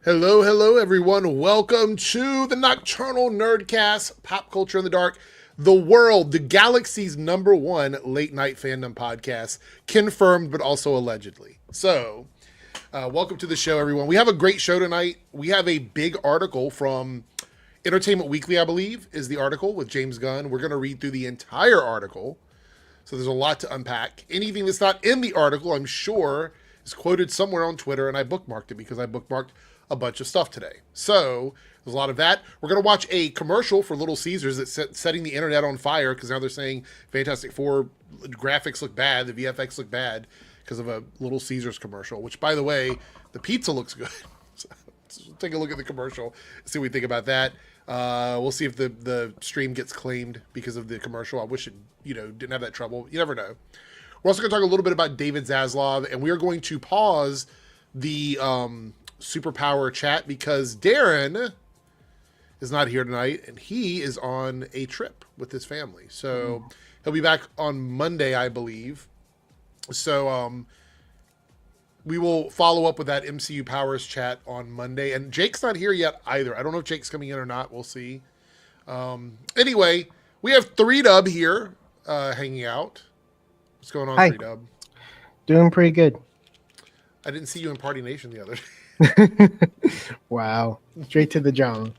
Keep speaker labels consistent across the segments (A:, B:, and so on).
A: Hello, hello, everyone. Welcome to the Nocturnal Nerdcast, Pop Culture in the Dark, the world, the galaxy's number one late night fandom podcast, confirmed but also allegedly. So, welcome to the show, everyone. We have a great show tonight. We have a big article from Entertainment Weekly, I believe, is the article with James Gunn. We're going to read through the entire article. So, there's a lot to unpack. Anything that's not in the article, I'm sure, is quoted somewhere on Twitter, and I bookmarked it because I bookmarked a bunch of stuff today. So there's a lot of that. We're going to watch a commercial for Little Caesars that's setting the internet on fire because now they're saying Fantastic Four graphics look bad, the VFX look bad because of a Little Caesars commercial, which, by the way, the pizza looks good. So take a look at the commercial, see what we think about that. We'll see if the stream gets claimed because of the commercial. I wish it didn't have that trouble. You never know. We're also going to talk a little bit about David Zaslav, and we are going to pause the superpower chat because Darren is not here tonight and he is on a trip with his family. So he'll be back on Monday, I believe. So we will follow up with that MCU Powers chat on Monday. And Jake's not here yet either. I don't know if Jake's coming in or not. We'll see. Anyway, we have 3Dub here hanging out. What's going on,
B: Hi.
A: 3Dub?
B: Doing pretty good.
A: I didn't see you in Party Nation the other day.
B: Wow. Straight to the John.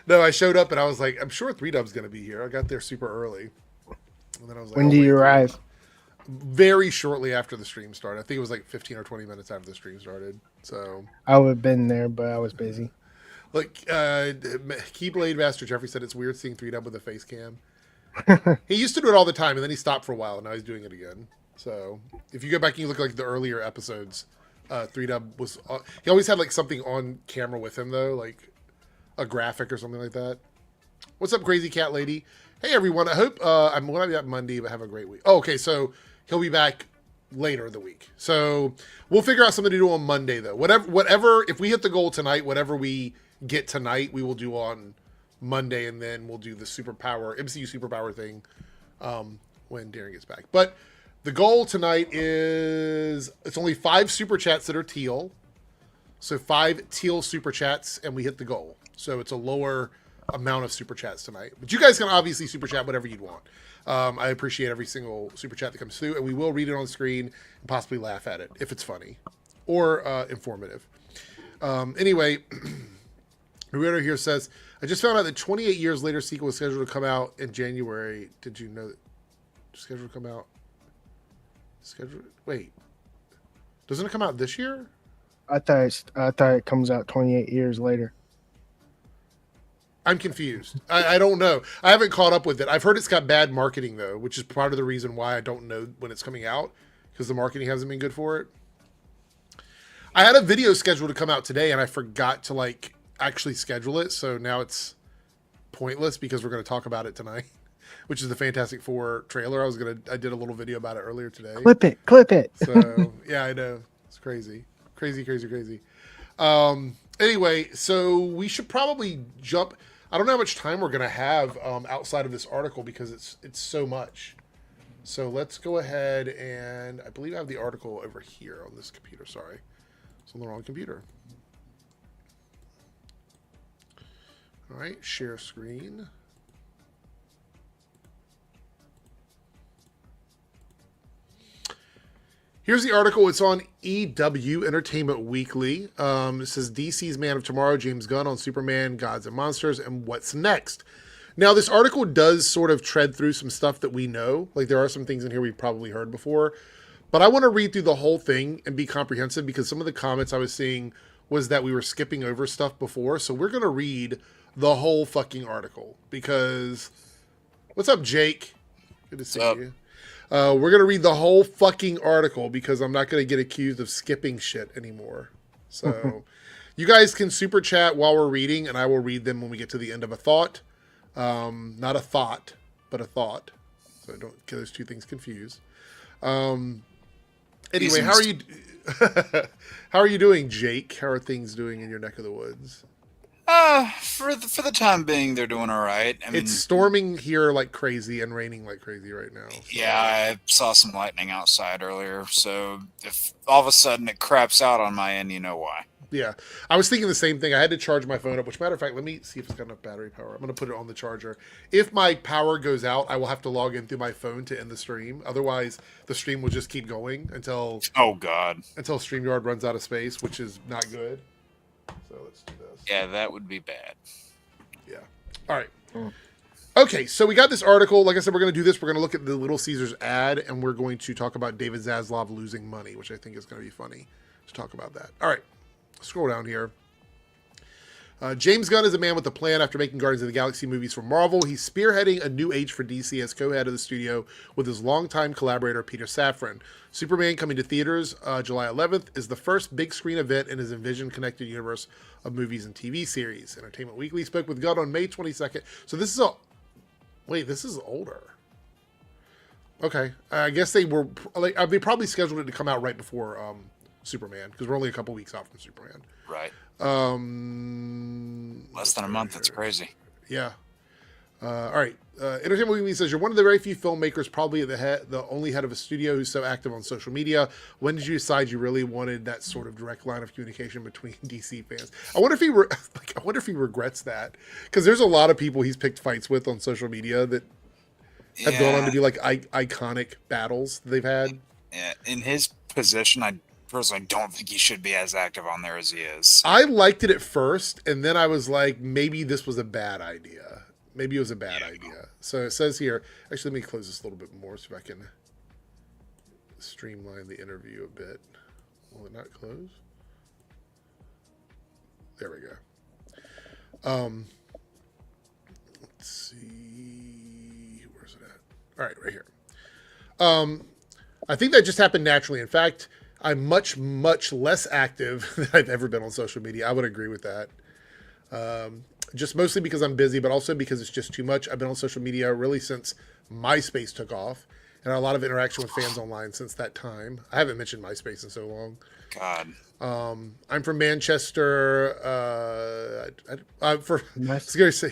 A: No, I showed up and I was like, I'm sure 3Dub's going to be here. I got there super early. And then I was like,
B: When do you arrive?
A: Very shortly after the stream started. I think it was like 15 or 20 minutes after the stream started. So
B: I would have been there, but I was busy.
A: Look, Keyblade Master Jeffrey said it's weird seeing 3Dub with a face cam. He used to do it all the time and then he stopped for a while and now he's doing it again. So if you go back and you look like the earlier episodes, 3Dub was he always had like something on camera with him though, like a graphic or something like that. What's up, Crazy Cat Lady? Hey everyone, I hope I'm going to be back Monday, but have a great week. Oh, okay, so he'll be back later in the week. So we'll figure out something to do on Monday though. Whatever, if we hit the goal tonight, whatever we get tonight, we will do on Monday, and then we'll do the MCU superpower thing when Darren gets back. But the goal tonight is it's only 5 super chats that are teal. So 5 teal super chats and we hit the goal. So it's a lower amount of super chats tonight. But you guys can obviously super chat whatever you'd want. I appreciate every single super chat that comes through and we will read it on screen and possibly laugh at it if it's funny or informative. Anyway, Rueda here says, I just found out that 28 years later sequel is scheduled to come out in January. Did you know that? Scheduled to come out? Wait, doesn't it come out this year?
B: I thought it comes out 28 years later.
A: I'm confused. I don't know. I haven't caught up with it. I've heard it's got bad marketing though, which is part of the reason why I don't know when it's coming out because the marketing hasn't been good for it. I had a video scheduled to come out today and I forgot to actually schedule it, so now it's pointless because we're going to talk about it tonight. Which is the Fantastic Four trailer. I did a little video about it earlier today.
B: Clip it.
A: So yeah, I know. It's crazy. Anyway, so we should probably jump. I don't know how much time we're gonna have outside of this article because it's so much. So let's go ahead and I believe I have the article over here on this computer. Sorry. It's on the wrong computer. All right, share screen. Here's the article. It's on EW, Entertainment Weekly. It says DC's Man of Tomorrow, James Gunn on Superman, Gods and Monsters, and what's next. Now, this article does sort of tread through some stuff that we know. Like, there are some things in here we've probably heard before. But I want to read through the whole thing and be comprehensive because some of the comments I was seeing was that we were skipping over stuff before. So we're going to read the whole fucking article because... What's up, Jake? Good to see you. We're going to read the whole fucking article because I'm not going to get accused of skipping shit anymore. So you guys can super chat while we're reading, and I will read them when we get to the end of a thought. Not a thought, but a thought. So don't get those two things confused. Anyway, how are you doing, Jake? How are things doing in your neck of the woods?
C: For the time being, they're doing all right. I mean,
A: it's storming here like crazy and raining like crazy right now. So.
C: Yeah, I saw some lightning outside earlier. So if all of a sudden it craps out on my end, you know why.
A: Yeah. I was thinking the same thing. I had to charge my phone up, which, matter of fact, let me see if it's got enough battery power. I'm going to put it on the charger. If my power goes out, I will have to log in through my phone to end the stream. Otherwise, the stream will just keep going until StreamYard runs out of space, which is not good. So let's do this.
C: Yeah, that would be bad.
A: Yeah. All right. Okay, so we got this article. Like I said, we're going to do this. We're going to look at the Little Caesars ad, and we're going to talk about David Zaslav losing money, which I think is going to be funny to talk about that. All right. Scroll down here. James Gunn is a man with a plan after making Guardians of the Galaxy movies for Marvel. He's spearheading a new age for DC as co-head of the studio with his longtime collaborator, Peter Safran. Superman, coming to theaters July 11th, is the first big screen event in his envisioned connected universe of movies and TV series. Entertainment Weekly spoke with Gunn on May 22nd. So this is this is older. Okay. I guess they probably scheduled it to come out right before Superman, because we're only a couple weeks out from Superman.
C: Right. Less than a month. That's crazy.
A: Yeah. All right. Entertainment Weekly says, you're one of the very few filmmakers, probably the only head of a studio who's so active on social media. When did you decide you really wanted that sort of direct line of communication between DC fans? I wonder if he regrets that, because there's a lot of people he's picked fights with on social media that have gone on to be like iconic battles they've had.
C: Yeah. In his position, I personally don't think he should be as active on there as he is.
A: I liked it at first, and then I was like, maybe this was a bad idea. Maybe it was a bad idea. So it says here, actually, let me close this a little bit more so I can streamline the interview a bit. Will it not close? There we go. Let's see. Where's it at? All right, right here. I think that just happened naturally. In fact, I'm much, much less active than I've ever been on social media. I would agree with that. Just mostly because I'm busy, but also because it's just too much. I've been on social media really since MySpace took off, and had a lot of interaction with fans online since that time. I haven't mentioned MySpace in so long.
C: God.
A: I'm from Manchester. I was going to say,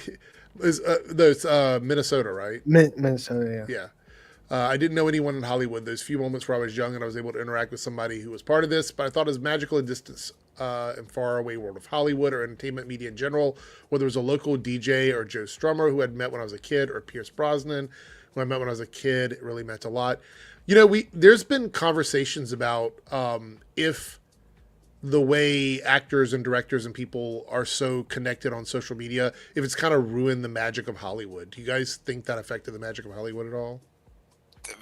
A: it's Minnesota, right?
B: Minnesota, yeah.
A: Yeah. I didn't know anyone in Hollywood. Those few moments where I was young and I was able to interact with somebody who was part of this, but I thought it was magical in distance and far away world of Hollywood or entertainment media in general, whether it was a local DJ or Joe Strummer who I'd met when I was a kid, or Pierce Brosnan who I met when I was a kid. It really meant a lot. You know, there's been conversations about if the way actors and directors and people are so connected on social media, if it's kind of ruined the magic of Hollywood. Do you guys think that affected the magic of Hollywood at all?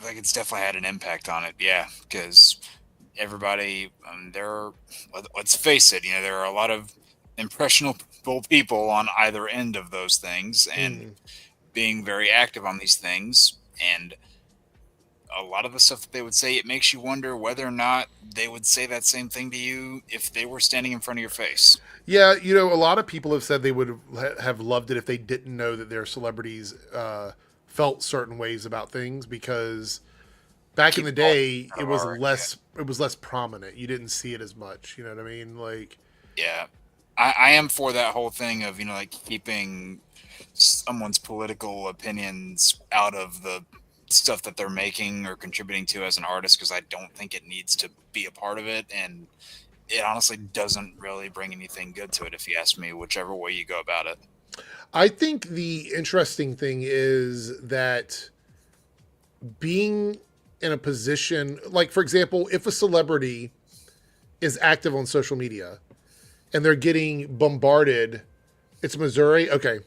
C: Like, it's definitely had an impact on it, yeah, because everybody, let's face it, there are a lot of impressionable people on either end of those things, and being very active on these things, and a lot of the stuff that they would say, it makes you wonder whether or not they would say that same thing to you if they were standing in front of your face.
A: Yeah, a lot of people have said they would have loved it if they didn't know that their celebrities felt certain ways about things, because back in the day it was less prominent. You didn't see it as much. You know what I mean? Like,
C: yeah, I am for that whole thing of like keeping someone's political opinions out of the stuff that they're making or contributing to as an artist, because I don't think it needs to be a part of it, and it honestly doesn't really bring anything good to it, if you ask me, whichever way you go about it.
A: I think the interesting thing is that being in a position, like, for example, if a celebrity is active on social media and they're getting bombarded, it's Missouri. Okay.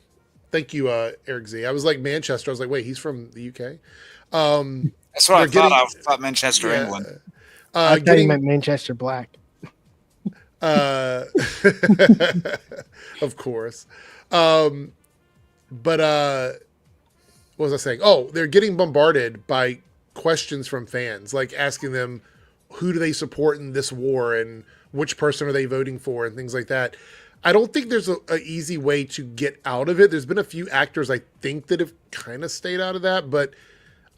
A: Thank you, Eric Z. I was like Manchester. I was like, wait, he's from the UK.
C: That's what I thought. I thought Manchester, England.
B: I thought you meant Manchester Black.
A: Of course. But what was I saying? Oh, they're getting bombarded by questions from fans, like asking them, who do they support in this war and which person are they voting for and things like that. I don't think there's a easy way to get out of it. There's been a few actors, I think, that have kind of stayed out of that, but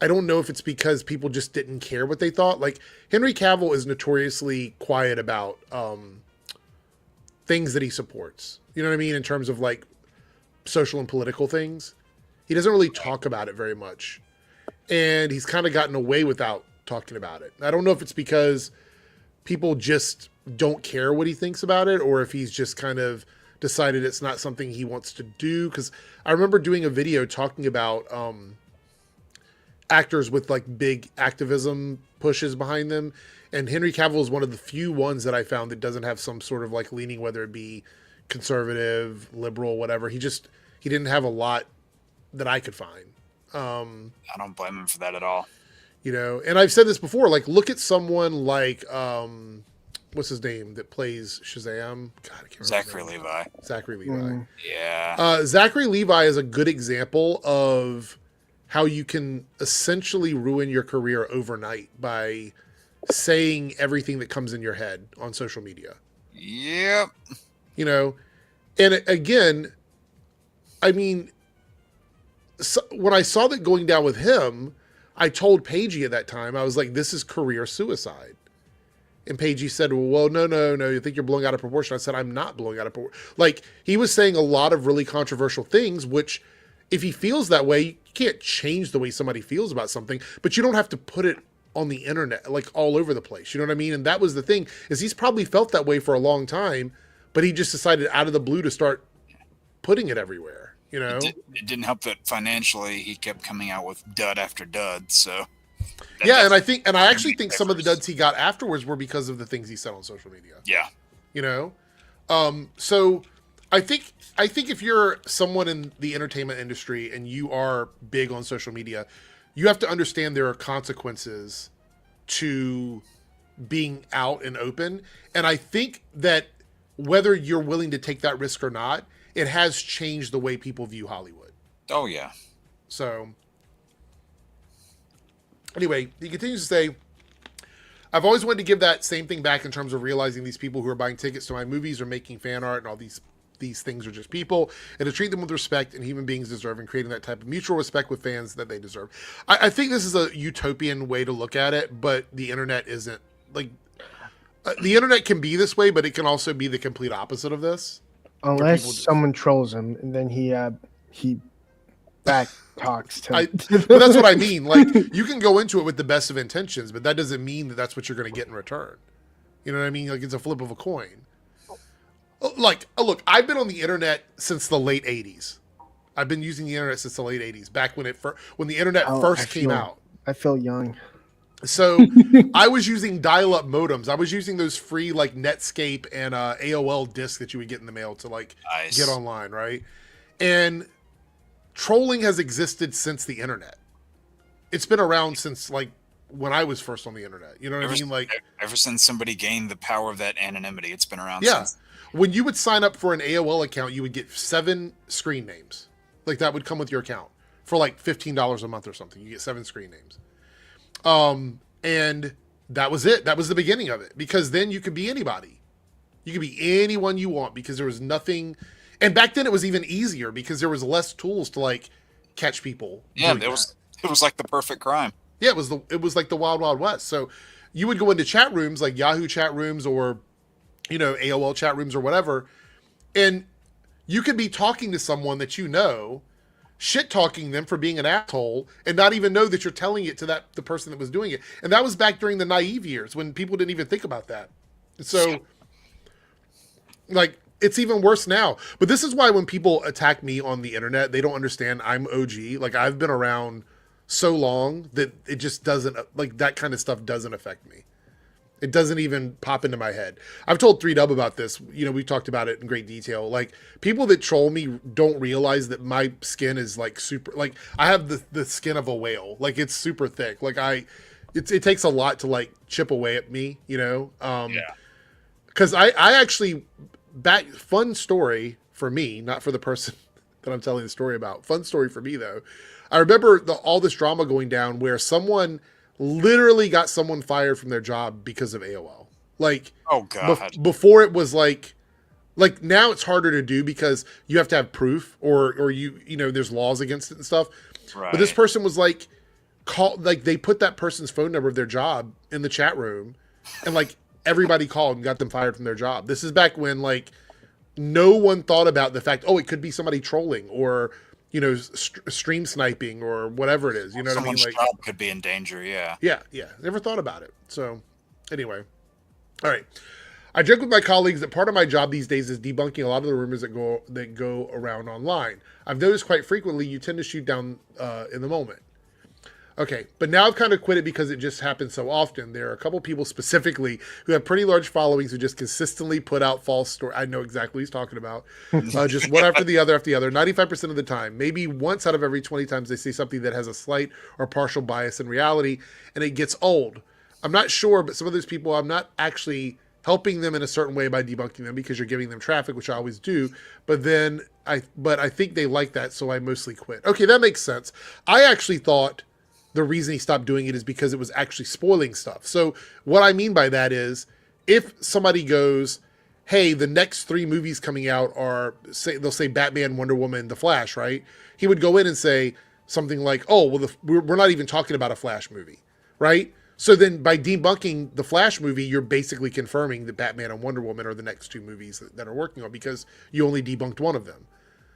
A: I don't know if it's because people just didn't care what they thought. Like, Henry Cavill is notoriously quiet about things that he supports. You know what I mean? In terms of like social and political things. He doesn't really talk about it very much. And he's kind of gotten away without talking about it. I don't know if it's because people just don't care what he thinks about it, or if he's just kind of decided it's not something he wants to do. Because I remember doing a video talking about actors with like big activism pushes behind them, and Henry Cavill is one of the few ones that I found that doesn't have some sort of like leaning, whether it be conservative, liberal, whatever. He didn't have a lot that I could find.
C: I don't blame him for that at all.
A: You know, and I've said this before, like, look at someone like, what's his name that plays Shazam? God, I can't
C: Zachary
A: remember.
C: Levi.
A: Zachary Levi.
C: Yeah.
A: Zachary Levi is a good example of how you can essentially ruin your career overnight by saying everything that comes in your head on social media.
C: Yep.
A: You know, and again, I mean, so when I saw that going down with him, I told Paigey at that time, I was like, this is career suicide. And Paigey said, well, no, you think you're blowing out of proportion. I said, I'm not blowing out of proportion. Like, he was saying a lot of really controversial things, which if he feels that way, you can't change the way somebody feels about something, but you don't have to put it on the internet, like all over the place. You know what I mean? And that was the thing, is he's probably felt that way for a long time, but he just decided out of the blue to start putting it everywhere, you know?
C: It didn't help that financially he kept coming out with dud after dud, so...
A: Yeah, and I actually think some of the duds he got afterwards were because of the things he said on social media.
C: Yeah.
A: You know? So I think if you're someone in the entertainment industry and you are big on social media, you have to understand there are consequences to being out and open. And I think that whether you're willing to take that risk or not, it has changed the way people view Hollywood.
C: Oh, yeah.
A: So anyway, he continues to say, I've always wanted to give that same thing back in terms of realizing these people who are buying tickets to my movies or making fan art and all these things are just people, and to treat them with respect and human beings deserve, and creating that type of mutual respect with fans that they deserve. I think this is a utopian way to look at it, but the internet isn't. Like, the internet can be this way, but it can also be the complete opposite of this.
B: Unless someone trolls him, and then he back talks to him.
A: But that's what I mean. Like, you can go into it with the best of intentions, but that doesn't mean that that's what you're going to get in return. You know what I mean? Like, it's a flip of a coin. Like, look, I've been on the internet since the late 80s. I've been using the internet since the late 80s, back when when the internet first came out.
B: I feel young.
A: So I was using dial-up modems. I was using those free like Netscape and AOL discs that you would get in the mail to like get online, right? And trolling has existed since the internet. It's been around since like when I was first on the internet. You know what I mean? Like,
C: ever since somebody gained the power of that anonymity, it's been around.
A: Yeah.
C: Since.
A: When you would sign up for an AOL account, you would get 7 screen names. Like, that would come with your account for like $15 a month or something. You get 7 screen names. And that was it. That was the beginning of it, because then you could be anybody. You could be anyone you want, because there was nothing. And back then it was even easier because there was less tools to like catch people.
C: Yeah, it was like the perfect crime.
A: Yeah, it was like the Wild Wild West. So you would go into chat rooms like Yahoo chat rooms or, you know, AOL chat rooms or whatever, and you could be talking to someone that you know, shit talking them for being an asshole, and not even know that you're telling it to the person that was doing it. And that was back during the naive years when people didn't even think about that. So, like, it's even worse now. But this is why when people attack me on the internet, they don't understand I'm OG. Like, I've been around so long that it just doesn't, like, that kind of stuff doesn't affect me. It doesn't even pop into my head. I've told 3Dub about this. You know, we talked about it in great detail. Like, people that troll me don't realize that my skin is like super, like, I have the skin of a whale. Like, it's super thick. Like, it takes a lot to like chip away at me, you know?
C: Yeah.
A: Cause I actually fun story for me, not for the person that I'm telling the story about. Fun story for me though. I remember all this drama going down where someone literally got someone fired from their job because of AOL. Like,
C: oh god,
A: before it was like now it's harder to do because you have to have proof or you know, there's laws against it and stuff.
C: Right.
A: But this person was like, they put that person's phone number of their job in the chat room, and like everybody called and got them fired from their job. This is back when like no one thought about the fact, it could be somebody trolling or, you know, stream sniping or whatever it is. You know what I mean? Like,
C: job could be in danger. Yeah.
A: Yeah. Never thought about it. So anyway. All right. I joke with my colleagues that part of my job these days is debunking a lot of the rumors that go around online. I've noticed quite frequently you tend to shoot down in the moment. Okay, but now I've kind of quit it because it just happens so often. There are a couple people specifically who have pretty large followings who just consistently put out false stories. I know exactly what he's talking about. Just one after the other, 95% of the time. Maybe once out of every 20 times they say something that has a slight or partial bias in reality, and it gets old. I'm not sure, but some of those people, I'm not actually helping them in a certain way by debunking them because you're giving them traffic, which I always do. But I think they like that, so I mostly quit. Okay, that makes sense. I actually thought the reason he stopped doing it is because it was actually spoiling stuff. So what I mean by that is if somebody goes, hey, the next 3 movies coming out are, they'll say Batman, Wonder Woman, The Flash, right? He would go in and say something like, oh, well, we're not even talking about a Flash movie, right? So then by debunking the Flash movie, you're basically confirming that Batman and Wonder Woman are the next 2 movies that are working on because you only debunked one of them.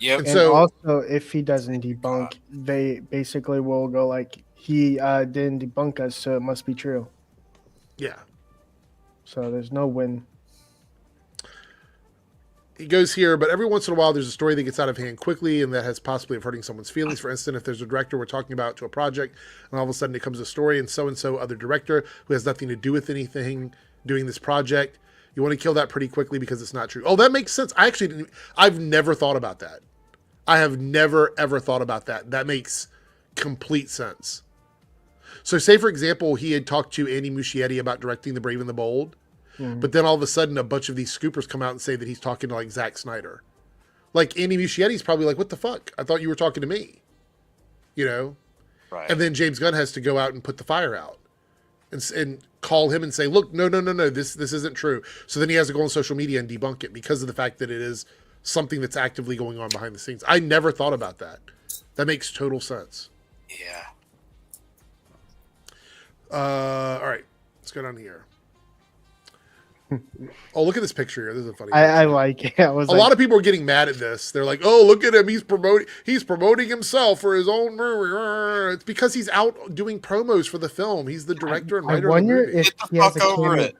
C: Yep.
B: And so, also, if he doesn't debunk, they basically will go like, he didn't debunk us, so it must be true.
A: Yeah.
B: So there's no win.
A: He goes here, but every once in a while there's a story that gets out of hand quickly and that has possibly of hurting someone's feelings. For instance, if there's a director we're talking about to a project and all of a sudden it comes a story and so other director who has nothing to do with anything doing this project, you want to kill that pretty quickly because it's not true. Oh, that makes sense. I've never thought about that. I have never, ever thought about that. That makes complete sense. So say, for example, he had talked to Andy Muschietti about directing The Brave and the Bold, but then all of a sudden a bunch of these scoopers come out and say that he's talking to like Zack Snyder. Like Andy Muschietti's probably like, what the fuck? I thought you were talking to me. You know?
C: Right.
A: And then James Gunn has to go out and put the fire out and call him and say, look, no, this isn't true. So then he has to go on social media and debunk it because of the fact that it is something that's actively going on behind the scenes. I never thought about that. That makes total sense.
C: Yeah.
A: All right, let's go down here. Oh, look at this picture here. This is a funny.
B: I like it. A
A: lot of people are getting mad at this. They're like, "Oh, look at him. He's promoting himself for his own movie." It's because he's out doing promos for the film. He's the director and writer.
B: I wonder
A: of the movie.
B: if he has a cameo.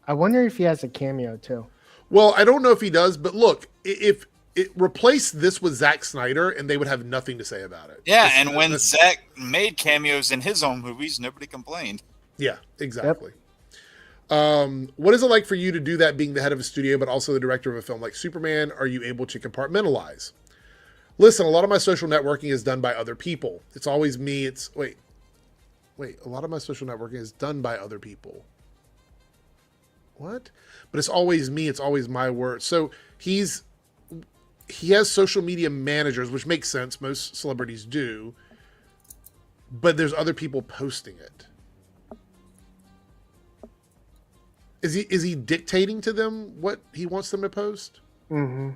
B: I wonder if he has a cameo too.
A: Well, I don't know if he does, but look, if it replaced this with Zack Snyder, and they would have nothing to say about it.
C: Yeah, and when Zack made cameos in his own movies, nobody complained.
A: Yeah, exactly. Yep. What is it like for you to do that, being the head of a studio, but also the director of a film like Superman? Are you able to compartmentalize? Listen, a lot of my social networking is done by other people. It's always me. Wait. A lot of my social networking is done by other people. What? But it's always me. It's always my word. So he has social media managers, which makes sense. Most celebrities do. But there's other people posting it. Is he dictating to them what he wants them to post?
B: Mm-hmm.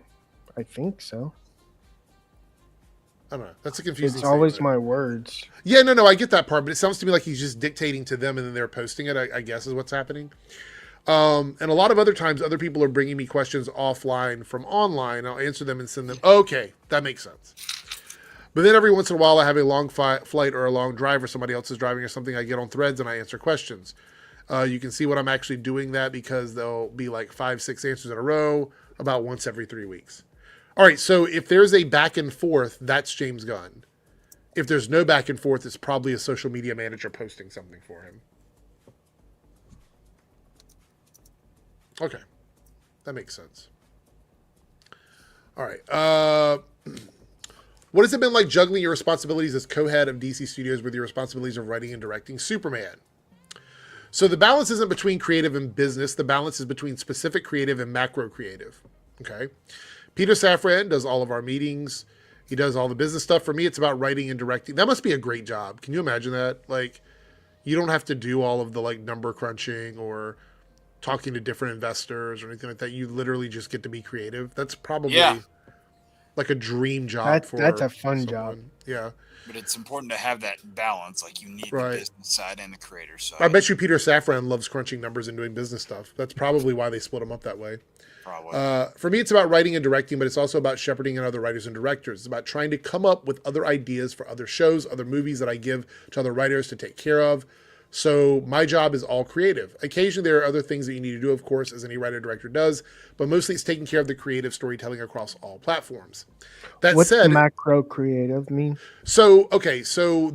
B: I think so.
A: I don't know. That's a confusing.
B: It's always my words.
A: Yeah, no, I get that part, but it sounds to me like he's just dictating to them and then they're posting it, I guess is what's happening. And a lot of other times, other people are bringing me questions offline from online. I'll answer them and send them. Okay, that makes sense. But then every once in a while, I have a long flight or a long drive or somebody else is driving or something. I get on threads and I answer questions. You can see what I'm actually doing that because there'll be like 5-6 answers in a row about once every 3 weeks. All right, so if there's a back and forth, that's James Gunn. If there's no back and forth, it's probably a social media manager posting something for him. Okay, that makes sense. All right. What has it been like juggling your responsibilities as co-head of DC Studios with your responsibilities of writing and directing Superman? So the balance isn't between creative and business. The balance is between specific creative and macro creative. Okay. Peter Safran does all of our meetings. He does all the business stuff. For me, it's about writing and directing. That must be a great job. Can you imagine that? Like, you don't have to do all of the like number crunching or talking to different investors or anything like that. You literally just get to be creative. That's probably like a dream job.
B: That's a fun job.
A: Yeah.
C: But it's important to have that balance. Like you need the business side and the creator side.
A: I bet you Peter Safran loves crunching numbers and doing business stuff. That's probably why they split him up that way.
C: Probably.
A: For me, it's about writing and directing, but it's also about shepherding in other writers and directors. It's about trying to come up with other ideas for other shows, other movies that I give to other writers to take care of. So my job is all creative. Occasionally there are other things that you need to do, of course, as any writer director does, but mostly it's taking care of the creative storytelling across all platforms. That
B: What's
A: said,
B: macro creative mean?
A: so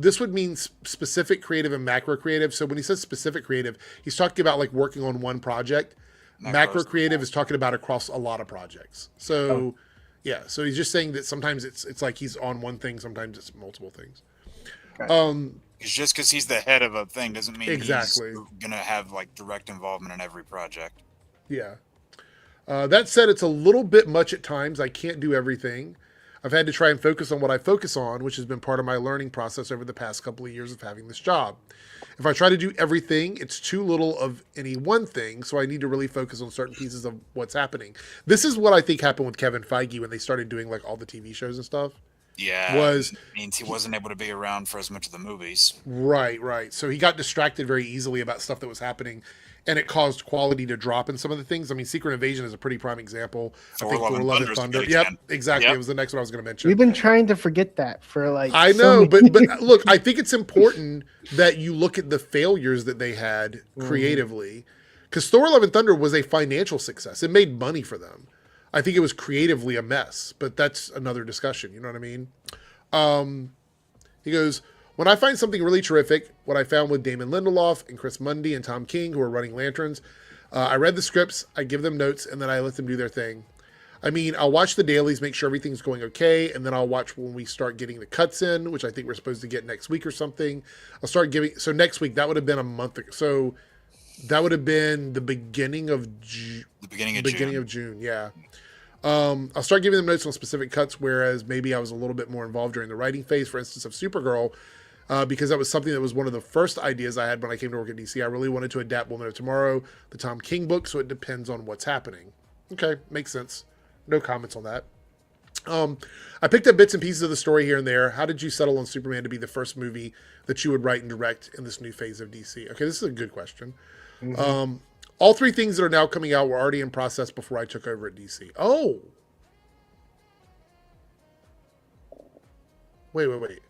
A: this would mean specific creative and macro creative. So when he says specific creative, he's talking about like working on one project. Macro creative is talking about across a lot of projects. So yeah, so he's just saying that sometimes it's like he's on one thing, sometimes it's multiple things.
B: Okay.
C: It's just because he's the head of a thing doesn't mean
A: Exactly.
C: he's gonna have like direct involvement in every project.
A: Yeah. That said, it's a little bit much at times. I can't do everything. I've had to try and focus on what I focus on, which has been part of my learning process over the past couple of years of having this job. If I try to do everything, it's too little of any one thing, so I need to really focus on certain pieces of what's happening. This is what I think happened with Kevin Feige when they started doing like all the TV shows and stuff.
C: Yeah, means he wasn't able to be around for as much of the movies.
A: Right. So he got distracted very easily about stuff that was happening, and it caused quality to drop in some of the things. I mean, Secret Invasion is a pretty prime example. I think Thor: Love and Thunder. Yep, exactly. It was the next one I was going to mention.
B: We've been trying to forget that for like.
A: I know, but look, I think it's important that you look at the failures that they had creatively, because Thor: Love and Thunder was a financial success. It made money for them. I think it was creatively a mess, but that's another discussion. You know what I mean? He goes, when I find something really terrific, what I found with Damon Lindelof and Chris Mundy and Tom King, who are running Lanterns, I read the scripts, I give them notes, and then I let them do their thing. I mean, I'll watch the dailies, make sure everything's going okay, and then I'll watch when we start getting the cuts in, which I think we're supposed to get next week or something. I'll start giving, so next week, that would have been a month ago. So that would have been the beginning of June. The beginning of June, yeah. I'll start giving them notes on specific cuts, whereas maybe I was a little bit more involved during the writing phase, for instance, of Supergirl, because that was something that was one of the first ideas I had when I came to work at DC. I really wanted to adapt Woman of Tomorrow, the Tom King book, so it depends on what's happening. Okay, makes sense. No comments on that. I picked up bits and pieces of the story here and there. How did you settle on Superman to be the first movie that you would write and direct in this new phase of DC? Okay, this is a good question. All three things that are now coming out were already in process before I took over at DC. Oh. Wait.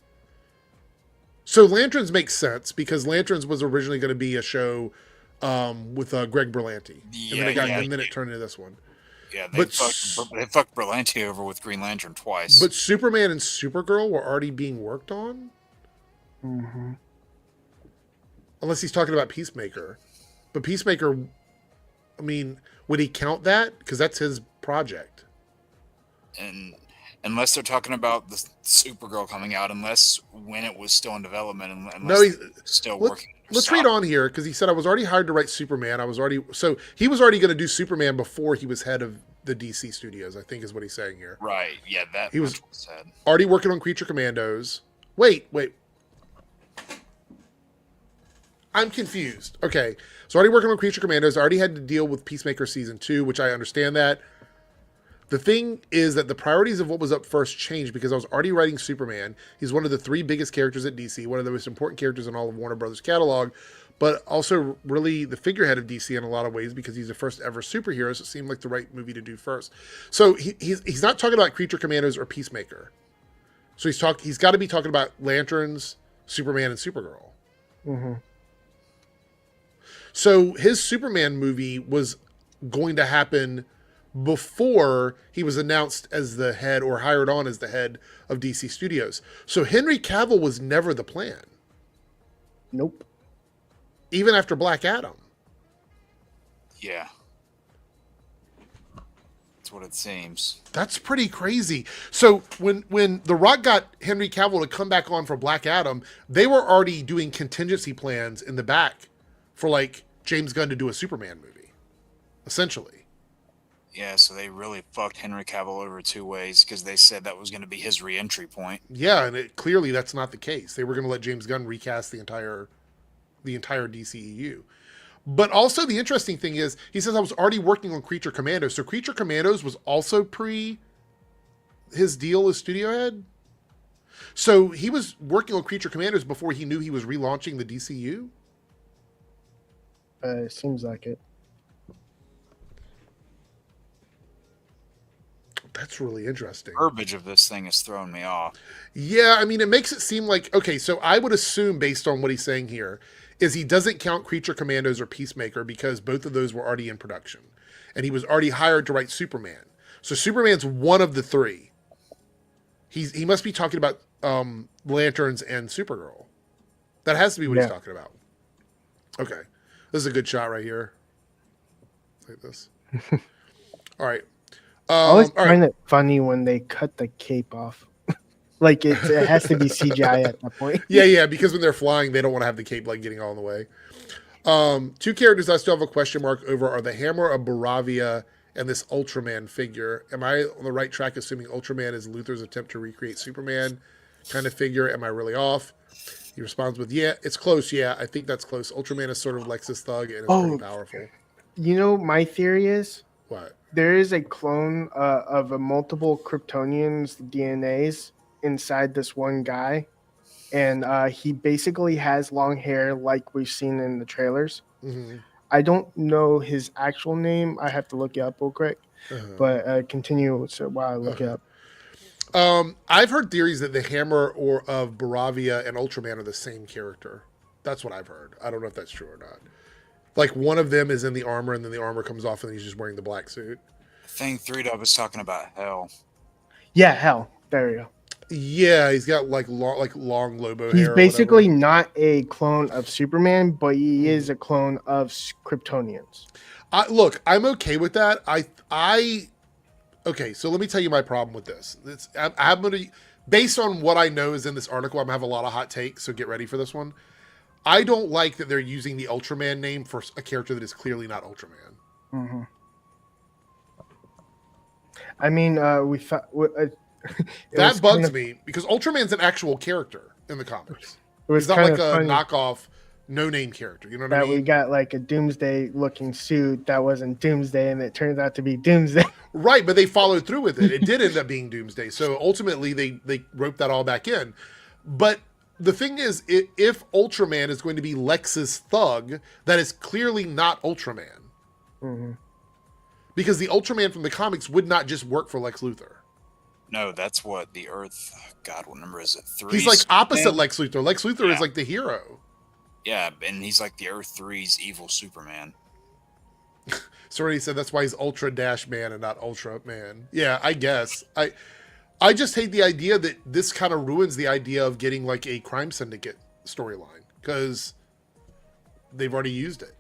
A: So Lanterns makes sense because Lanterns was originally going to be a show with Greg Berlanti. And then it turned into this one.
C: Yeah, they fucked Berlanti over with Green Lantern twice.
A: But Superman and Supergirl were already being worked on?
B: Mm-hmm.
A: Unless he's talking about Peacemaker. But Peacemaker, I mean, would he count that? Because that's his project.
C: And unless they're talking about the Supergirl coming out, unless when it was still in development, unless he's still working.
A: Let's read on here, because he said, I was already hired to write Superman. So he was already going to do Superman before he was head of the DC studios, I think is what he's saying here.
C: Right, yeah, he was said.
A: Already working on Creature Commandos. Wait. I'm confused. Okay, so already working on Creature Commandos. I already had to deal with Peacemaker Season 2, which I understand that. The thing is that the priorities of what was up first changed because I was already writing Superman. He's one of the three biggest characters at DC, one of the most important characters in all of Warner Brothers' catalog, but also really the figurehead of DC in a lot of ways because he's the first ever superhero, so it seemed like the right movie to do first. So he's not talking about Creature Commandos or Peacemaker. So he's got to be talking about Lanterns, Superman, and Supergirl.
B: Mm-hmm.
A: So his Superman movie was going to happen before he was announced as the head or hired on as the head of DC Studios. So Henry Cavill was never the plan.
B: Nope.
A: Even after Black Adam.
C: Yeah. That's what it seems.
A: That's pretty crazy. So when The Rock got Henry Cavill to come back on for Black Adam, they were already doing contingency plans in the back for like James Gunn to do a Superman movie, essentially.
C: Yeah, so they really fucked Henry Cavill over two ways because they said that was going to be his re-entry point.
A: Yeah, and clearly that's not the case. They were going to let James Gunn recast the entire DCEU. But also the interesting thing is, he says I was already working on Creature Commandos. So Creature Commandos was also pre his deal as studio head? So he was working on Creature Commandos before he knew he was relaunching the DCU?
B: It seems like it.
A: That's really interesting.
C: Verbiage of this thing has thrown me off.
A: Yeah, I mean, it makes it seem like, okay, so I would assume based on what he's saying here, is he doesn't count Creature Commandos or Peacemaker because both of those were already in production. And he was already hired to write Superman. So Superman's one of the three. He must be talking about Lanterns and Supergirl. That has to be what he's talking about. Okay. This is a good shot right here. Like this. All right.
B: I always find it funny when they cut the cape off. Like it has to be CGI at that point.
A: Yeah, because when they're flying, they don't want to have the cape like getting all in the way. Two characters I still have a question mark over are the Hammer of Baravia and this Ultraman figure. Am I on the right track assuming Ultraman is Luthor's attempt to recreate Superman kind of figure? Am I really off? He responds with, yeah, it's close. Yeah, I think that's close. Ultraman is sort of Lex's thug and it's pretty powerful.
B: You know, my theory is
A: what?
B: There is a clone of a multiple Kryptonians DNAs inside this one guy. And he basically has long hair like we've seen in the trailers.
A: Mm-hmm.
B: I don't know his actual name. I have to look it up real quick. But continue while I look it up.
A: I've heard theories that the Hammer of Baravia and Ultraman are the same character. That's what I've heard. I don't know if that's true or not. Like one of them is in the armor and then the armor comes off and he's just wearing the black suit.
C: I think 3Dub was talking about Hell.
B: Yeah, Hell. There we go.
A: Yeah, he's got like long Lobo hair.
B: He's basically not a clone of Superman, but he is a clone of Kryptonians.
A: Look, I'm okay with that. Okay, so let me tell you my problem with this. I'm gonna, based on what I know is in this article, I'm gonna have a lot of hot takes, so get ready for this one. I don't like that they're using the Ultraman name for a character that is clearly not Ultraman.
B: Mm-hmm. I mean,
A: that bugs me because Ultraman's an actual character in the comics. He's not like a knockoff, no-name character. You know what I mean?
B: We got like a Doomsday-looking suit that wasn't Doomsday, and it turns out to be Doomsday.
A: Right, but they followed through with it. It did end up being Doomsday. So ultimately, they roped that all back in. But the thing is, if Ultraman is going to be Lex's thug, that is clearly not Ultraman.
B: Mm-hmm.
A: Because the Ultraman from the comics would not just work for Lex Luthor.
C: No, that's what the Earth... God, what number is it? 3?
A: He's like opposite Lex Luthor. Lex Luthor is like the hero.
C: Yeah, and he's like the Earth 3's evil Superman.
A: Sorry, he said that's why he's Ultra Dash Man and not Ultra Man. Yeah, I guess. I just hate the idea that this kind of ruins the idea of getting like a crime syndicate storyline because they've already used it.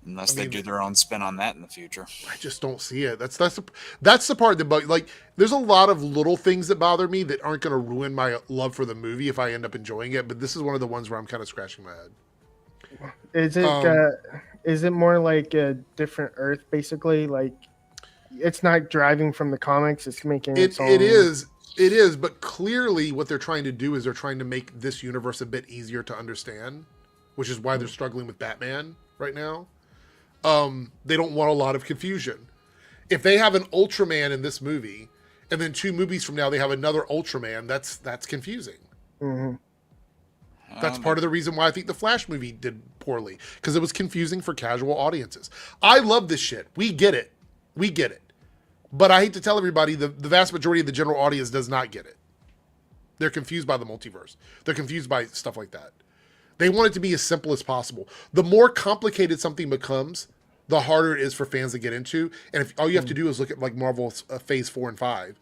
C: Unless they do their own spin on that in the future.
A: I just don't see it. That's the part that like there's a lot of little things that bother me that aren't going to ruin my love for the movie if I end up enjoying it. But this is one of the ones where I'm kind of scratching my head.
B: Is it more like a different Earth, basically? Like it's not driving from the comics; it's making its own.
A: It is. But clearly, what they're trying to do is they're trying to make this universe a bit easier to understand, which is why they're struggling with Batman right now. They don't want a lot of confusion. If they have an Ultraman in this movie, and then 2 movies from now they have another Ultraman, that's confusing.
B: Mm-hmm.
A: That's part of the reason why I think the Flash movie did poorly, because it was confusing for casual audiences. I love this shit. We get it. But I hate to tell everybody, the vast majority of the general audience does not get it. They're confused by the multiverse. They're confused by stuff like that. They want it to be as simple as possible. The more complicated something becomes, the harder it is for fans to get into. And if all you have to do is look at like Marvel's Phase 4 and 5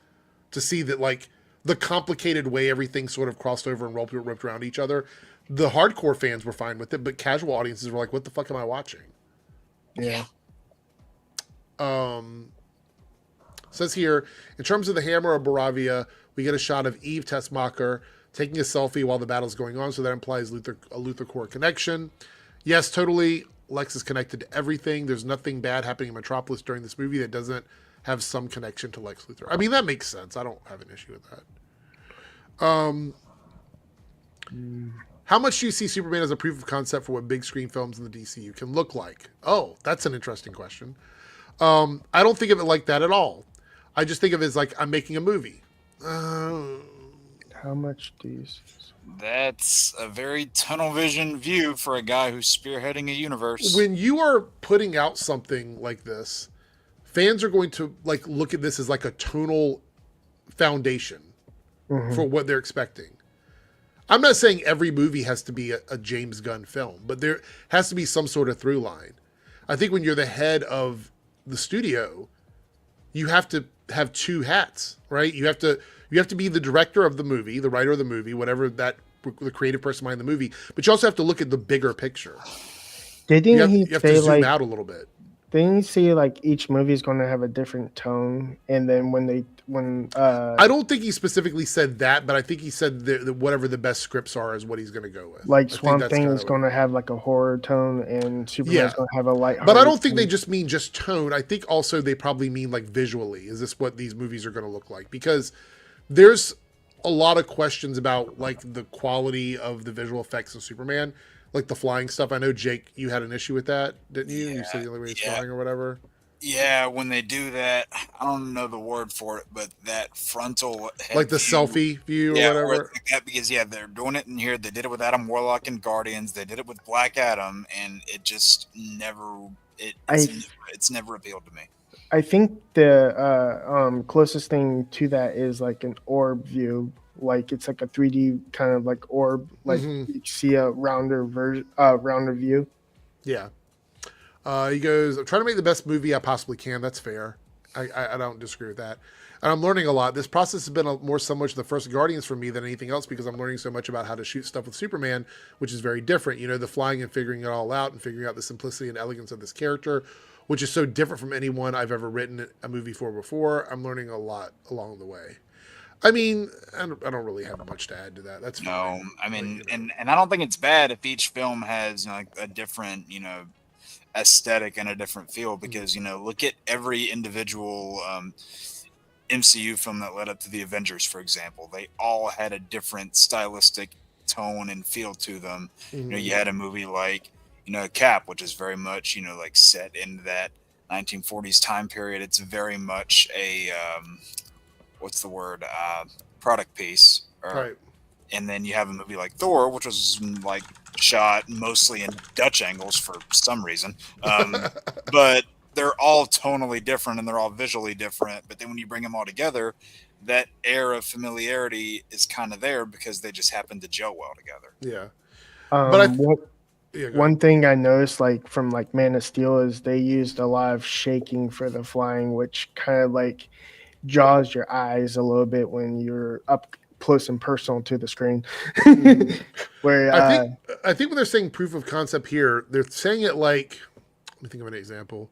A: to see that like the complicated way everything sort of crossed over and roped around each other, the hardcore fans were fine with it, but casual audiences were like, what the fuck am I watching?
B: Yeah.
A: Says here, in terms of the Hammer of Baravia, we get a shot of Eve Tessmacher taking a selfie while the battle's going on, so that implies a Luthor Core connection. Yes, totally. Lex is connected to everything. There's nothing bad happening in Metropolis during this movie that doesn't have some connection to Lex Luthor. I mean, that makes sense. I don't have an issue with that. How much do you see Superman as a proof of concept for what big screen films in the DCU can look like? Oh, that's an interesting question. I don't think of it like that at all. I just think of it as like I'm making a movie.
B: How much do you see?
C: That's a very tunnel vision view for a guy who's spearheading a universe.
A: When you are putting out something like this, fans are going to like look at this as like a tonal foundation for what they're expecting. I'm not saying every movie has to be a James Gunn film, but there has to be some sort of through line. I think when you're the head of the studio, you have to have two hats, right? You have to be the director of the movie, the writer of the movie, whatever the creative person behind the movie, but you also have to look at the bigger picture.
B: Didn't
A: you have to zoom out a little bit.
B: Didn't you see like each movie is going to have a different tone, and then
A: I don't think he specifically said that, but I think he said that whatever the best scripts are is what he's going to go with.
B: Like Swamp Thing is going to have like a horror tone, and Superman's going to have a light.
A: But I don't think they just mean just tone. I think also they probably mean like visually. Is this what these movies are going to look like? Because there's a lot of questions about like the quality of the visual effects of Superman. Like the flying stuff. I know, Jake, you had an issue with that, didn't you? You said the only way he's flying or whatever.
C: Yeah, when they do that, I don't know the word for it, but that frontal head
A: like the
C: view,
A: selfie view or whatever.
C: Because they're doing it in here. They did it with Adam Warlock and Guardians. They did it with Black Adam, and it just never it's never appealed to me.
B: I think the closest thing to that is like an orb view. Like it's like a 3D kind of like orb, like you see a rounder view.
A: Yeah. He goes, I'm trying to make the best movie I possibly can. That's fair. I don't disagree with that. And I'm learning a lot. This process has been more similar to the first Guardians for me than anything else because I'm learning so much about how to shoot stuff with Superman, which is very different. You know, the flying and figuring it all out and figuring out the simplicity and elegance of this character, which is so different from anyone I've ever written a movie for before. I'm learning a lot along the way. I mean, I don't really have much to add to that. That's fine.
C: No, I mean, and I don't think it's bad if each film has like a different, aesthetic and a different feel because, look at every individual MCU film that led up to the Avengers, for example. They all had a different stylistic tone and feel to them. You had a movie like, Cap, which is very much, like set in that 1940s time period. It's very much a what's the word? Product piece.
A: Right.
C: And then you have a movie like Thor, which was like shot mostly in Dutch angles for some reason. But they're all tonally different and they're all visually different. But then when you bring them all together, that air of familiarity is kind of there because they just happen to gel well together.
A: Yeah.
B: But one thing I noticed, like from like Man of Steel, is they used a lot of shaking for the flying, which kind of like jaws your eyes a little bit when you're up close and personal to the screen. Where
A: I think when they're saying proof of concept here, they're saying it like, let me think of an example.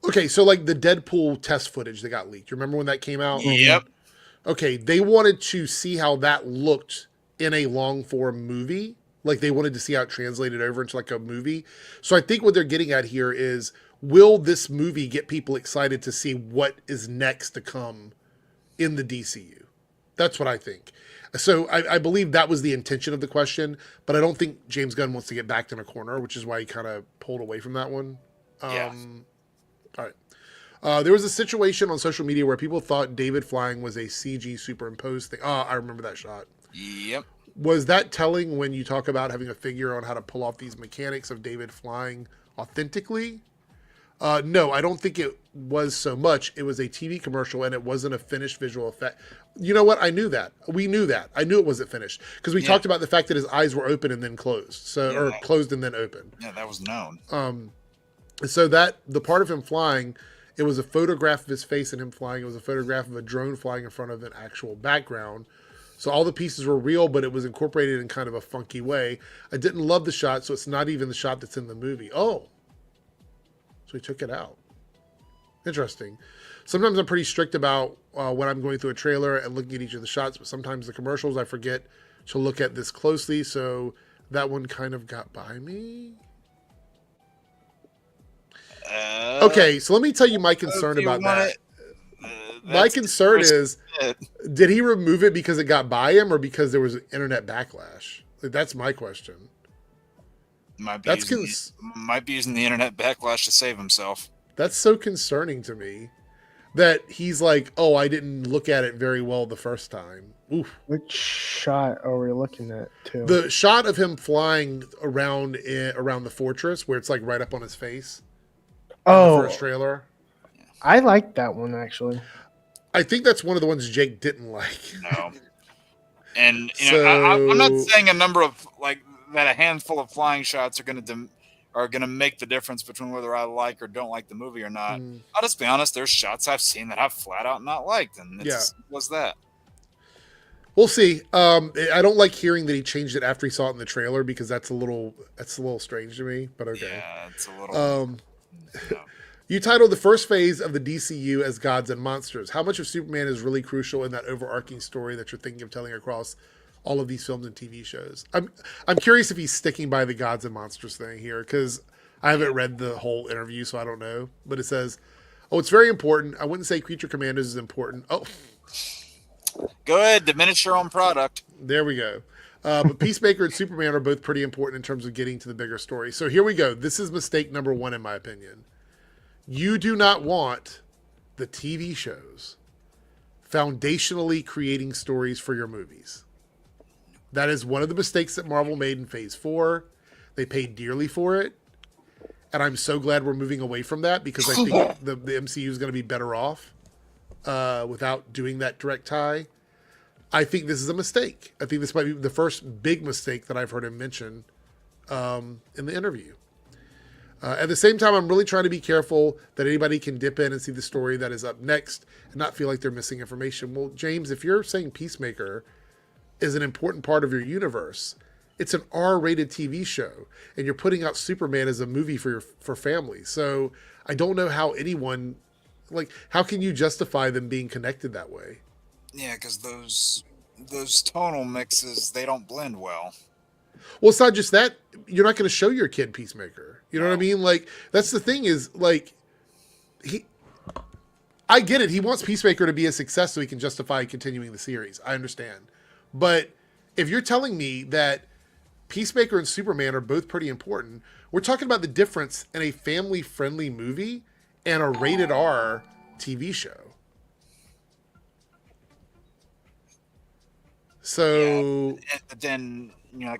A: Okay, so like the Deadpool test footage that got leaked. You remember when that came out?
C: Yep.
A: Okay, they wanted to see how that looked in a long form movie. Like they wanted to see how it translated over into like a movie. So I think what they're getting at here is, will this movie get people excited to see what is next to come in the DCU? That's what I think. So I believe that was the intention of the question, but I don't think James Gunn wants to get backed in a corner, which is why he kind of pulled away from that one. All right. There was a situation on social media where people thought David flying was a CG superimposed thing. Oh, I remember that shot.
C: Yep.
A: Was that telling when you talk about having a figure on how to pull off these mechanics of David flying authentically? No, I don't think it was so much. It was a TV commercial and it wasn't a finished visual effect. You know what? I knew that. We knew that. I knew it wasn't finished because we talked about the fact that his eyes were open and then closed. Or closed and then open.
C: Yeah, that was known.
A: So that the part of him flying, it was a photograph of his face and him flying. It was a photograph of a drone flying in front of an actual background. So all the pieces were real, but it was incorporated in kind of a funky way. I didn't love the shot, so it's not even the shot that's in the movie. Oh. So he took it out. Interesting. Sometimes I'm pretty strict about when I'm going through a trailer and looking at each of the shots, but sometimes the commercials I forget to look at this closely, so that one kind of got by me. Okay, so let me tell you my concern about that. My concern is, did he remove it because it got by him or because there was an internet backlash? Like, that's my question.
C: Might be using the internet backlash to save himself.
A: That's so concerning to me that he's like, oh, I didn't look at it very well the first time. Oof.
B: Which shot are we looking at too?
A: The shot of him flying around the fortress where it's like right up on his face.
B: Oh,
A: the first trailer.
B: I like that one actually.
A: I think that's one of the ones Jake didn't like.
C: No. And I'm not
A: So
C: saying a number of that a handful of flying shots are gonna make the difference between whether I like or don't like the movie or not. I'll just be honest. There's shots I've seen that I've flat out not liked, and it's
A: yeah,
C: as simple as that.
A: we'll see. I don't like hearing that he changed it after he saw it in the trailer because that's a little strange to me. But okay.
C: Yeah, it's a little. No.
A: You titled the first phase of the DCU as Gods and Monsters. How much of Superman is really crucial in that overarching story that you're thinking of telling across all of these films and TV shows? I'm curious if he's sticking by the Gods and Monsters thing here because I haven't read the whole interview, so I don't know. But it says, "Oh, it's very important. I wouldn't say Creature Commandos is important." Oh,
C: go ahead, diminish your own product.
A: there we go. But Peacemaker and Superman are both pretty important in terms of getting to the bigger story. So here we go. This is mistake number one, in my opinion. You do not want the TV shows foundationally creating stories for your movies. That is one of the mistakes that Marvel made in Phase 4. They paid dearly for it. And I'm so glad we're moving away from that because I think the MCU is going to be better off without doing that direct tie. I think this is a mistake. I think this might be the first big mistake that I've heard him mention in the interview. At the same time, I'm really trying to be careful that anybody can dip in and see the story that is up next and not feel like they're missing information. Well, James, if you're saying Peacemaker is an important part of your universe, it's an R-rated TV show, and you're putting out Superman as a movie for families. So I don't know how anyone, how can you justify them being connected that way?
C: Yeah, because those tonal mixes, they don't blend well.
A: Well, it's not just that. You're not going to show your kid Peacemaker. You know what I mean? That's the thing is, I get it. He wants Peacemaker to be a success so he can justify continuing the series. I understand. But if you're telling me that Peacemaker and Superman are both pretty important, we're talking about the difference in a family-friendly movie and a rated R TV show. So...
C: Yeah, but then...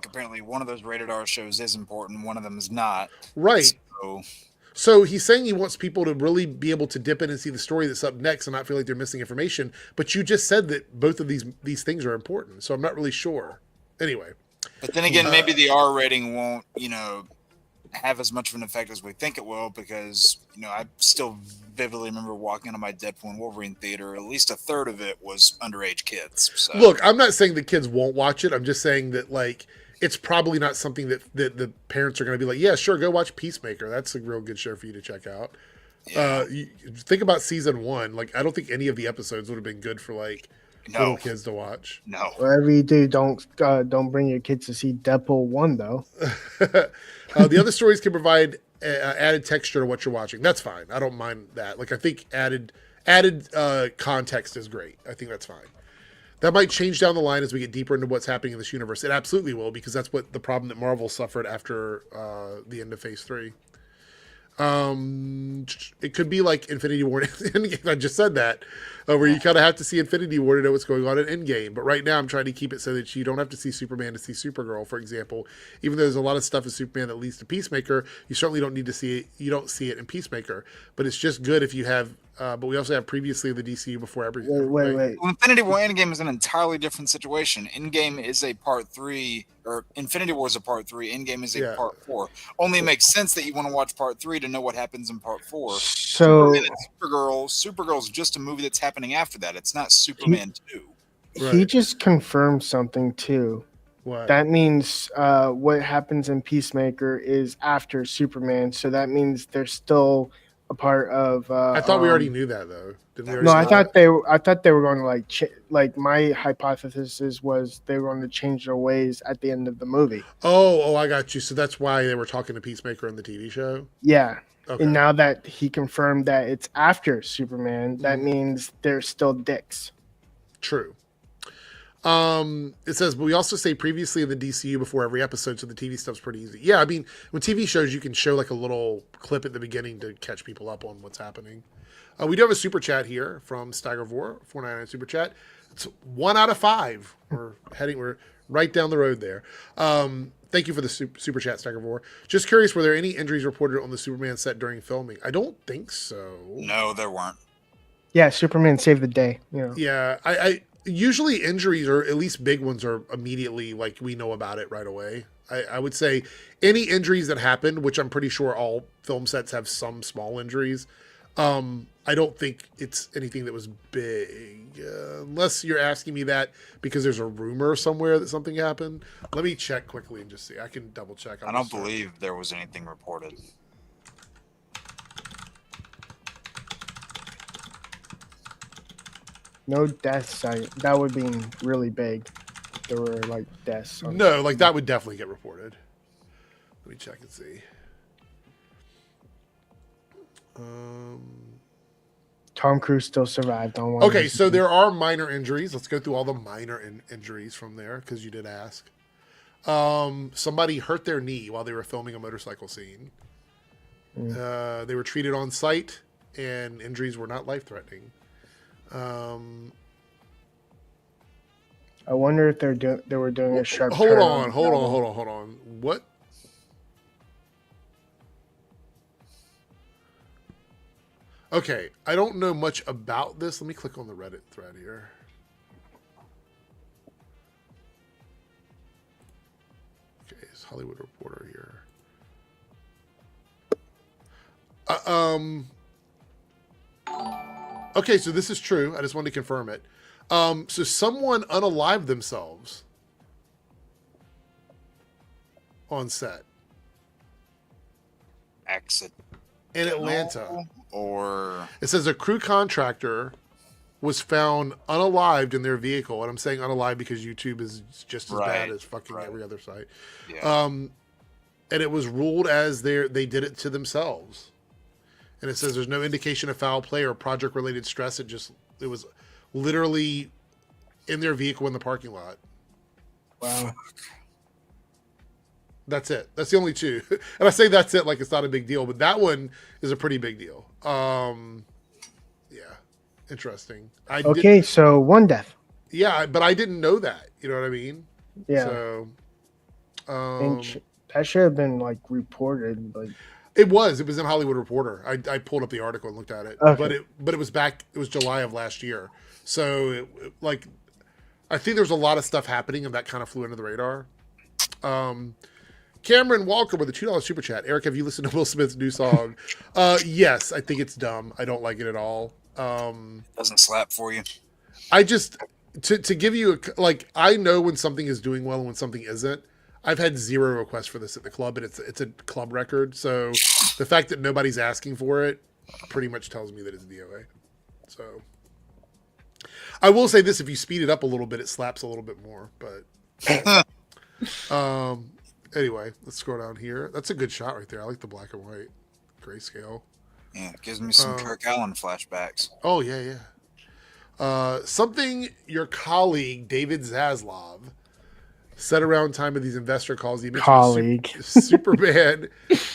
C: apparently one of those rated R shows is important, one of them is not.
A: Right. So he's saying he wants people to really be able to dip in and see the story that's up next and not feel like they're missing information. But you just said that both of these things are important. So I'm not really sure. Anyway.
C: But then again, maybe the R rating won't, have as much of an effect as we think it will because, I still vividly remember walking into my Deadpool and Wolverine theater. At least a third of it was underage kids. So.
A: Look, I'm not saying the kids won't watch it. I'm just saying that, it's probably not something that the parents are going to be like, yeah, sure, go watch Peacemaker. That's a real good show for you to check out. Yeah. Think about season 1. I don't think any of the episodes would have been good for, little kids to watch.
C: No.
B: Whatever you do, don't bring your kids to see Deadpool 1, though.
A: The other stories can provide added texture to what you're watching. That's fine. I don't mind that. I think added context is great. I think that's fine. That might change down the line as we get deeper into what's happening in this universe. It absolutely will, because that's what the problem that Marvel suffered after the end of Phase 3. It could be like Infinity War. I just said that, where you kind of have to see Infinity War to know what's going on in Endgame. But right now, I'm trying to keep it so that you don't have to see Superman to see Supergirl, for example. Even though there's a lot of stuff in Superman that leads to Peacemaker, you certainly don't need to see it. You don't see it in Peacemaker, but it's just good if you have. But we also have previously the DCU before everything.
B: Wait.
C: Well, Infinity War Endgame is an entirely different situation. Endgame is a part 3, or Infinity War is a part 3. Endgame is a part 4. Only makes sense that you want to watch part 3 to know what happens in part 4.
B: So
C: Supergirl's just a movie that's happening after that. It's not Superman 2.
B: He just confirmed something too.
A: What?
B: That means what happens in Peacemaker is after Superman. So that means they're still a part of.
A: I thought we already knew that, though. Didn't we?
B: No, I thought they were going to my hypothesis was they were going to change their ways at the end of the movie.
A: Oh, I got you. So that's why they were talking to Peacemaker in the TV show?
B: Yeah.
A: Okay.
B: And now that he confirmed that it's after Superman, that means they're still dicks.
A: True. It says, but we also say previously in the DCU before every episode, so the TV stuff's pretty easy. Yeah, I mean, with TV shows, you can show a little clip at the beginning to catch people up on what's happening. We do have a super chat here from Staggervore, $4.99 super chat. It's 1 out of 5. We're right down the road there. Thank you for the super chat, Staggervore. Just curious, were there any injuries reported on the Superman set during filming? I don't think so.
C: No, there weren't.
B: Yeah, Superman saved the day.
A: Yeah, Usually injuries, or at least big ones, are immediately like we know about it right away. I would say any injuries that happened, which I'm pretty sure all film sets have some small injuries. I don't think it's anything that was big, unless you're asking me that because there's a rumor somewhere that something happened. Let me check quickly and just see. I can double check.
C: I don't believe there was anything reported.
B: No deaths. That would be really big. If there were like deaths.
A: No, like that would definitely get reported. Let me check and see.
B: Tom Cruise still survived on one.
A: Okay, so there are minor injuries. Let's go through all the minor injuries from there because you did ask. Somebody hurt their knee while they were filming a motorcycle scene. They were treated on site, and injuries were not life-threatening.
B: I wonder if they were doing a sharp.
A: Hold on. What? Okay, I don't know much about this. Let me click on the Reddit thread here. Okay, it's Hollywood Reporter here. Okay, so this is true. I just wanted to confirm it. So someone unalived themselves on set.
C: Accident.
A: In Atlanta.
C: Or
A: it says a crew contractor was found unalived in their vehicle. And I'm saying unalived because YouTube is just as bad as fucking every other site.
C: Yeah.
A: And it was ruled as they did it to themselves. And it says there's no indication of foul play or project related stress. It was literally in their vehicle in the parking lot.
B: Wow.
A: That's it. That's the only two. And I say that's it like it's not a big deal, but that one is a pretty big deal. Yeah. Interesting.
B: So one death.
A: Yeah, but I didn't know that. You know what I mean?
B: Yeah.
A: So
B: that should have been like reported, but
A: it was in Hollywood Reporter. I pulled up the article and looked at it.
B: Okay.
A: But it was July of last year. So I think there was a lot of stuff happening and that kind of flew under the radar. Cameron Walker with a $2 super chat. Eric, have you listened to Will Smith's new song? Yes, I think it's dumb. I don't like it at all.
C: Doesn't slap for you.
A: I just to give you I know when something is doing well and when something isn't. I've had 0 requests for this at the club, and it's a club record. So the fact that nobody's asking for it pretty much tells me that it's DOA. So I will say this: if you speed it up a little bit, it slaps a little bit more. But anyway, let's scroll down here. That's a good shot right there. I like the black and white grayscale.
C: Yeah, it gives me some Kirk Allen flashbacks.
A: Oh, yeah. Something your colleague, David Zaslav, said around time of these investor calls. He mentioned Superman,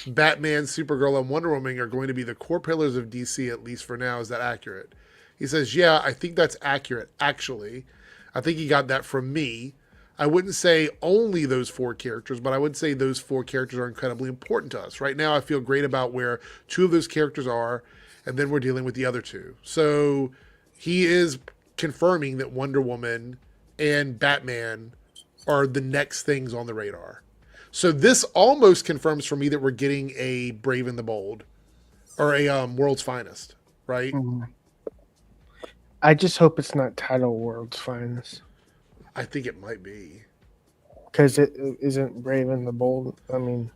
A: Batman, Supergirl, and Wonder Woman are going to be the core pillars of DC, at least for now. Is that accurate? He says, yeah, I think that's accurate, actually. I think he got that from me. I wouldn't say only those 4 characters, but I would say those 4 characters are incredibly important to us. Right now, I feel great about where 2 of those characters are, and then we're dealing with the other 2. So he is confirming that Wonder Woman and Batman are the next things on the radar. So this almost confirms for me that we're getting a Brave and the Bold, or a World's Finest, right?
B: Mm-hmm. I just hope it's not titled World's Finest.
A: I think it might be.
B: Because it isn't Brave and the Bold. I mean,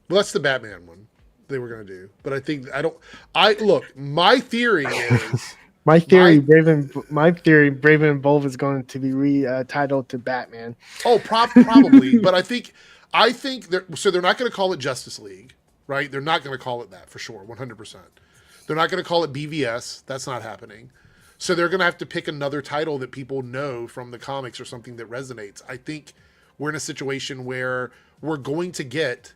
A: well, that's the Batman one they were going to do. But I think look, my theory is
B: Brave and Bold is going to be retitled to Batman.
A: Oh, probably. But I think they're not going to call it Justice League, right? They're not going to call it that for sure, 100%. They're not going to call it BVS. That's not happening. So they're going to have to pick another title that people know from the comics or something that resonates. I think we're in a situation where we're going to get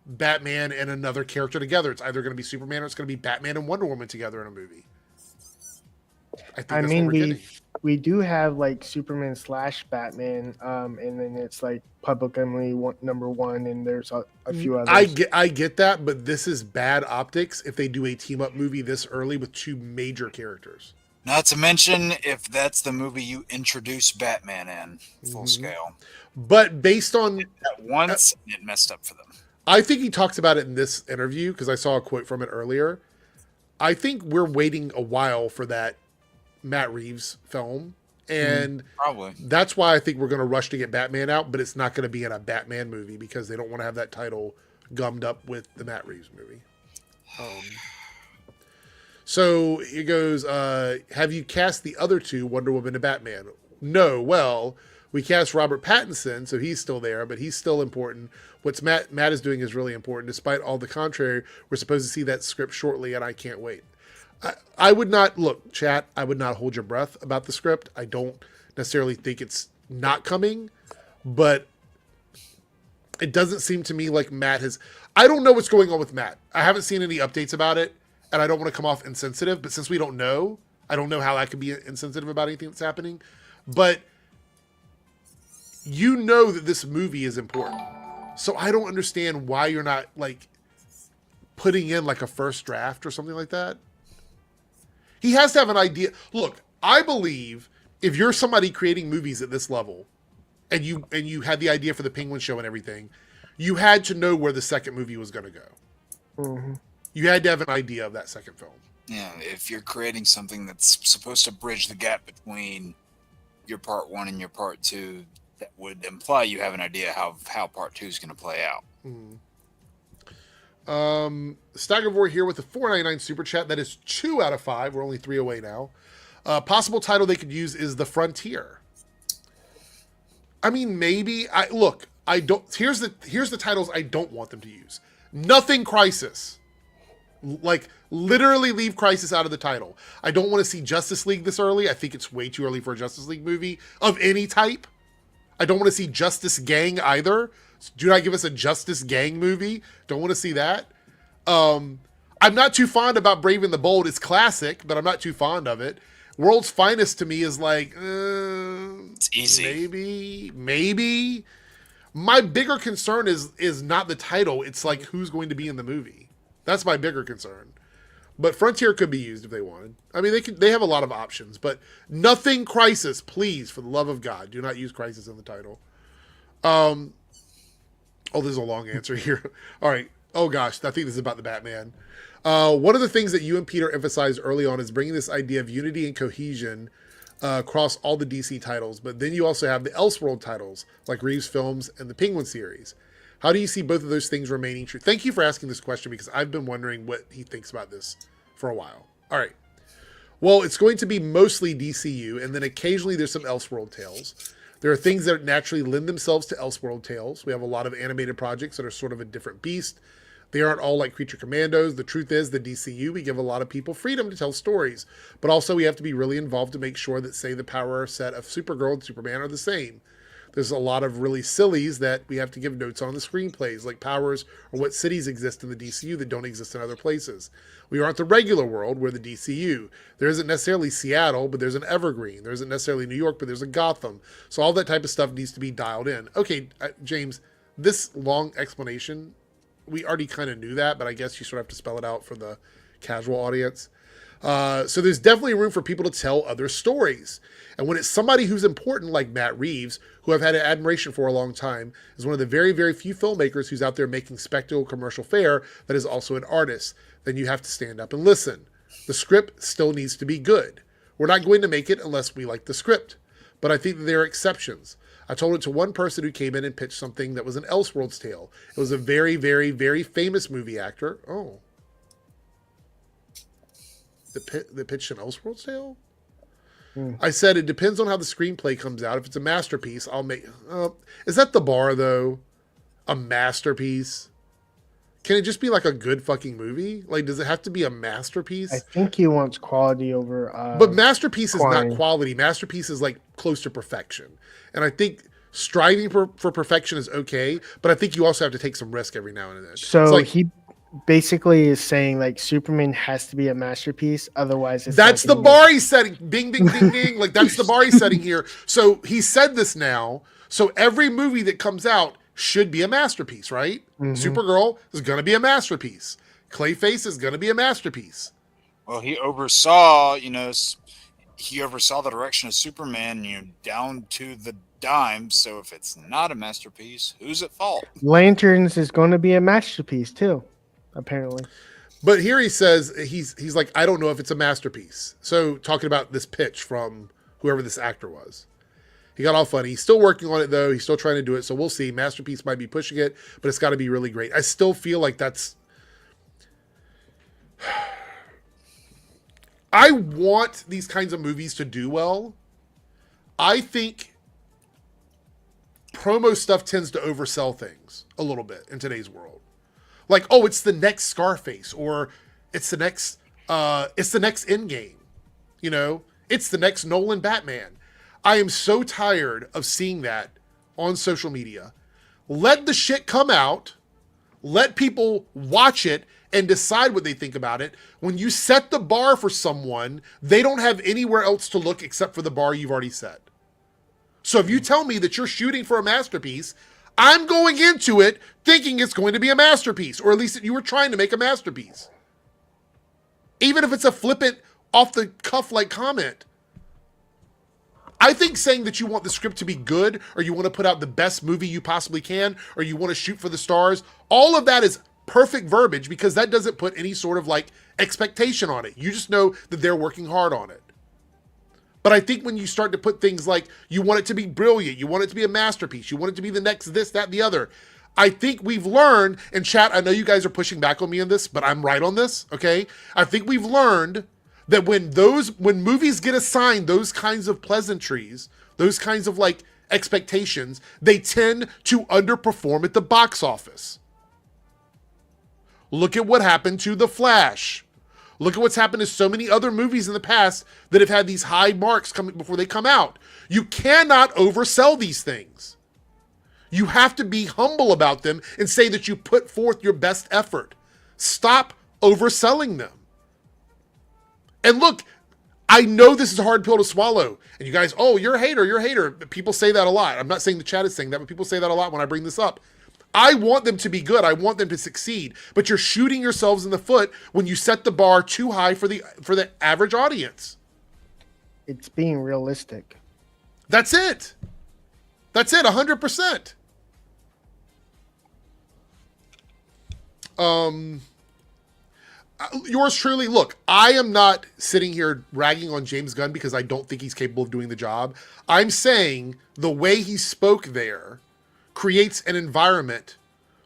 A: Batman and another character together. It's either going to be Superman or it's going to be Batman and Wonder Woman together in a movie. I mean,
B: we do have like Superman / Batman, and then it's like Public Enemy number 1, and there's a few others.
A: I get that, but this is bad optics if they do a team up movie this early with 2 major characters.
C: Not to mention if that's the movie you introduce Batman in full scale.
A: But based on,
C: At once, it messed up for them.
A: I think he talks about it in this interview because I saw a quote from it earlier. I think we're waiting a while for that Matt Reeves film. And
C: Probably.
A: that's why I think we're going to rush to get Batman out, but it's not going to be in a Batman movie because they don't want to have that title gummed up with the Matt Reeves movie. So it goes, have you cast the other two, Wonder Woman and Batman? No. Well, we cast Robert Pattinson, so he's still there, but he's still important. What's Matt is doing is really important. Despite all the contrary, we're supposed to see that script shortly, and I can't wait. I would not, look, chat, I would not hold your breath about the script. I don't necessarily think it's not coming, but it doesn't seem to me like Matt has, I don't know what's going on with Matt. I haven't seen any updates about it, and I don't want to come off insensitive, but since we don't know, I don't know how I could be insensitive about anything that's happening, but you know that this movie is important. So I don't understand why you're not like putting in like a first draft or something like that. He has to have an idea. Look, I believe if you're somebody creating movies at this level and you had the idea for the Penguin show and everything, you had to know where the second movie was going to go.
B: Mm-hmm.
A: You had to have an idea of that second film.
C: Yeah, if you're creating something that's supposed to bridge the gap between your part one and your part two, that would imply you have an idea how part two is going to play out.
A: Staggervore here with the $4.99 super chat. That is 2 out of 5. We're only 3 away now. Possible title they could use is The Frontier. I mean, maybe. I don't. Here's the titles I don't want them to use. Nothing Crisis. Like, literally leave Crisis out of the title. I don't want to see Justice League this early. I think it's way too early for a Justice League movie of any type. I don't want to see Justice Gang either. Do not give us a Justice Gang movie. Don't want to see that. I'm not too fond about Brave and the Bold. It's classic, but I'm not too fond of it. World's Finest to me is like,
C: It's easy.
A: Maybe. My bigger concern is not the title. It's like who's going to be in the movie. That's my bigger concern. But Frontier could be used if they wanted. I mean, they have a lot of options, but nothing Crisis, please, for the love of God, do not use Crisis in the title. Oh, there's a long answer here. All right. Oh gosh, I think this is about the Batman. One of the things that you and Peter emphasized early on is bringing this idea of unity and cohesion across all the DC titles, but then you also have the Elseworld titles, like Reeves Films and the Penguin series. How do you see both of those things remaining true? Thank you for asking this question because I've been wondering what he thinks about this for a while. All right. Well, it's going to be mostly DCU, and then occasionally there's some Elseworld tales. There are things that naturally lend themselves to Elseworld tales. We have a lot of animated projects that are sort of a different beast. They aren't all like Creature Commandos. The truth is, the DCU, we give a lot of people freedom to tell stories. But also we have to be really involved to make sure that, say, the power set of Supergirl and Superman are the same. There's a lot of really sillies that we have to give notes on the screenplays, like powers or what cities exist in the DCU that don't exist in other places. We aren't the regular world, we're the DCU. There isn't necessarily Seattle, but there's an Evergreen. There isn't necessarily New York, but there's a Gotham. So all that type of stuff needs to be dialed in. Okay, James, this long explanation, we already kind of knew that, but I guess you sort of have to spell it out for the casual audience. So there's definitely room for people to tell other stories. And when it's somebody who's important like Matt Reeves, who I've had an admiration for a long time, is one of the very, very few filmmakers who's out there making spectacle commercial fare that is also an artist, then you have to stand up and listen. The script still needs to be good. We're not going to make it unless we like the script. But I think that there are exceptions. I told it to one person who came in and pitched something that was an Elseworlds tale. It was a very, very, very famous movie actor. Oh. The pitched an Elseworlds tale? I said it depends on how the screenplay comes out. If it's a masterpiece, I'll make... is that the bar, though? A masterpiece? Can it just be like a good fucking movie? Like, does it have to be a masterpiece?
B: I think he wants quality over...
A: but masterpiece is not quality. Masterpiece is like close to perfection. And I think striving for perfection is okay, but I think you also have to take some risk every now and then.
B: So
A: like,
B: he basically is saying like Superman has to be a masterpiece, otherwise it's
A: that's the bar he's setting. Bing, bing, ding, ding. Like that's the bar he's setting here. So he said this now. So every movie that comes out should be a masterpiece, right? Mm-hmm. Supergirl is going to be a masterpiece. Clayface is going to be a masterpiece.
C: Well, he oversaw, he oversaw the direction of Superman, down to the dime. So if it's not a masterpiece, who's at fault?
B: Lanterns is going to be a masterpiece too, apparently.
A: But here he says he's like, I don't know if it's a masterpiece. So talking about this pitch from whoever this actor was. He got all funny. He's still working on it, though. He's still trying to do it. So we'll see. Masterpiece might be pushing it, but it's got to be really great. I still feel like that's... I want these kinds of movies to do well. I think promo stuff tends to oversell things a little bit in today's world. Like, oh, it's the next Scarface, or it's the next Endgame. You know, it's the next Nolan Batman. I am so tired of seeing that on social media. Let the shit come out. Let people watch it and decide what they think about it. When you set the bar for someone, they don't have anywhere else to look except for the bar you've already set. So if you tell me that you're shooting for a masterpiece, I'm going into it thinking it's going to be a masterpiece, or at least that you were trying to make a masterpiece. Even if it's a flippant, off-the-cuff like comment. I think saying that you want the script to be good, or you want to put out the best movie you possibly can, or you want to shoot for the stars, all of that is perfect verbiage, because that doesn't put any sort of like expectation on it. You just know that they're working hard on it. But I think when you start to put things like, you want it to be brilliant, you want it to be a masterpiece, you want it to be the next this, that, and the other, I think we've learned, and chat, I know you guys are pushing back on me on this, but I'm right on this, okay? I think we've learned that when movies get assigned those kinds of pleasantries, those kinds of like expectations, they tend to underperform at the box office. Look at what happened to The Flash. Look at what's happened to so many other movies in the past that have had these high marks coming before they come out. You cannot oversell these things. You have to be humble about them and say that you put forth your best effort. Stop overselling them. And look, I know this is a hard pill to swallow. And you guys, oh, you're a hater, you're a hater. People say that a lot. I'm not saying the chat is saying that, but people say that a lot when I bring this up. I want them to be good. I want them to succeed. But you're shooting yourselves in the foot when you set the bar too high for the average audience.
B: It's being realistic.
A: That's it. That's it, 100%. Yours truly, look, I am not sitting here ragging on James Gunn because I don't think he's capable of doing the job. I'm saying the way he spoke there creates an environment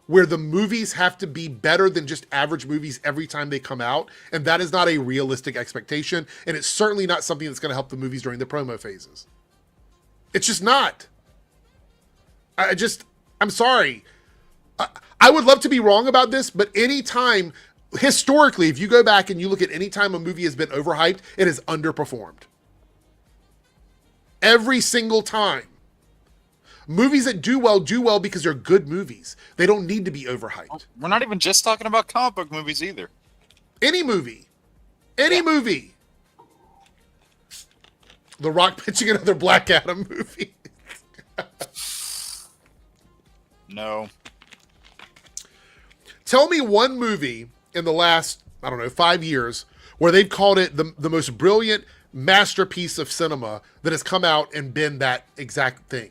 A: where the movies have to be better than just average movies every time they come out, and that is not a realistic expectation, and it's certainly not something that's going to help the movies during the promo phases. It's just not. I'm sorry. I would love to be wrong about this, but anytime, historically, if you go back and you look at any time a movie has been overhyped, it has underperformed. Every single time. Movies that do well because they're good movies. They don't need to be overhyped.
C: We're not even just talking about comic book movies either.
A: Any movie. Any movie. The Rock pitching another Black Adam movie.
C: No.
A: Tell me one movie in the last, 5 years where they've called it the most brilliant masterpiece of cinema that has come out and been that exact thing.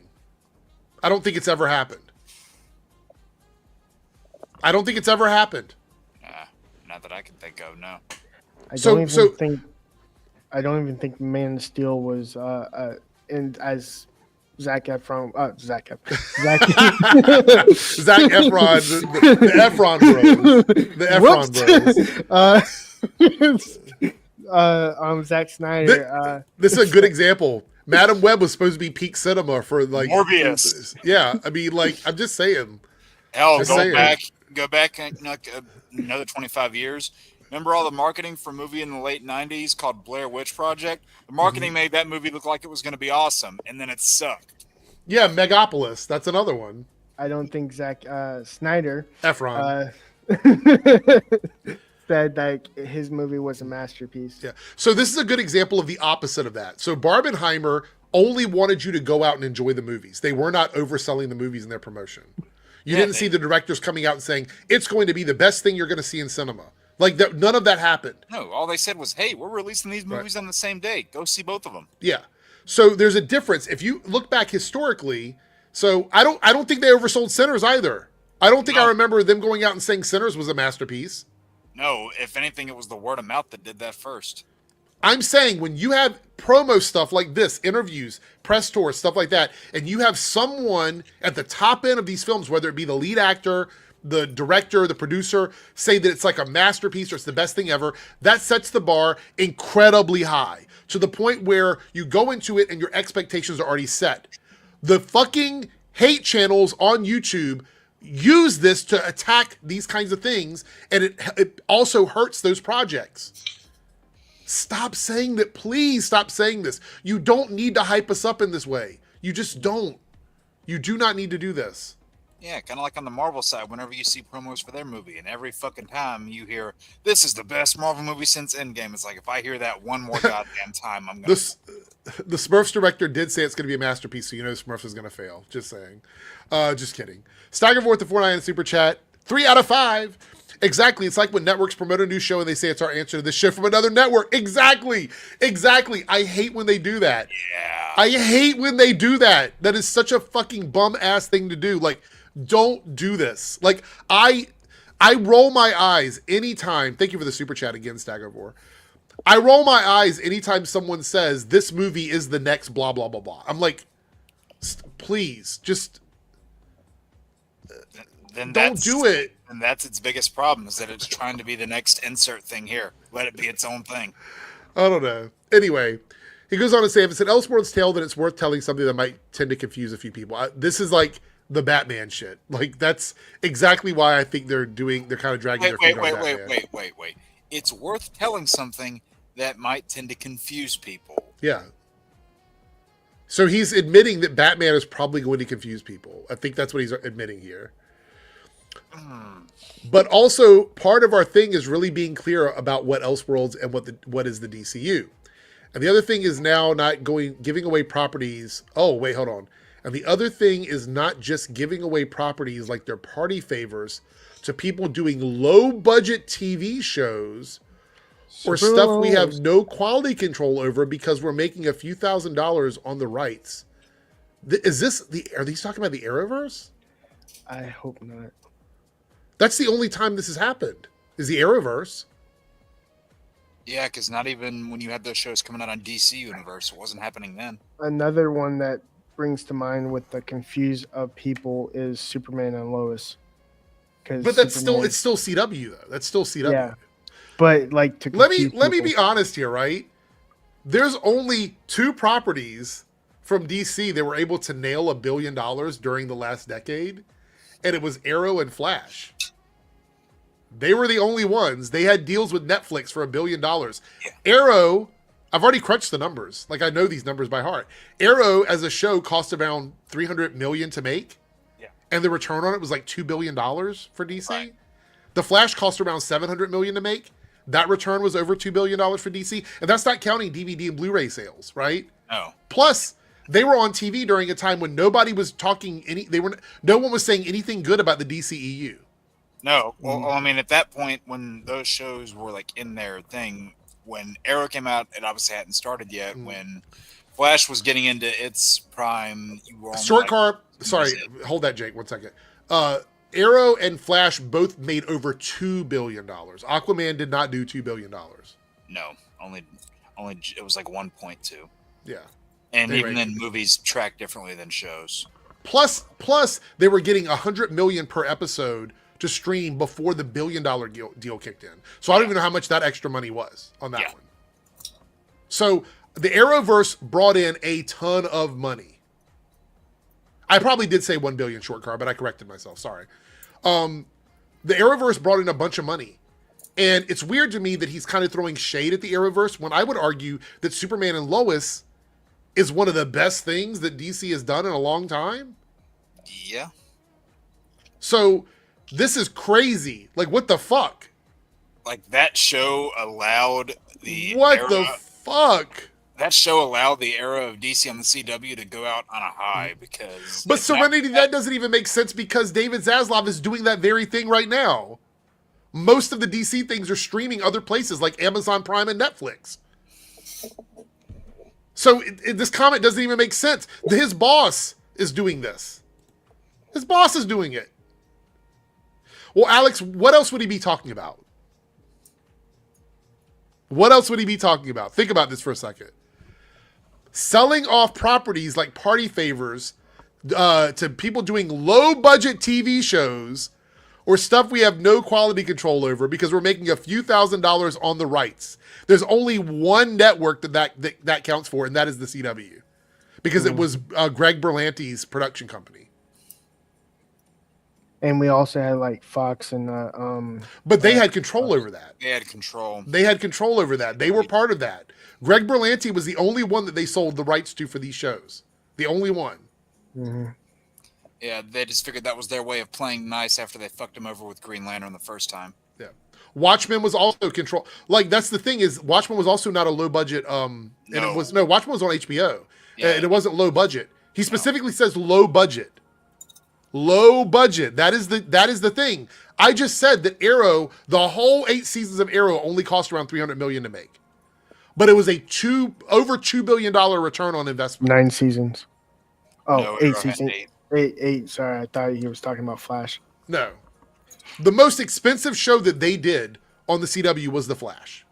A: I don't think it's ever happened. Not
C: that I can think of, no.
B: I don't even think Man of Steel was as Zac Efron, Zac
A: Efron, the Efron bros.
B: Zack Snyder.
A: This is a good example. Madam Web was supposed to be peak cinema for like
C: Morbius.
A: Yeah, I mean, like, I'm just saying.
C: Hell, go back another 25 years. Remember all the marketing for a movie in the late 90s called Blair Witch Project? The marketing made that movie look like it was going to be awesome, and then it sucked.
A: Yeah, Megapolis. That's another one.
B: I don't think Zack Snyder
A: Efron
B: said that his movie was a masterpiece.
A: Yeah. So this is a good example of the opposite of that. So Barbenheimer only wanted you to go out and enjoy the movies. They were not overselling the movies in their promotion. You didn't see the directors coming out and saying, it's going to be the best thing you're going to see in cinema. Like that, none of that happened.
C: No, all they said was, "Hey, we're releasing these movies on the same day. Go see both of them."
A: Yeah. So there's a difference. If you look back historically, so I don't think they oversold Sinners either. I don't think I remember them going out and saying Sinners was a masterpiece.
C: No, if anything, it was the word of mouth that did that first.
A: I'm saying when you have promo stuff like this, interviews, press tours, stuff like that, and you have someone at the top end of these films, whether it be the lead actor, the director, the producer, say that it's like a masterpiece or it's the best thing ever, that sets the bar incredibly high to the point where you go into it and your expectations are already set. The fucking hate channels on YouTube use this to attack these kinds of things, and it also hurts those projects. Stop saying that. Please stop saying this. You don't need to hype us up in this way. You just don't. You do not need to do this.
C: Yeah, kind of like on the Marvel side, whenever you see promos for their movie, and every fucking time you hear, "This is the best Marvel movie since Endgame," it's like, if I hear that one more goddamn time, I'm going to...
A: The Smurfs director did say it's going to be a masterpiece, so you know Smurfs is going to fail. Just saying. Just kidding. Staggerforth the 49 Super Chat. 3 out of 5. Exactly. It's like when networks promote a new show and they say it's our answer to this show from another network. Exactly. I hate when they do that.
C: Yeah.
A: I hate when they do that. That is such a fucking bum-ass thing to do. Like, don't do this. Like, I roll my eyes anytime. Thank you for the super chat again, Staggervor. I roll my eyes anytime someone says this movie is the next blah, blah, blah, blah. I'm like, please, just don't do it.
C: And that's its biggest problem, is that it's trying to be the next insert thing here. Let it be its own thing.
A: I don't know. Anyway, he goes on to say, if it's an Elseworlds tale, then it's worth telling something that might tend to confuse a few people. This is like the Batman shit. Like, that's exactly why I think they're kind of dragging their feet on Batman.
C: Wait. It's worth telling something that might tend to confuse people.
A: Yeah. So he's admitting that Batman is probably going to confuse people. I think that's what he's admitting here. But also, part of our thing is really being clear about what Elseworlds and what is the DCU. And the other thing is now not giving away properties. Oh, wait, hold on. And the other thing is not just giving away properties like their party favors to people doing low-budget TV shows or stuff we have no quality control over because we're making a few $1,000s on the rights. Are these talking about the Arrowverse?
B: I hope not.
A: That's the only time this has happened, is the Arrowverse.
C: Yeah, because not even when you had those shows coming out on DC Universe, it wasn't happening then.
B: Another one that brings to mind with the confuse of people is Superman and Lois.
A: But it's still CW though. That's still CW. Yeah.
B: But like to
A: let me be honest here, right? There's only 2 properties from DC that were able to nail $1 billion during the last decade, and it was Arrow and Flash. They were the only ones. They had deals with Netflix for $1 billion. Yeah. Arrow, I've already crunched the numbers. Like, I know these numbers by heart. Arrow as a show cost around $300 million to make. Yeah. And the return on it was like $2 billion for DC. Right. The Flash cost around $700 million to make. That return was over $2 billion for DC. And that's not counting DVD and Blu-ray sales, right?
C: No.
A: Plus, they were on TV during a time when nobody was talking no one was saying anything good about the DCEU.
C: No. Well, I mean, at that point, when those shows were like in their thing, when Arrow came out, it obviously hadn't started yet. When Flash was getting into its prime, you were hold that, Jake, 1 second. Arrow and Flash both made over $2 billion. Aquaman did not do $2 billion. No, only it was like 1.2.
A: Yeah.
C: And even then, movies track differently than shows.
A: Plus, they were getting $100 million per episode to stream before the $1 billion deal kicked in. So I don't even know how much that extra money was on that one. So the Arrowverse brought in a ton of money. I probably did say 1 billion short car, but I corrected myself. Sorry. The Arrowverse brought in a bunch of money. And it's weird to me that he's kind of throwing shade at the Arrowverse when I would argue that Superman and Lois is one of the best things that DC has done in a long time.
C: Yeah.
A: So this is crazy. Like, what the fuck?
C: Like, that show allowed the
A: fuck?
C: That show allowed the era of DC on the CW to go out on a high because...
A: But Serenity, that doesn't even make sense because David Zaslav is doing that very thing right now. Most of the DC things are streaming other places like Amazon Prime and Netflix. So this comment doesn't even make sense. His boss is doing this. His boss is doing it. Well, Alex, what else would he be talking about? What else would he be talking about? Think about this for a second. Selling off properties like party favors to people doing low-budget TV shows or stuff we have no quality control over because we're making a few $1,000s on the rights. There's only one network that counts for, and that is the CW. Because it was Greg Berlanti's production company.
B: And we also had like Fox and
A: but they had control over that.
C: They had control.
A: They had control over that. They were part of that. Greg Berlanti was the only one that they sold the rights to for these shows. The only one.
B: Mm-hmm.
C: Yeah, they just figured that was their way of playing nice after they fucked him over with Green Lantern the first time.
A: Yeah. Watchmen was also control. Like, that's the thing is Watchmen was also not a low budget. And it was Watchmen was on HBO.
C: Yeah.
A: And it wasn't low budget. He specifically says low budget. Low budget. That is the thing. I just said that Arrow, the whole 8 seasons of Arrow only cost around $300 million to make. But it was over $2 billion return on investment.
B: 9 seasons. Oh,
C: No,
B: 8
C: Arrow had
B: seasons.
C: 8.
B: Eight. Sorry, I thought he was talking about Flash.
A: No. The most expensive show that they did on the CW was The Flash.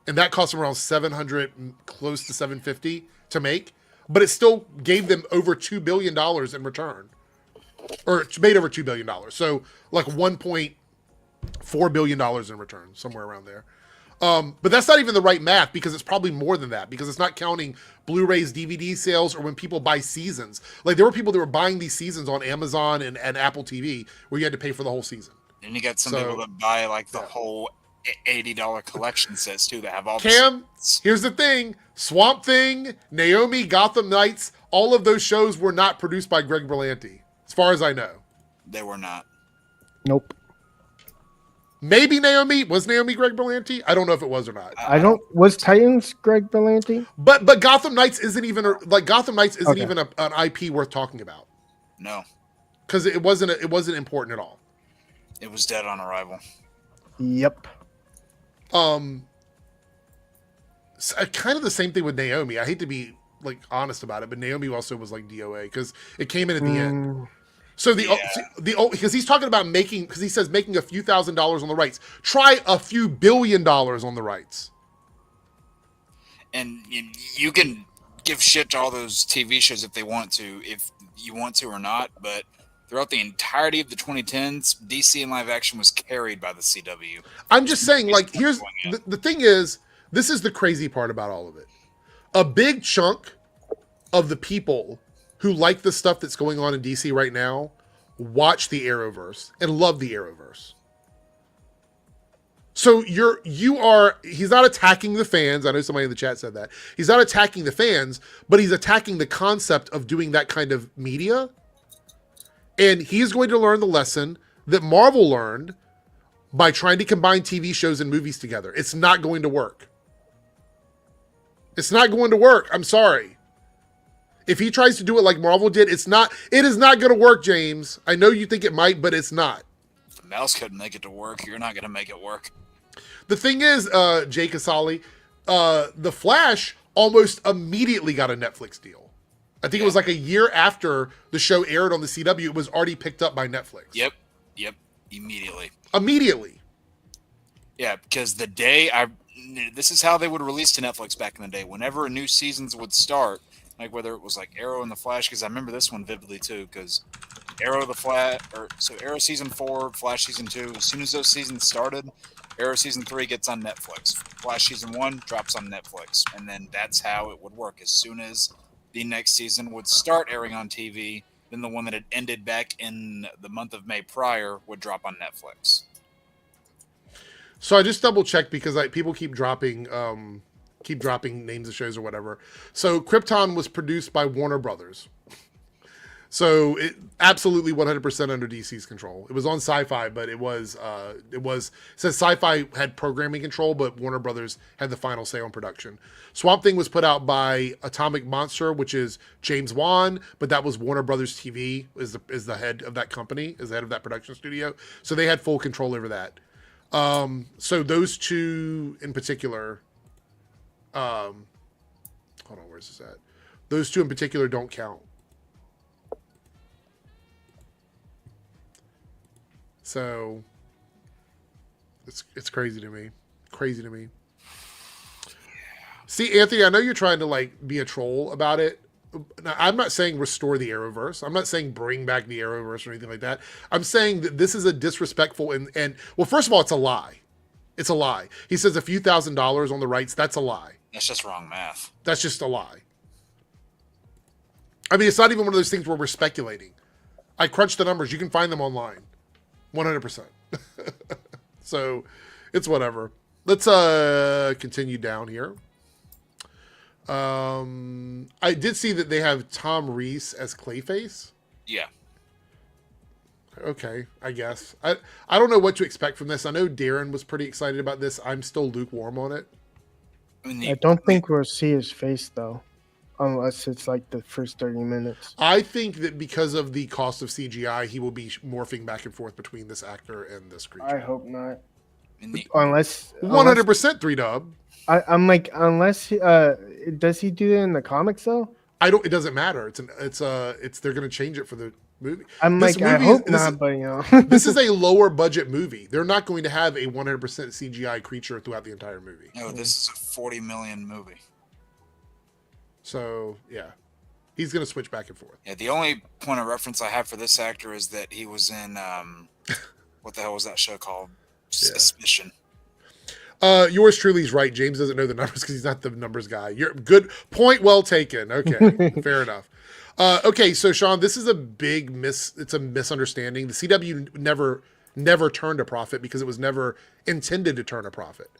A: And that cost them around $700, close to $750 to make. But it still gave them over $2 billion in return. Or it made over $2 billion. So like $1.4 billion in return, somewhere around there. But that's not even the right math because it's probably more than that because it's not counting Blu-rays, DVD sales, or when people buy seasons. Like there were people that were buying these seasons on Amazon and Apple TV where you had to pay for the whole season.
C: And you got some people that buy like the whole $80 collection sets too that have all the
A: Cam,
C: sets.
A: here's the thing. Swamp Thing, Naomi, Gotham Knights, all of those shows were not produced by Greg Berlanti, as far as I know.
C: They were not.
B: Nope.
A: Maybe Naomi. Was Naomi Greg Berlanti? I don't know if it was or not.
B: Was Titans Greg Berlanti?
A: But Gotham Knights isn't even even an IP worth talking about.
C: No.
A: Because it wasn't important at all.
C: It was dead on arrival.
B: Yep.
A: Kind of the same thing with Naomi. I hate to be like honest about it, but Naomi also was like DOA because it came in at the end. So because he's talking about because he says making a few $1,000s on the rights. Try a few $1 billion on the rights.
C: And you can give shit to all those TV shows if you want to or not, but throughout the entirety of the 2010s, DC in live action was carried by the CW.
A: I'm just saying, like, here's the thing is, this is the crazy part about all of it. A big chunk of the people who like the stuff that's going on in DC right now watch the Arrowverse and love the Arrowverse. So he's not attacking the fans. I know somebody in the chat said that. He's not attacking the fans, but he's attacking the concept of doing that kind of media. And he's going to learn the lesson that Marvel learned by trying to combine TV shows and movies together. It's not going to work. It's not going to work. I'm sorry. If he tries to do it like Marvel did, it is not going to work, James. I know you think it might, but it's not.
C: If the mouse couldn't make it to work, you're not going to make it work.
A: The thing is, Jay Casali, The Flash almost immediately got a Netflix deal. I think it was like a year after the show aired on the CW, it was already picked up by Netflix.
C: Yep. Immediately. Yeah, because this is how they would release to Netflix back in the day. Whenever a new seasons would start, like whether it was like Arrow and the Flash, because I remember this one vividly too, because Arrow season 4, Flash season 2, as soon as those seasons started, Arrow season 3 gets on Netflix. Flash season 1 drops on Netflix. And then that's how it would work. As soon as the next season would start airing on TV, then the one that had ended back in the month of May prior would drop on Netflix.
A: So I just double checked because people keep dropping names of shows or whatever. So Krypton was produced by Warner Brothers. So it absolutely 100% under DC's control. It was on Sci-Fi, but it says Sci-Fi had programming control, but Warner Brothers had the final say on production. Swamp Thing was put out by Atomic Monster, which is James Wan, but that was Warner Brothers TV is the head of that company, is the head of that production studio. So they had full control over that. So those two in particular, hold on, where's this at? Those two in particular don't count. So it's crazy to me. Crazy to me. See, Anthony, I know you're trying to like be a troll about it. Now, I'm not saying restore the Arrowverse. I'm not saying bring back the Arrowverse or anything like that. I'm saying that this is a disrespectful and well, first of all, it's a lie. It's a lie. He says a few $1,000s on the rights. That's a lie.
C: That's just wrong math.
A: That's just a lie. I mean, it's not even one of those things where we're speculating. I crunched the numbers. You can find them online. 100%. So it's whatever. Let's continue down here. I did see that they have Tom Reese as Clayface.
C: Yeah.
A: Okay, I guess. I don't know what to expect from this. I know Darren was pretty excited about this. I'm still lukewarm on it.
B: I don't think we'll see his face, though. Unless it's like the first 30 minutes.
A: I think that because of the cost of CGI, he will be morphing back and forth between this actor and this creature.
B: I hope not. Unless
A: 100% 3-dub.
B: I'm like, unless does he do it in the comics though?
A: It doesn't matter. They're gonna change it for the movie.
B: I'm
A: this
B: like, I hope not, but you know.
A: This is a lower budget movie. They're not going to have a 100% CGI creature throughout the entire movie.
C: No, this is a $40 million movie.
A: So yeah, he's gonna switch back and forth.
C: Yeah, the only point of reference I have for this actor is that he was in what the hell was that show called? Suspicion.
A: Yours truly is right. James doesn't know the numbers because he's not the numbers guy. You're good point. Well taken. Okay, fair enough. Okay, so Sean, this is a big it's a misunderstanding. The CW never turned a profit because it was never intended to turn a profit.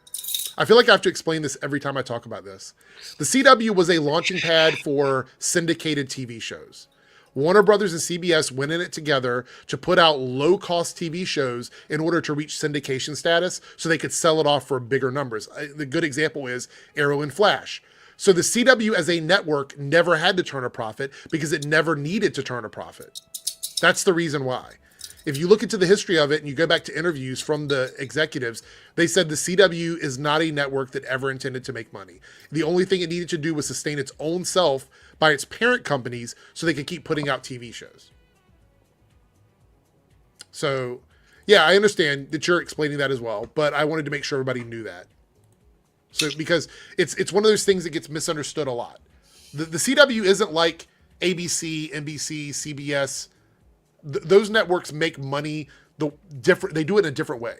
A: I feel like I have to explain this every time I talk about this. The CW was a launching pad for syndicated TV shows. Warner Brothers and CBS went in it together to put out low-cost TV shows in order to reach syndication status so they could sell it off for bigger numbers. The good example is Arrow and Flash. So the CW as a network never had to turn a profit because it never needed to turn a profit. That's the reason why. If you look into the history of it and you go back to interviews from the executives, they said the CW is not a network that ever intended to make money. The only thing it needed to do was sustain its own self by its parent companies so they could keep putting out TV shows. So, yeah, I understand that you're explaining that as well, but I wanted to make sure everybody knew that. So, because it's one of those things that gets misunderstood a lot. The CW isn't like ABC, NBC, CBS. Those networks make money they do it in a different way.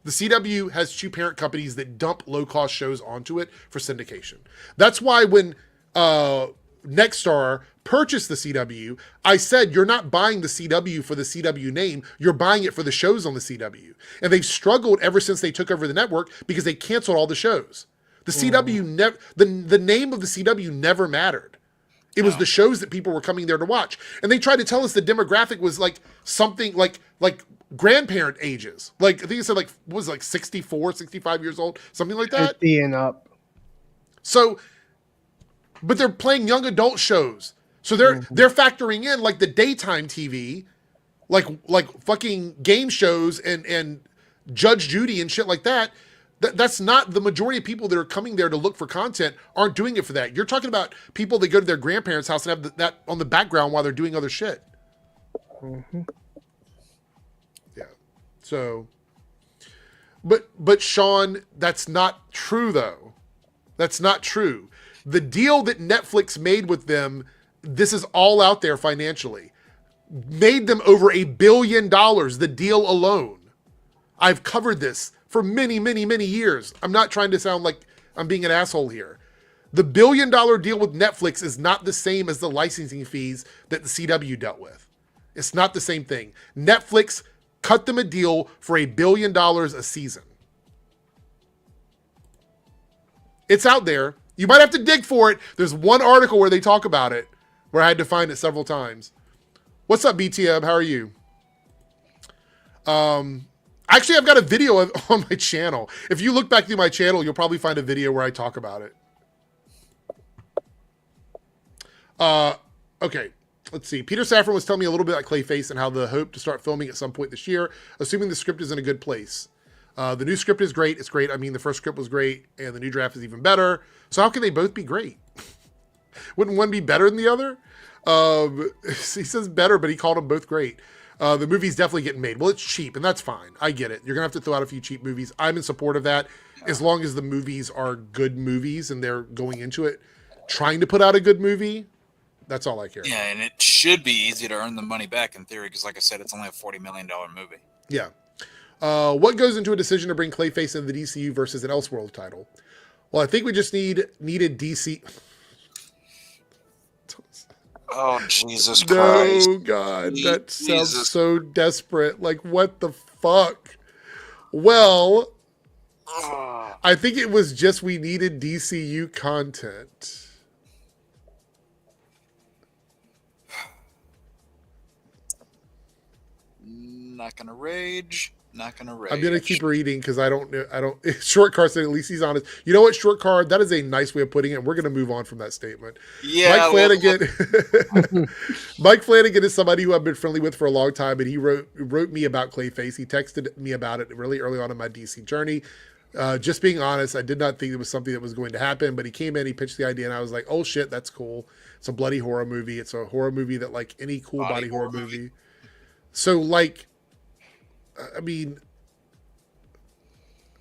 A: The CW has two parent companies that dump low-cost shows onto it for syndication. That's why when Nexstar purchased the CW, I said, you're not buying the CW for the CW name, you're buying it for the shows on the CW. And they've struggled ever since they took over the network because they canceled all the shows. The CW, the name of the CW never mattered. It was the shows that people were coming there to watch. And they tried to tell us the demographic was like something like grandparent ages. Like, I think it said like, what was it, like 64, 65 years old, something like that?
B: 50 and up.
A: So, but they're playing young adult shows. So they're factoring in like the daytime TV, like fucking game shows and Judge Judy and shit like that. That's not the majority of people that are coming there to look for content aren't doing it for that. You're talking about people that go to their grandparents' house and have that on the background while they're doing other shit.
B: Mm-hmm.
A: Yeah. So, but Sean, that's not true though. That's not true. The deal that Netflix made with them, this is all out there financially, made them over $1 billion, the deal alone. I've covered this for many, many, many years. I'm not trying to sound like I'm being an asshole here. The $1 billion deal with Netflix is not the same as the licensing fees that the CW dealt with. It's not the same thing. Netflix cut them a deal for $1 billion a season. It's out there. You might have to dig for it. There's one article where they talk about it, where I had to find it several times. What's up, BTM? How are you? Actually, I've got a video on my channel. If you look back through my channel, you'll probably find a video where I talk about it. Okay, let's see. Peter Safran was telling me a little bit about Clayface and how the hope to start filming at some point this year, assuming the script is in a good place. The new script is great. It's great. I mean, the first script was great, and the new draft is even better. So how can they both be great? Wouldn't one be better than the other? He says better, but he called them both great. The movie's definitely getting made. Well, it's cheap, and that's fine. I get it. You're going to have to throw out a few cheap movies. I'm in support of that, as long as the movies are good movies and they're going into it trying to put out a good movie. That's all I care.
C: Yeah, and it should be easy to earn the money back in theory, because like I said, it's only a $40 million movie.
A: Yeah. What goes into a decision to bring Clayface into the DCU versus an Elseworlds title? Well, I think we just needed DC.
C: Oh, Jesus Christ.
A: No, God, that sounds so desperate. Like, what the fuck? Well, I think it was just we needed DCU content.
C: Not gonna rage. Not gonna rage.
A: I'm gonna keep reading because I don't know. Short Card said at least he's honest. You know what, Short Card? That is a nice way of putting it. We're gonna move on from that statement.
C: Yeah,
A: Mike Flanagan. Mike Flanagan is somebody who I've been friendly with for a long time, and he wrote me about Clayface. He texted me about it really early on in my DC journey. Just being honest, I did not think it was something that was going to happen, but he came in, he pitched the idea, and I was like, oh shit, that's cool. It's a bloody horror movie. It's a horror movie that, like any cool body horror movie. So, like, I mean,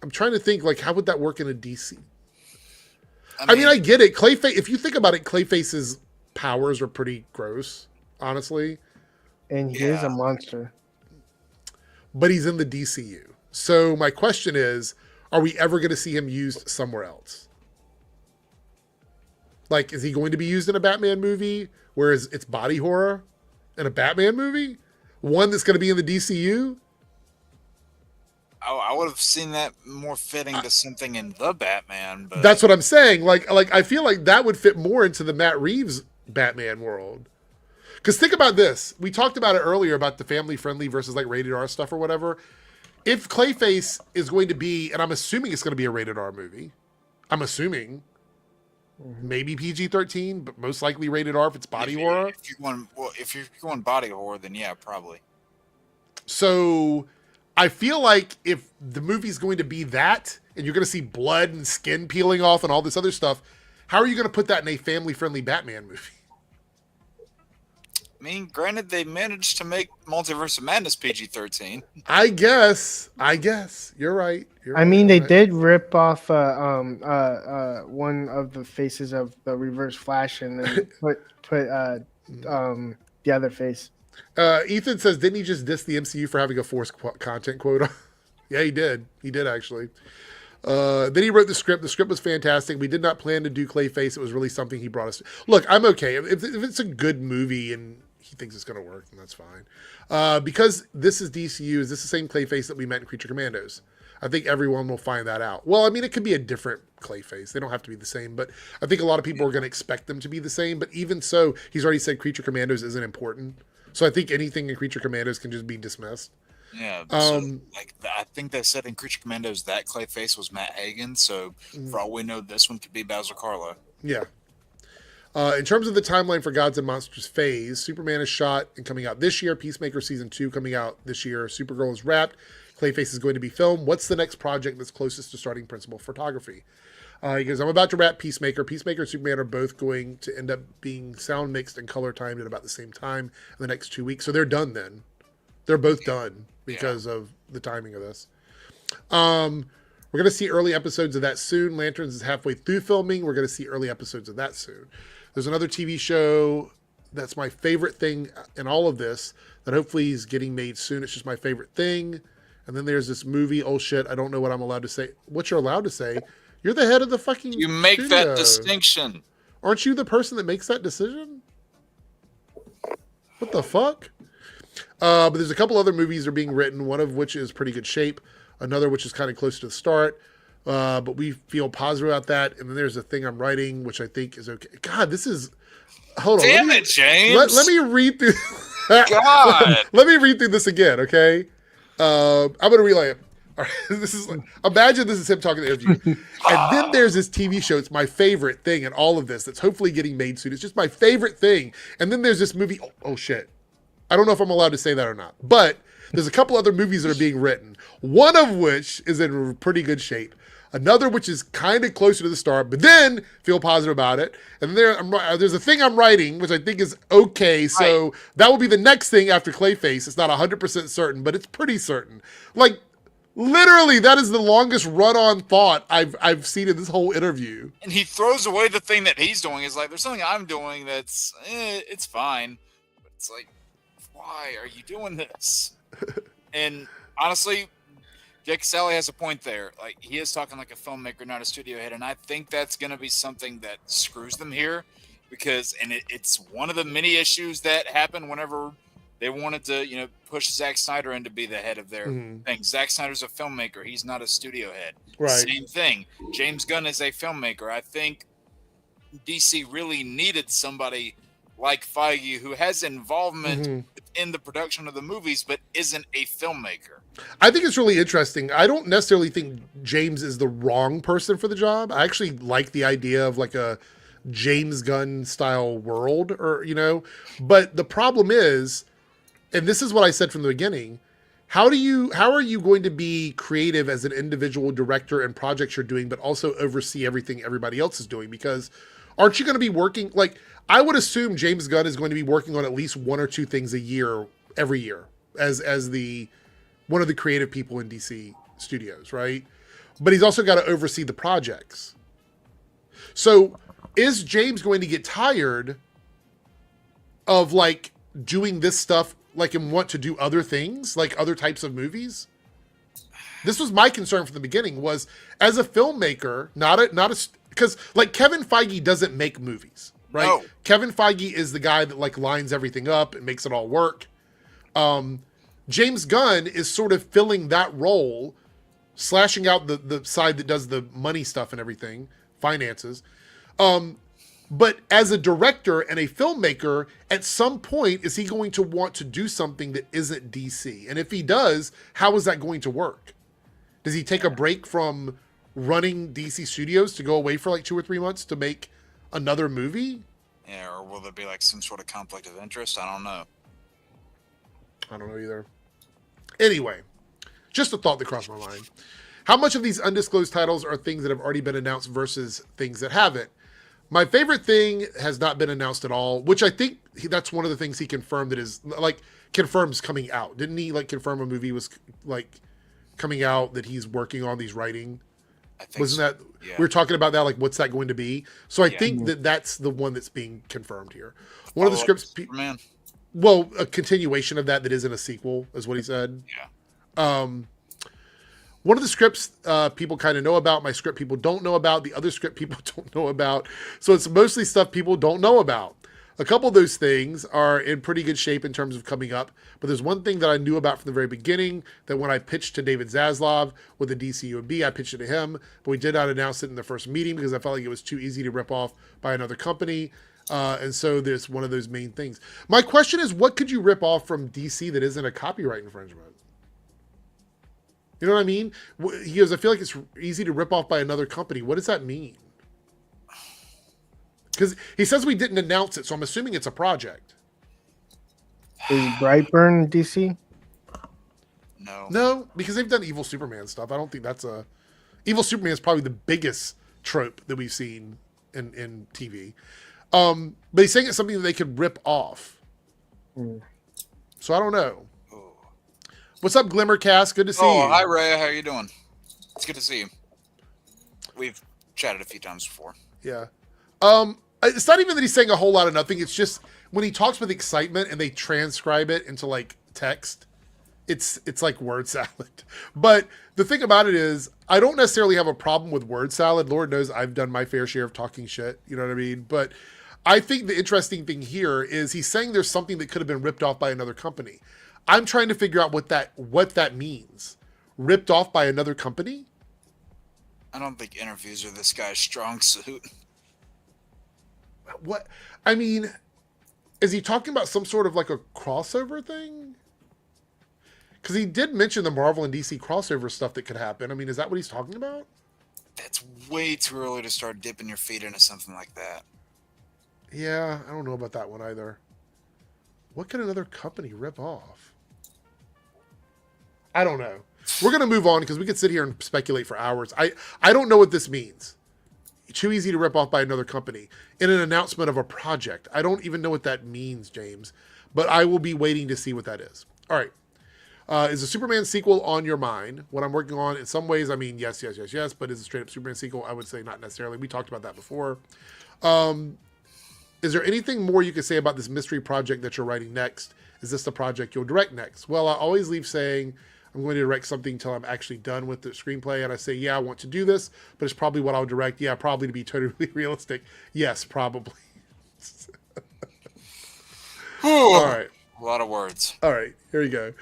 A: I'm trying to think, like, how would that work in a DC? I mean, I get it. Clayface, if you think about it, Clayface's powers are pretty gross, honestly.
B: And he is a monster.
A: But he's in the DCU. So my question is, are we ever going to see him used somewhere else? Like, is he going to be used in a Batman movie, whereas it's body horror in a Batman movie? One that's going to be in the DCU?
C: I would have seen that more fitting to something in the Batman. But
A: that's what I'm saying. Like I feel like that would fit more into the Matt Reeves Batman world. Because think about this. We talked about it earlier about the family-friendly versus like rated R stuff or whatever. If Clayface is going to be, and I'm assuming it's going to be a rated R movie. I'm assuming. Maybe PG-13, but most likely rated R if it's body horror.
C: If you're going body horror, then yeah, probably.
A: So I feel like if the movie's going to be that, and you're going to see blood and skin peeling off and all this other stuff, how are you going to put that in a family-friendly Batman movie?
C: I mean, granted, they managed to make Multiverse of Madness PG-13.
A: I guess. You're right.
B: I mean, they did rip off one of the faces of the Reverse Flash and then put the other face.
A: Ethan says, didn't he just diss the MCU for having a forced content quota? Yeah, he did. He did, actually. Then he wrote the script. The script was fantastic. We did not plan to do Clayface. It was really something he brought us to. Look, I'm okay. If it's a good movie and he thinks it's going to work, then that's fine. Because this is DCU, is this the same Clayface that we met in Creature Commandos? I think everyone will find that out. Well, I mean, it could be a different Clayface. They don't have to be the same, but I think a lot of people are going to expect them to be the same. But even so, he's already said Creature Commandos isn't important. So I think anything in Creature Commandos can just be dismissed.
C: Yeah, so, I think they said in Creature Commandos that Clayface was Matt Hagen, so for all we know, this one could be Basil Karlo.
A: Yeah. In terms of the timeline for Gods and Monsters phase, Superman is shot and coming out this year. Peacemaker Season 2 coming out this year. Supergirl is wrapped. Clayface is going to be filmed. What's the next project that's closest to starting principal photography? He goes, I'm about to wrap Peacemaker. Peacemaker and Superman are both going to end up being sound mixed and color timed at about the same time in the next 2 weeks. So they're done then. They're both done because of the timing of this. We're going to see early episodes of that soon. Lanterns is halfway through filming. We're going to see early episodes of that soon. There's another TV show that's my favorite thing in all of this that hopefully is getting made soon. It's just my favorite thing. And then there's this movie. Oh, shit. I don't know what I'm allowed to say. What you're allowed to say. You're the head of the fucking
C: You make
A: studio.
C: that distinction.
A: Aren't you the person that makes that decision? What the fuck? But there's a couple other movies that are being written, one of which is pretty good shape, another which is kind of close to the start. But we feel positive about that. And then there's a thing I'm writing, which I think is okay. God, this is... Hold on.
C: Damn it, James.
A: Let me read through...
C: God.
A: Let me read through this again, okay? I'm going to relay it. All right, this is like, imagine this is him talking to the interview. And then there's this TV show. It's my favorite thing in all of this that's hopefully getting made soon. It's just my favorite thing. And then there's this movie. Oh shit. I don't know if I'm allowed to say that or not. But There's a couple other movies that are being written, one of which is in pretty good shape. Another which is kind of closer to the start, but then feel positive about it. And there's a thing I'm writing, which I think is okay. So that will be the next thing after Clayface. It's not 100% certain, but it's pretty certain. Like, literally, that is the longest run-on thought I've seen in this whole interview.
C: And he throws away the thing that he's doing. Is like, there's something I'm doing that's, it's fine. But it's like, why are you doing this? And honestly, Jake Sally has a point there. Like, he is talking like a filmmaker, not a studio head, and I think that's going to be something that screws them here, because it's one of the many issues that happened whenever they wanted to, push Zack Snyder in to be the head of their thing. Zack Snyder's a filmmaker; he's not a studio head.
A: Right.
C: Same thing. James Gunn is a filmmaker. I think DC really needed somebody like Feige who has involvement in the production of the movies, but isn't a filmmaker.
A: I think it's really interesting. I don't necessarily think James is the wrong person for the job. I actually like the idea of like a James Gunn style world, but the problem is, and this is what I said from the beginning, how are you going to be creative as an individual director and projects you're doing, but also oversee everything everybody else is doing? Because aren't you going to be working, like, I would assume James Gunn is going to be working on at least one or two things a year, every year, as one of the creative people in DC Studios, right? But he's also got to oversee the projects. So is James going to get tired of like doing this stuff, like, and want to do other things, like other types of movies? This was my concern from the beginning, was as a filmmaker, because like Kevin Feige doesn't make movies, right?
C: No.
A: Kevin Feige is the guy that like lines everything up and makes it all work. James Gunn is sort of filling that role, slashing out the side that does the money stuff and everything, finances. But as a director and a filmmaker, at some point, is he going to want to do something that isn't DC? And if he does, how is that going to work? Does he take a break from running DC Studios to go away for like 2 or 3 months to make another movie?
C: Yeah, or will there be like some sort of conflict of interest? I don't know.
A: I don't know either. Anyway, just a thought that crossed my mind. How much of these undisclosed titles are things that have already been announced versus things that haven't? My favorite thing has not been announced at all, which I think that's one of the things he confirmed that is, like, confirms coming out. Didn't he, like, confirm a movie was, like, coming out that he's working on, he's writing?
C: I think
A: Wasn't
C: so.
A: that,
C: Yeah.
A: we were talking about that, like, what's that going to be? So I think that's the one that's being confirmed here. One of the scripts, well, a continuation of that isn't a sequel, is what he said.
C: Yeah.
A: One of the scripts people kind of know about, my script people don't know about, the other script people don't know about. So it's mostly stuff people don't know about. A couple of those things are in pretty good shape in terms of coming up. But there's one thing that I knew about from the very beginning, that when I pitched to David Zaslav with the DCUMB, I pitched it to him, but we did not announce it in the first meeting because I felt like it was too easy to rip off by another company. And so there's one of those main things. My question is, what could you rip off from DC that isn't a copyright infringement? You know what I mean? He goes, I feel like it's easy to rip off by another company. What does that mean? Because he says we didn't announce it, so I'm assuming it's a project.
B: Is Brightburn DC?
C: No,
A: because they've done Evil Superman stuff. I don't think that's Evil Superman is probably the biggest trope that we've seen in TV. But he's saying it's something that they could rip off. So I don't know. What's up, Glimmercast? Good to see you.
C: Oh, hi, Ray. How you doing? It's good to see you. We've chatted a few times before.
A: Yeah. It's not even that he's saying a whole lot of nothing. It's just when he talks with excitement and they transcribe it into like text, it's like word salad. But the thing about it is, I don't necessarily have a problem with word salad. Lord knows I've done my fair share of talking shit. You know what I mean? But I think the interesting thing here is he's saying there's something that could have been ripped off by another company. I'm trying to figure out what that means. Ripped off by another company?
C: I don't think interviews are this guy's strong suit.
A: What? I mean, is he talking about some sort of like a crossover thing? Because he did mention the Marvel and DC crossover stuff that could happen. I mean, is that what he's talking about?
C: That's way too early to start dipping your feet into something like that.
A: Yeah, I don't know about that one either. What could another company rip off? I don't know. We're going to move on because we could sit here and speculate for hours. I don't know what this means. Too easy to rip off by another company in an announcement of a project. I don't even know what that means, James, but I will be waiting to see what that is. All right. Is a Superman sequel on your mind? What I'm working on, in some ways, I mean, yes, but is a straight up Superman sequel? I would say not necessarily. We talked about that before. Is there anything more you could say about this mystery project that you're writing next? Is this the project you'll direct next? Well, I always leave saying I'm going to direct something until I'm actually done with the screenplay. And I say, yeah, I want to do this, but it's probably what I'll direct. Yeah, probably, to be totally realistic. Yes, probably. All right.
C: A lot of words.
A: All right, here we go.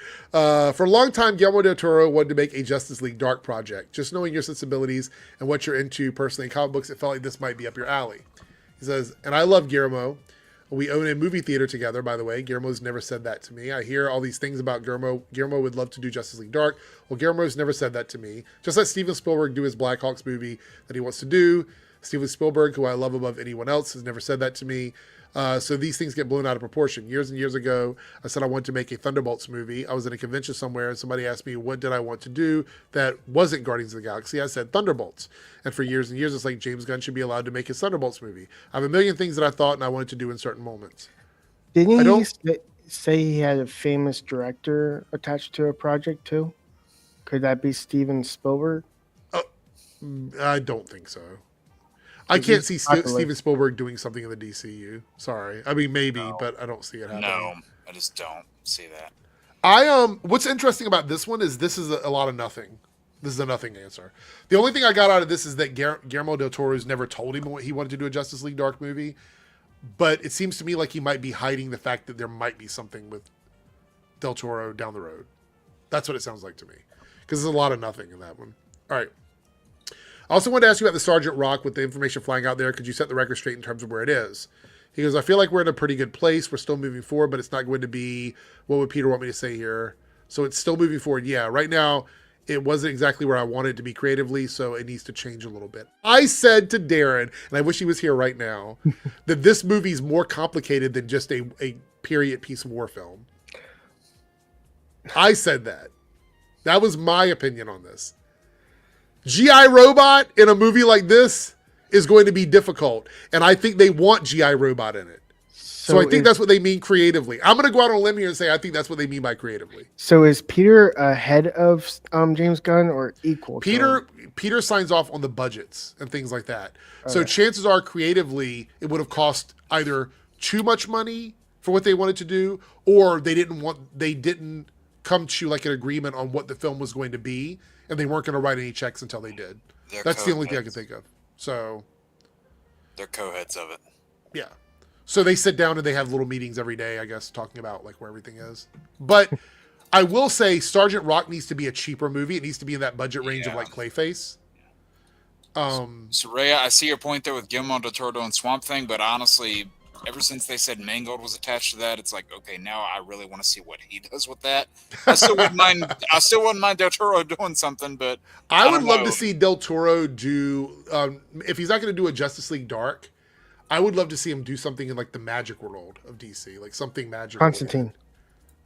A: For a long time, Guillermo del Toro wanted to make a Justice League Dark project. Just knowing your sensibilities and what you're into personally in comic books, it felt like this might be up your alley. He says, and I love Guillermo. We own a movie theater together, by the way. Guillermo's never said that to me. I hear all these things about Guillermo. Guillermo would love to do Justice League Dark. Well, Guillermo's never said that to me. Just let Steven Spielberg do his Black Hawks movie that he wants to do. Steven Spielberg, who I love above anyone else, has never said that to me. So these things get blown out of proportion. Years and years ago, I said I wanted to make a Thunderbolts movie. I was in a convention somewhere, and somebody asked me, what did I want to do that wasn't Guardians of the Galaxy? I said Thunderbolts. And for years and years, it's like James Gunn should be allowed to make his Thunderbolts movie. I have a million things that I thought and I wanted to do in certain moments.
B: Didn't he say he had a famous director attached to a project too? Could that be Steven Spielberg?
A: I don't think so. I can't see Steven Spielberg doing something in the DCU. Sorry. I mean, maybe, but I don't see it happening.
C: No, I just don't see that.
A: What's interesting about this one is this is a lot of nothing. This is a nothing answer. The only thing I got out of this is that Guillermo del Toro's never told him what he wanted to do a Justice League Dark movie, but it seems to me like he might be hiding the fact that there might be something with del Toro down the road. That's what it sounds like to me, because there's a lot of nothing in that one. All right. I also wanted to ask you about the Sergeant Rock with the information flying out there. Could you set the record straight in terms of where it is? He goes, I feel like we're in a pretty good place. We're still moving forward, but it's not going to be, what would Peter want me to say here? So it's still moving forward. Yeah, right now, it wasn't exactly where I wanted it to be creatively, so it needs to change a little bit. I said to Darren, and I wish he was here right now, that this movie is more complicated than just a period piece war film. I said that. That was my opinion on this. G.I. Robot in a movie like this is going to be difficult. And I think they want G.I. Robot in it. So I think that's what they mean creatively. I'm going to go out on a limb here and say I think that's what they mean by creatively.
B: So is Peter ahead of James Gunn or equal?
A: Peter signs off on the budgets and things like that. Okay. So chances are creatively it would have cost either too much money for what they wanted to do, or they didn't come to like an agreement on what the film was going to be. And they weren't going to write any checks until they did. That's the only thing I can think of. So
C: they're co-heads of it.
A: Yeah. So they sit down and they have little meetings every day, I guess, talking about like where everything is. But I will say Sergeant Rock needs to be a cheaper movie. It needs to be in that budget range of like Clayface.
C: So Ray, I see your point there with Guillermo del Toro and Swamp Thing, but honestly, ever since they said Mangold was attached to that, it's like, okay, now I really want to see what he does with that. I still wouldn't mind Del Toro doing something, but
A: I would love to see Del Toro do. If he's not going to do a Justice League Dark, I would love to see him do something in like the magic world of DC, like something magical.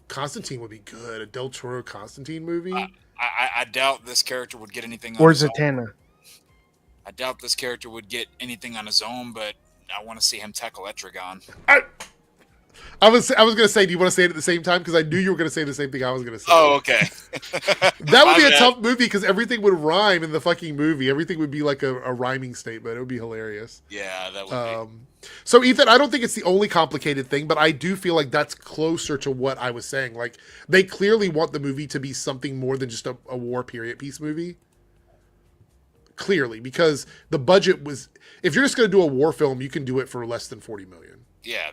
A: Constantine would be good. A Del Toro Constantine movie.
C: I doubt this character would get anything.
B: Or Zatanna.
C: I doubt this character would get anything on his own, but I want to see him tackle Etrigan.
A: I was going to say, do you want to say it at the same time? Because I knew you were going to say the same thing I was going to say.
C: Oh, okay.
A: That would be a tough movie because everything would rhyme in the fucking movie. Everything would be like a rhyming statement. It would be hilarious.
C: Yeah, that would be.
A: So, Ethan, I don't think it's the only complicated thing, but I do feel like that's closer to what I was saying. Like, they clearly want the movie to be something more than just a war period piece movie. Clearly, because the budget was, if you're just going to do a war film, you can do it for less than $40 million.
C: Yeah,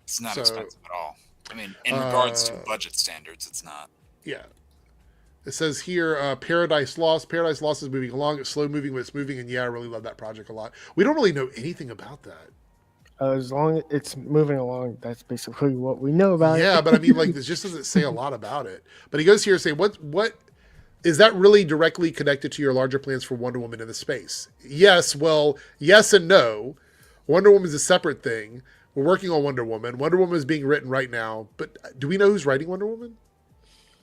C: it's not expensive at all. I mean, in regards to budget standards, it's not.
A: Yeah. It says here, Paradise Lost. Paradise Lost is moving along. It's slow moving, but it's moving. And yeah, I really love that project a lot. We don't really know anything about that.
B: As long as it's moving along, that's basically what we know about it.
A: Yeah, but I mean, like, this just doesn't say a lot about it. But he goes here and say, what is that really directly connected to your larger plans for Wonder Woman in the space? Yes, well, yes and no. Wonder Woman is a separate thing. We're working on Wonder Woman. Wonder Woman is being written right now. But do we know who's writing Wonder Woman?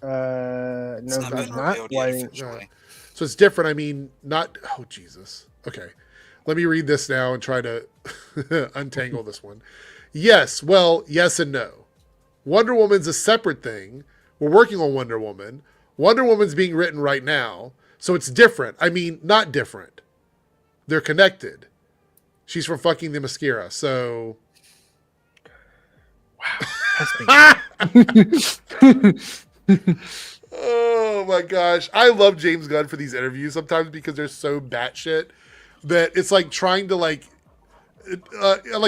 B: No,
C: It's not
B: that's
C: been
B: not
C: revealed yet
B: whiting.
C: officially.
A: So it's different. I mean, not. Oh Jesus. Okay, let me read this now and try to untangle this one. Yes. Well, yes and no. Wonder Woman's a separate thing. We're working on Wonder Woman. Wonder Woman's being written right now, so it's different. I mean, not different. They're connected. She's from fucking the mascara, so. Oh my gosh. I love James Gunn for these interviews sometimes because they're so batshit that it's like trying to like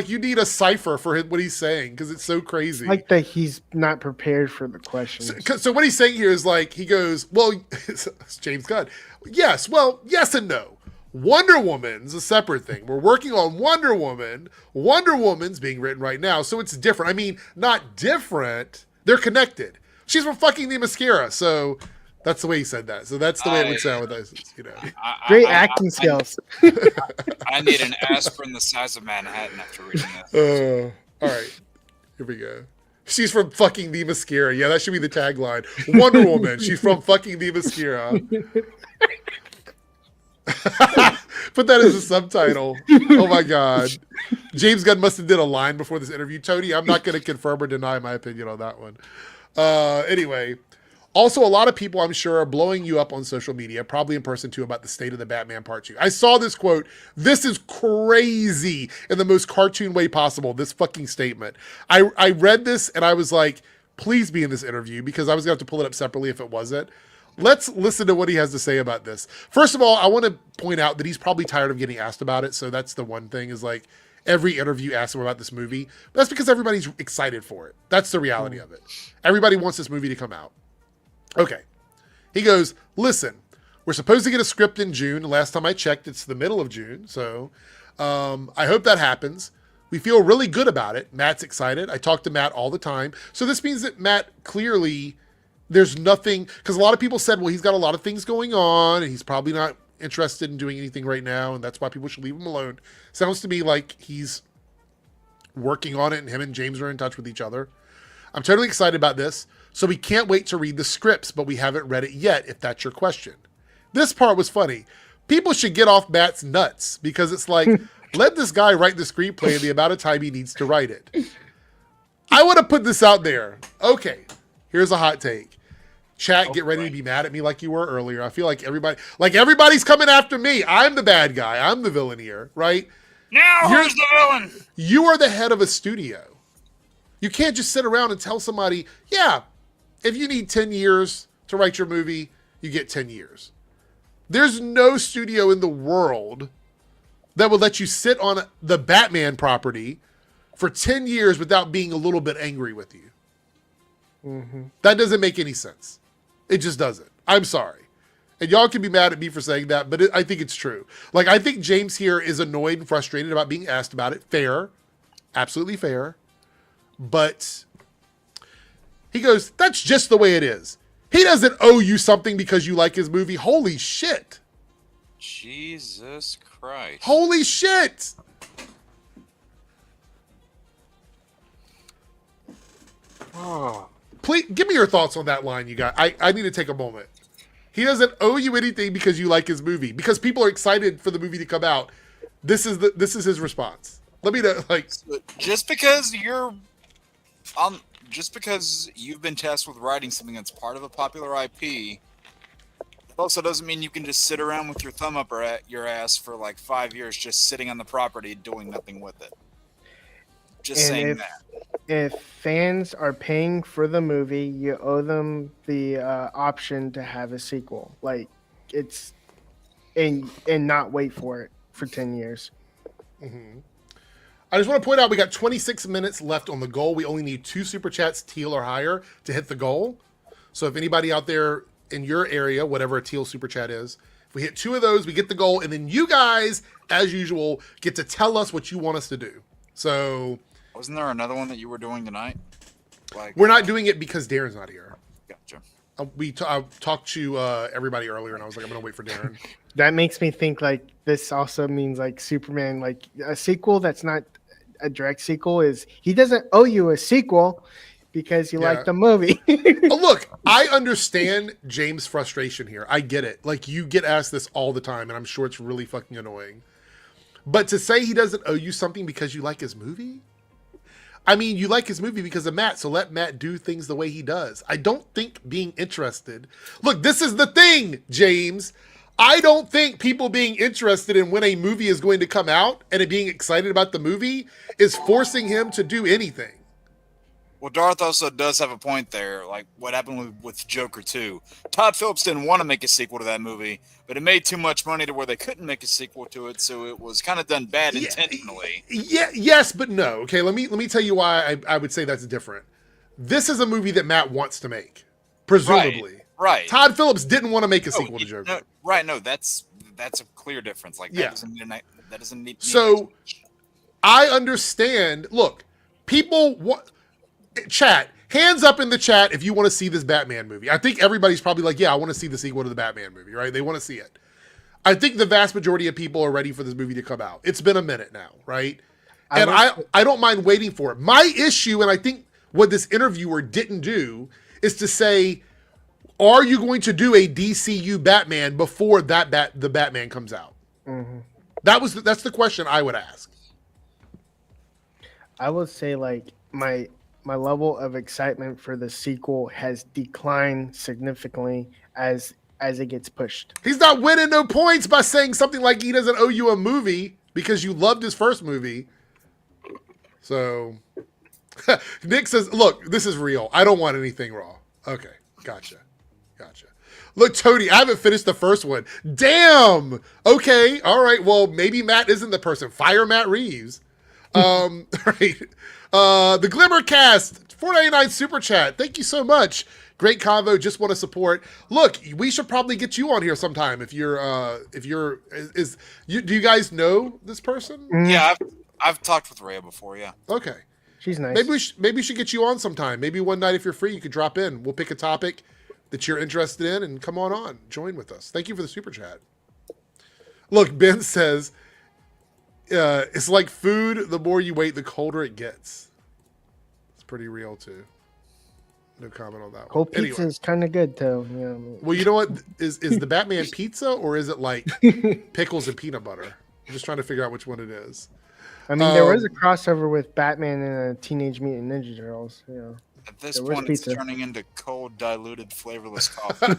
A: you need a cipher for what he's saying because it's so crazy.
B: Like that he's not prepared for the questions.
A: So what he's saying here is like, he goes, well, it's James Gunn. Yes, well, yes and no. Wonder Woman's a separate thing. We're working on Wonder Woman. Wonder Woman's being written right now, so it's different. I mean, not different. They're connected. She's from fucking the mascara, so that's the way he said that. So that's the way it would sound with us, you know.
B: Great acting skills.
C: I need an aspirin the size of Manhattan after reading this.
A: All right, here we go. She's from fucking the mascara. Yeah, that should be the tagline. Wonder Woman. She's from fucking the mascara. Put that as a subtitle. Oh my god. James Gunn must have did a line before this interview. Tony, I'm not going to confirm or deny my opinion on that one. Anyway, also a lot of people I'm sure are blowing you up on social media, probably in person too, about the state of the Batman Part 2. I saw this quote. This is crazy in the most cartoon way possible, this fucking statement. I read this and I was like, please be in this interview because I was going to have to pull it up separately if it wasn't. Let's listen to what he has to say about this. First of all, I want to point out that he's probably tired of getting asked about it. So that's the one thing is like every interview asks him about this movie. But that's because everybody's excited for it. That's the reality of it. Everybody wants this movie to come out. Okay. He goes, listen, we're supposed to get a script in June. Last time I checked, it's the middle of June. So I hope that happens. We feel really good about it. Matt's excited. I talk to Matt all the time. So this means that Matt clearly... There's nothing, because a lot of people said, well, he's got a lot of things going on and he's probably not interested in doing anything right now. And that's why people should leave him alone. Sounds to me like he's working on it and him and James are in touch with each other. I'm totally excited about this. So we can't wait to read the scripts, but we haven't read it yet, if that's your question. This part was funny. People should get off Matt's nuts because it's like, let this guy write the screenplay in the amount of time he needs to write it. I want to put this out there. Okay, here's a hot take. Chat, get ready to be mad at me like you were earlier. I feel like everybody's coming after me. I'm the bad guy. I'm the villain here, right?
C: Now who's the villain?
A: You are the head of a studio. You can't just sit around and tell somebody, yeah, if you need 10 years to write your movie, you get 10 years. There's no studio in the world that would let you sit on the Batman property for 10 years without being a little bit angry with you. Mm-hmm. That doesn't make any sense. It just doesn't. I'm sorry. And y'all can be mad at me for saying that, but I think it's true. Like, I think James here is annoyed and frustrated about being asked about it. Fair. Absolutely fair. But he goes, that's just the way it is. He doesn't owe you something because you like his movie. Holy shit.
C: Jesus Christ.
A: Holy shit.
C: Oh.
A: Please give me your thoughts on that line you got. I need to take a moment. He doesn't owe you anything because you like his movie. Because people are excited for the movie to come out. This is his response. Let me know, like,
C: just because you've been tasked with writing something that's part of a popular IP, also doesn't mean you can just sit around with your thumb up your ass for like 5 years just sitting on the property doing nothing with it. Just saying that.
B: If fans are paying for the movie, you owe them the option to have a sequel. Like, it's and not wait for it for 10 years.
A: Mm-hmm. I just want to point out we got 26 minutes left on the goal. We only need 2 super chats, teal or higher, to hit the goal. So if anybody out there in your area, whatever a teal super chat is, if we hit 2 of those, we get the goal, and then you guys, as usual, get to tell us what you want us to do. So
C: wasn't there another one that you were doing tonight?
A: We're not doing it because Darren's not here.
C: Gotcha.
A: I talked to everybody earlier, and I was like, I'm going to wait for Darren.
B: That makes me think like this also means like Superman, like a sequel that's not a direct sequel is he doesn't owe you a sequel because you
A: Yeah.
B: like the movie.
A: Oh, look, I understand James' frustration here. I get it. Like, you get asked this all the time, and I'm sure it's really fucking annoying. But to say he doesn't owe you something because you like his movie? I mean, you like his movie because of Matt, so let Matt do things the way he does. I don't think being interested... Look, this is the thing, James. I don't think people being interested in when a movie is going to come out and it being excited about the movie is forcing him to do anything.
C: Well, Darth also does have a point there, like what happened with Joker 2. Todd Phillips didn't want to make a sequel to that movie, but it made too much money to where they couldn't make a sequel to it, so it was kind of done bad intentionally.
A: Yeah, yes, but no. Okay, let me tell you why I would say that's different. This is a movie that Matt wants to make, presumably.
C: Right.
A: Todd Phillips didn't want to make a sequel to Joker.
C: No, that's a clear difference. Like that doesn't need.
A: So I understand. Look, people chat. Hands up in the chat if you want to see this Batman movie. I think everybody's probably like, yeah, I want to see the sequel to the Batman movie, right? They want to see it. I think the vast majority of people are ready for this movie to come out. It's been a minute now, right? And I don't mind waiting for it. My issue, and I think what this interviewer didn't do, is to say, are you going to do a DCU Batman before the Batman comes out?
B: Mm-hmm.
A: That's the question I would ask.
B: I would say like my level of excitement for the sequel has declined significantly as it gets pushed.
A: He's not winning no points by saying something like he doesn't owe you a movie because you loved his first movie. So Nick says, look, this is real. I don't want anything raw. Okay, gotcha. Look, Tony, I haven't finished the first one. Damn. Okay, all right. Well, maybe Matt isn't the person. Fire Matt Reeves. Right. The Glimmercast, $4.99 super chat. Thank you so much. Great convo. Just want to support. Look, we should probably get you on here sometime if you're do you guys know this person?
C: Yeah, I've talked with Rhea before. Yeah.
A: Okay.
B: She's nice.
A: Maybe we should get you on sometime. Maybe one night if you're free, you could drop in. We'll pick a topic that you're interested in and come on. Join with us. Thank you for the super chat. Look, Ben says, it's like food. The more you wait, the colder it gets. It's pretty real too. No comment on that
B: Cold
A: one.
B: pizza is kind of good too. Yeah.
A: Well, you know what? Is the Batman pizza or is it like pickles and peanut butter? I'm just trying to figure out which one it is.
B: I mean, there was a crossover with Batman and Teenage Mutant Ninja Turtles. You know.
C: At this point, it's turning into cold, diluted, flavorless coffee.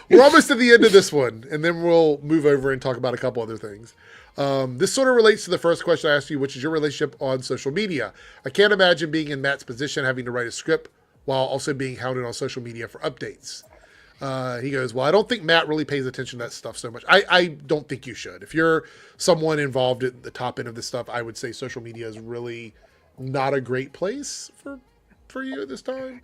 A: We're almost at the end of this one, and then we'll move over and talk about a couple other things. This sort of relates to the first question I asked you, which is your relationship on social media. I can't imagine being in Matt's position, having to write a script while also being hounded on social media for updates. He goes, well, I don't think Matt really pays attention to that stuff so much. I don't think you should. If you're someone involved at the top end of this stuff, I would say social media is really not a great place for you at this time.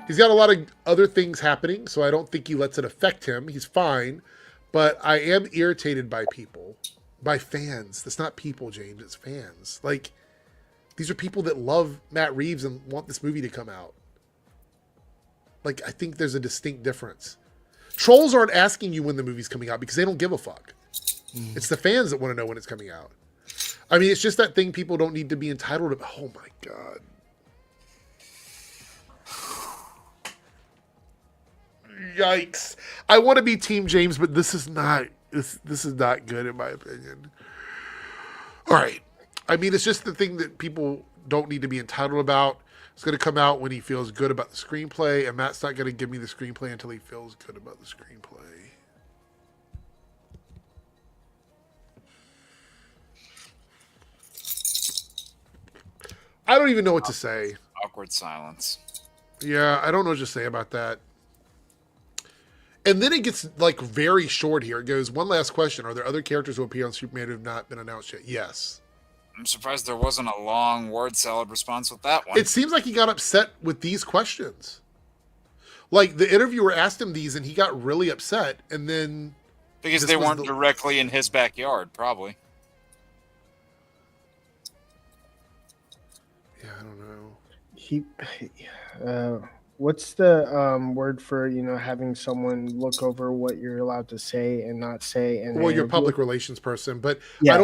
A: He's got a lot of other things happening, so I don't think he lets it affect him. He's fine, but I am irritated by people, by fans. That's not people, James. It's fans. Like, these are people that love Matt Reeves and want this movie to come out. Like, I think there's a distinct difference. Trolls aren't asking you when the movie's coming out because they don't give a fuck. It's the fans that want to know when it's coming out. I mean, it's just that thing people don't need to be entitled to. Oh my God. Yikes. I want to be Team James, but this is not good in my opinion. All right. I mean, it's just the thing that people don't need to be entitled about. It's going to come out when he feels good about the screenplay, and Matt's not going to give me the screenplay until he feels good about the screenplay. I don't even know what to say.
C: Awkward silence.
A: Yeah, I don't know what to say about that. And then it gets like very short here. It goes, one last question. Are there other characters who appear on Superman who have not been announced yet? Yes.
C: I'm surprised there wasn't a long word salad response with that one.
A: It seems like he got upset with these questions. Like the interviewer asked him these and he got really upset. And then...
C: Because they weren't directly in his backyard, probably.
A: Yeah, I don't know.
B: What's the word for having someone look over what you're allowed to say and not say? And
A: Well, you're a public relations person, but
B: Yeah,
A: I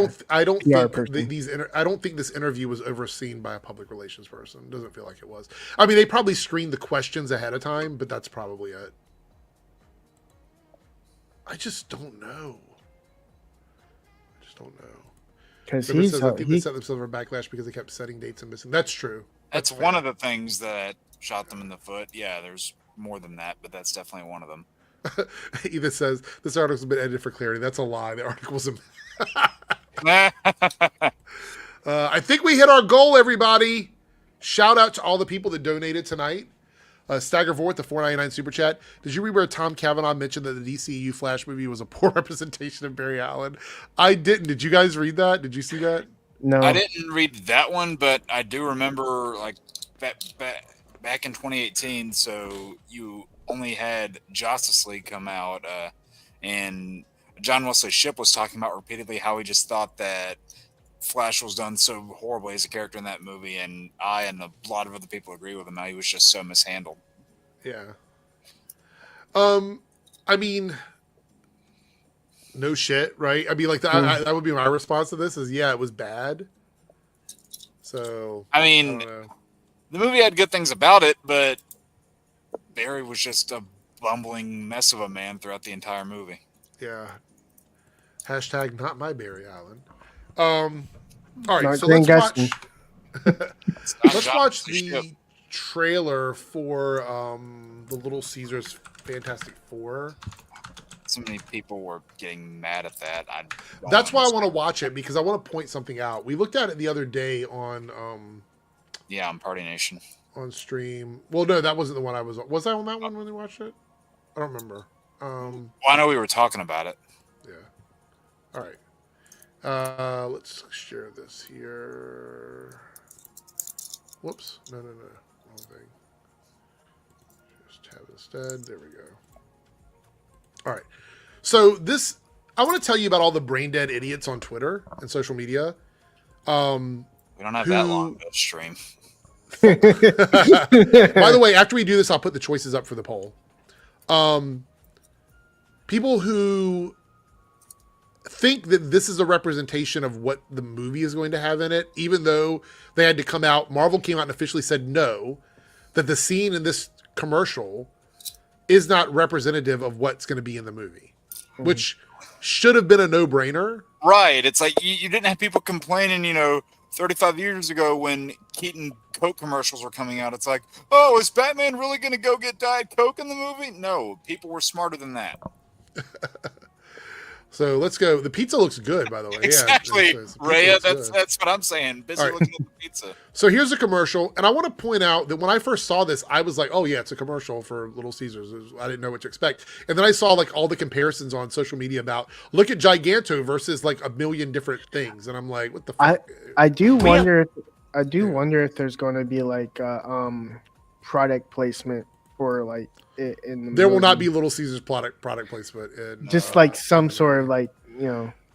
A: don't
B: PR
A: think
B: person.
A: I don't think this interview was overseen by a public relations person. It doesn't feel like it was. I mean, they probably screened the questions ahead of time, but that's probably it. I just don't know.
B: Because
A: Says, I think they set themselves for backlash because they kept setting dates and missing. That's true.
C: That's one of the things that shot them in the foot. Yeah, there's more than that, but that's definitely one of them.
A: Edith says this article's been edited for clarity. That's a lie. The article's I think we hit our goal, everybody. Shout out to all the people that donated tonight. Stagger Vort, the $4.99 super chat. Did you read where Tom Cavanaugh mentioned that the DCEU Flash movie was a poor representation of Barry Allen? I didn't. Did you guys read that? Did you see that?
B: No,
C: I didn't read that one, but I do remember like back in 2018. So you only had Justice League come out, and John Wesley Shipp was talking about repeatedly how he just thought that Flash was done so horribly as a character in that movie, and I and a lot of other people agree with him. How he was just so mishandled.
A: Yeah. I mean, no shit, right? I mean, like that would be my response to this. Is yeah, it was bad. So
C: I mean, the movie had good things about it, but Barry was just a bumbling mess of a man throughout the entire movie.
A: Yeah. Hashtag not my Barry Allen. All right,
B: Not
A: so
B: Grant
A: let's watch the trailer for the Little Caesars Fantastic Four.
C: So many people were getting mad at that.
A: That's why I want to watch it, because I want to point something out. We looked at it the other day on
C: on Party Nation
A: on stream. Well, no, that wasn't the one I was on. Was I on that one when we watched it? I don't remember.
C: Well, I know we were talking about it.
A: Yeah. All right. Let's share this here. Whoops. No. Wrong thing. Just tab instead. There we go. All right. So this, I want to tell you about all the brain dead idiots on Twitter and social media.
C: We don't have that long to stream.
A: By the way, after we do this, I'll put the choices up for the poll. People who think that this is a representation of what the movie is going to have in it, even though they had to come out, Marvel came out and officially said no, that the scene in this commercial is not representative of what's going to be in the movie, which should have been a no-brainer.
C: Right. It's like you didn't have people complaining, 35 years ago when Keaton Coke commercials were coming out. It's like, oh, is Batman really going to go get Diet Coke in the movie? No, people were smarter than that.
A: So let's go. The pizza looks good, by the way.
C: Exactly,
A: yeah,
C: Rhea. That's what I'm saying. Busy looking at the pizza.
A: So here's a commercial, and I want to point out that when I first saw this, I was like, "Oh yeah, it's a commercial for Little Caesars." I didn't know what to expect, and then I saw like all the comparisons on social media about look at Giganto versus like a million different things, and I'm like, "What the fuck?"
B: I do wonder. I do wonder if there's going to be like product placement for like in the movie.
A: There will not be Little Caesars product placement.
B: Just like some sort of like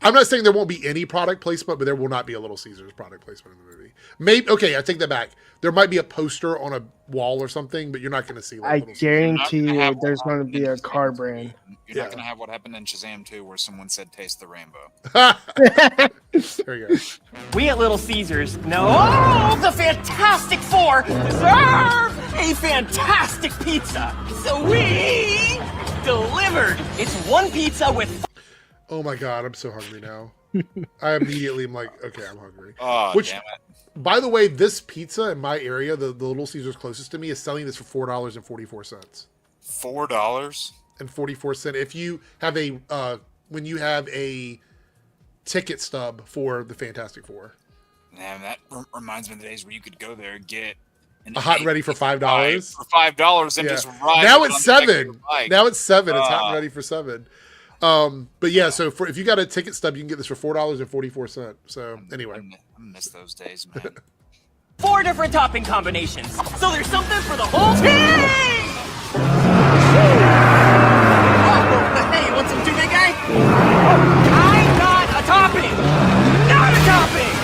A: I'm not saying there won't be any product placement, but there will not be a Little Caesars product placement in the movie. Maybe okay, I take that back. There might be a poster on a wall or something, but you're not going to see. Like,
B: I guarantee you, there's going to be a car brand.
C: You're not going to have what happened in Shazam 2, where someone said, "Taste the rainbow."
A: There you go.
D: We at Little Caesars know the Fantastic Four deserve a fantastic pizza. So we delivered. It's one pizza with...
A: Oh my God, I'm so hungry now. I immediately am like, okay, I'm hungry.
C: Oh,
A: Which,
C: damn it.
A: by the way, this pizza in my area, the Little Caesars closest to me, is selling this for $4.44.
C: $4.44.
A: If you have when you have a ticket stub for the Fantastic Four.
C: Man, that reminds me of the days where you could go there and get
A: a hot and ready for $5.
C: For $5 and just ride.
A: Now it's $7. Now it's $7. It's hot and ready for $7. But yeah, so if you got a ticket stub, you can get this for $4.44. So anyway,
C: I miss those days, man.
D: 4 different topping combinations. So there's something for the whole team. Oh, hey, you want some too, big guy? I got a topping, not a topping.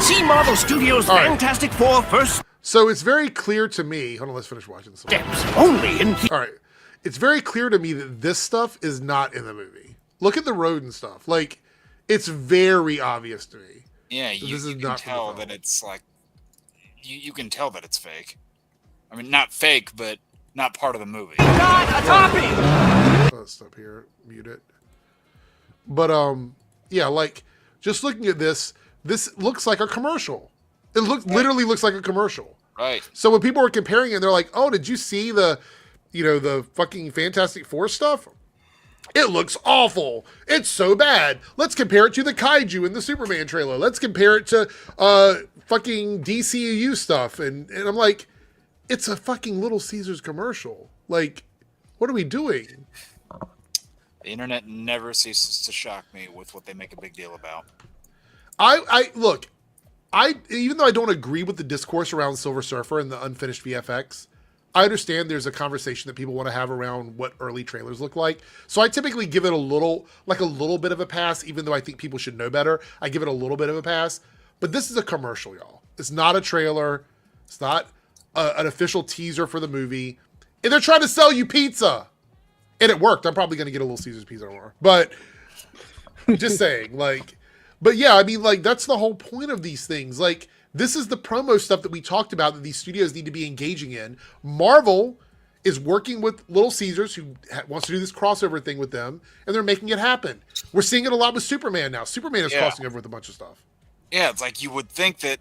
E: See Marvel's studio's
A: All right.
E: Fantastic Four first
A: So it's very clear to me. Hold on, let's finish watching this.
E: steps only in
A: All right. It's very clear to me that this stuff is not in the movie. Look at the road and stuff. Like, it's very obvious to me.
C: Yeah,
A: This
C: you
A: is
C: can
A: not from the
C: tell
A: film.
C: that it's like you can tell that it's fake. I mean, not fake, but not part of the movie.
D: Got a topping!
A: Let's stop here. Mute it. But yeah, like just looking at this looks like a commercial. It literally looks like a commercial.
C: Right.
A: So when people were comparing it, they're like, "Oh, did you see the fucking Fantastic Four stuff? It looks awful. It's so bad. Let's compare it to the Kaiju in the Superman trailer. Let's compare it to fucking DCEU stuff." And I'm like, it's a fucking Little Caesars commercial. Like, what are we doing?
C: The internet never ceases to shock me with what they make a big deal about.
A: I look, even though I don't agree with the discourse around Silver Surfer and the unfinished VFX, I understand there's a conversation that people want to have around what early trailers look like. So I typically give it a little bit of a pass, even though I think people should know better. I give it a little bit of a pass. But this is a commercial, y'all. It's not a trailer. It's not an official teaser for the movie. And they're trying to sell you pizza. And it worked. I'm probably going to get a Little Caesars pizza tomorrow. But just saying, like, but yeah, I mean, like, that's the whole point of these things. Like, this is the promo stuff that we talked about that these studios need to be engaging in. Marvel is working with Little Caesars, who wants to do this crossover thing with them, and they're making it happen. We're seeing it a lot with Superman now. Superman is crossing over with a bunch of stuff.
C: Yeah, it's like you would think that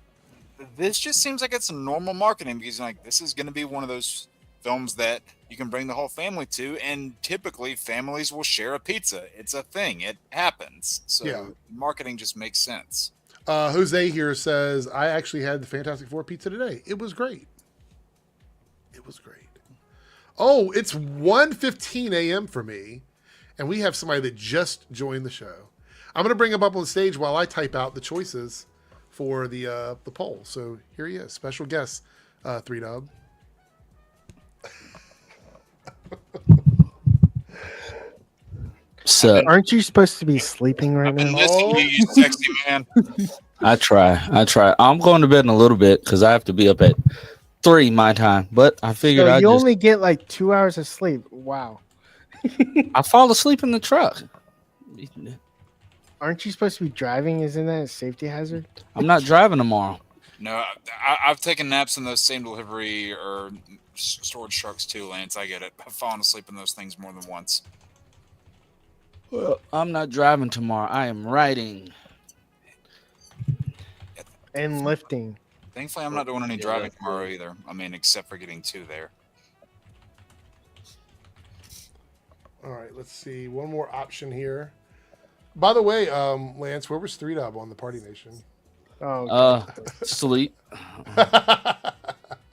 C: this just seems like it's normal marketing because like this is going to be one of those films that you can bring the whole family to, and typically families will share a pizza. It's a thing. It happens. So marketing just makes sense.
A: Jose here says, I actually had the Fantastic Four pizza today. It was great. It was great. Oh, it's 1:15 a.m. for me, and we have somebody that just joined the show. I'm going to bring him up on stage while I type out the choices for the poll. So here he is, special guest, 3Dub.
F: So
B: Aren't you supposed to be sleeping right
C: I've been
B: now?
C: listening to you, sexy man.
F: I try. I'm going to bed in a little bit because I have to be up at 3 my time. But I figured
B: So
F: I
B: you only get like 2 hours of sleep. Wow.
F: I fall asleep in the truck.
B: Aren't you supposed to be driving? Isn't that a safety hazard?
F: I'm not driving tomorrow.
C: No, I've taken naps in those same delivery or storage trucks too, Lance. I get it. I've fallen asleep in those things more than once.
F: Well, I'm not driving tomorrow. I am riding.
B: And lifting.
C: Thankfully, I'm not doing any driving tomorrow either. I mean, except for getting to there.
A: All right, let's see. One more option here. By the way, Lance, where was 3Dub on the Party Nation?
B: Oh,
F: Sleep.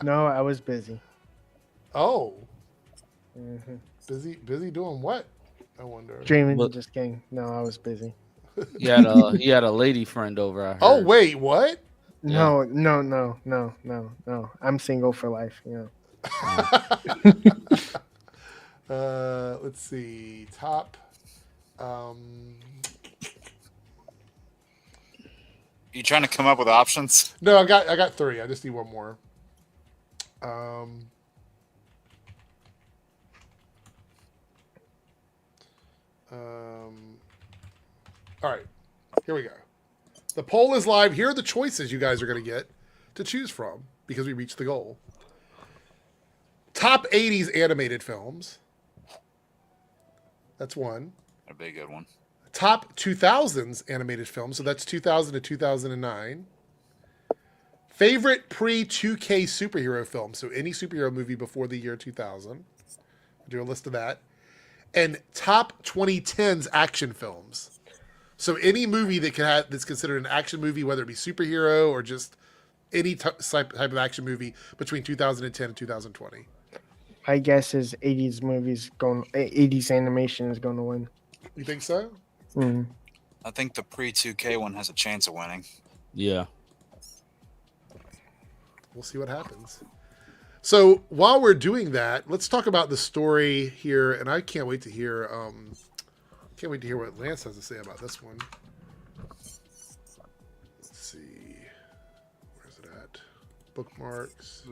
B: no, I was busy.
A: Oh.
B: Mm-hmm.
A: Busy doing what? I wonder.
B: Dreaming,
F: Look.
B: just kidding. No, I was busy.
F: He had a lady friend over. I heard.
A: Oh, wait, what?
B: No. I'm single for life. You know.
A: Let's see. Top.
C: You trying to come up with options?
A: No, I got 3. I just need one more. All right, here we go. The poll is live. Here are the choices you guys are going to get to choose from because we reached the goal. Top 80s animated films. That's one.
C: That'd be a good one.
A: Top 2000s animated films. So that's 2000 to 2009. Favorite pre-2K superhero film. So any superhero movie before the year 2000. Do a list of that. And top 2010s action films. So any movie that's considered an action movie, whether it be superhero or just any type of action movie between 2010 and 2020.
B: My guess is 80s animation is going to win.
A: You think so?
B: Mm.
C: I think the pre-2K one has a chance of winning.
F: Yeah.
A: We'll see what happens. So while we're doing that, let's talk about the story here, and I can't wait to hear what Lance has to say about this one. Let's see. bookmarks.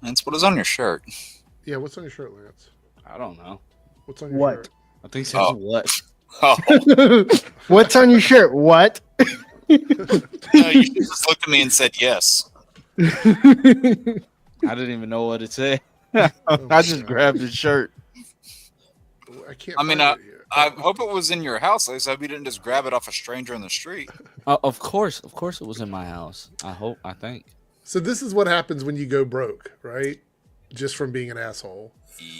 C: That's what is on your shirt.
A: Yeah, what's on your shirt, Lance?
F: I don't know.
A: What's on your
B: What?
A: shirt?
F: I think it says what?
C: Oh,
B: What's on your shirt? What?
C: no, you should just looked at me and said yes.
F: I didn't even know what it said.
A: Oh
F: I just grabbed his shirt.
A: I can't.
C: I mean,
A: find it here.
C: I hope it was in your house. I hope you didn't just grab it off a stranger in the street.
F: Of course it was in my house. I think.
A: So this is what happens when you go broke, right? Just from being an asshole.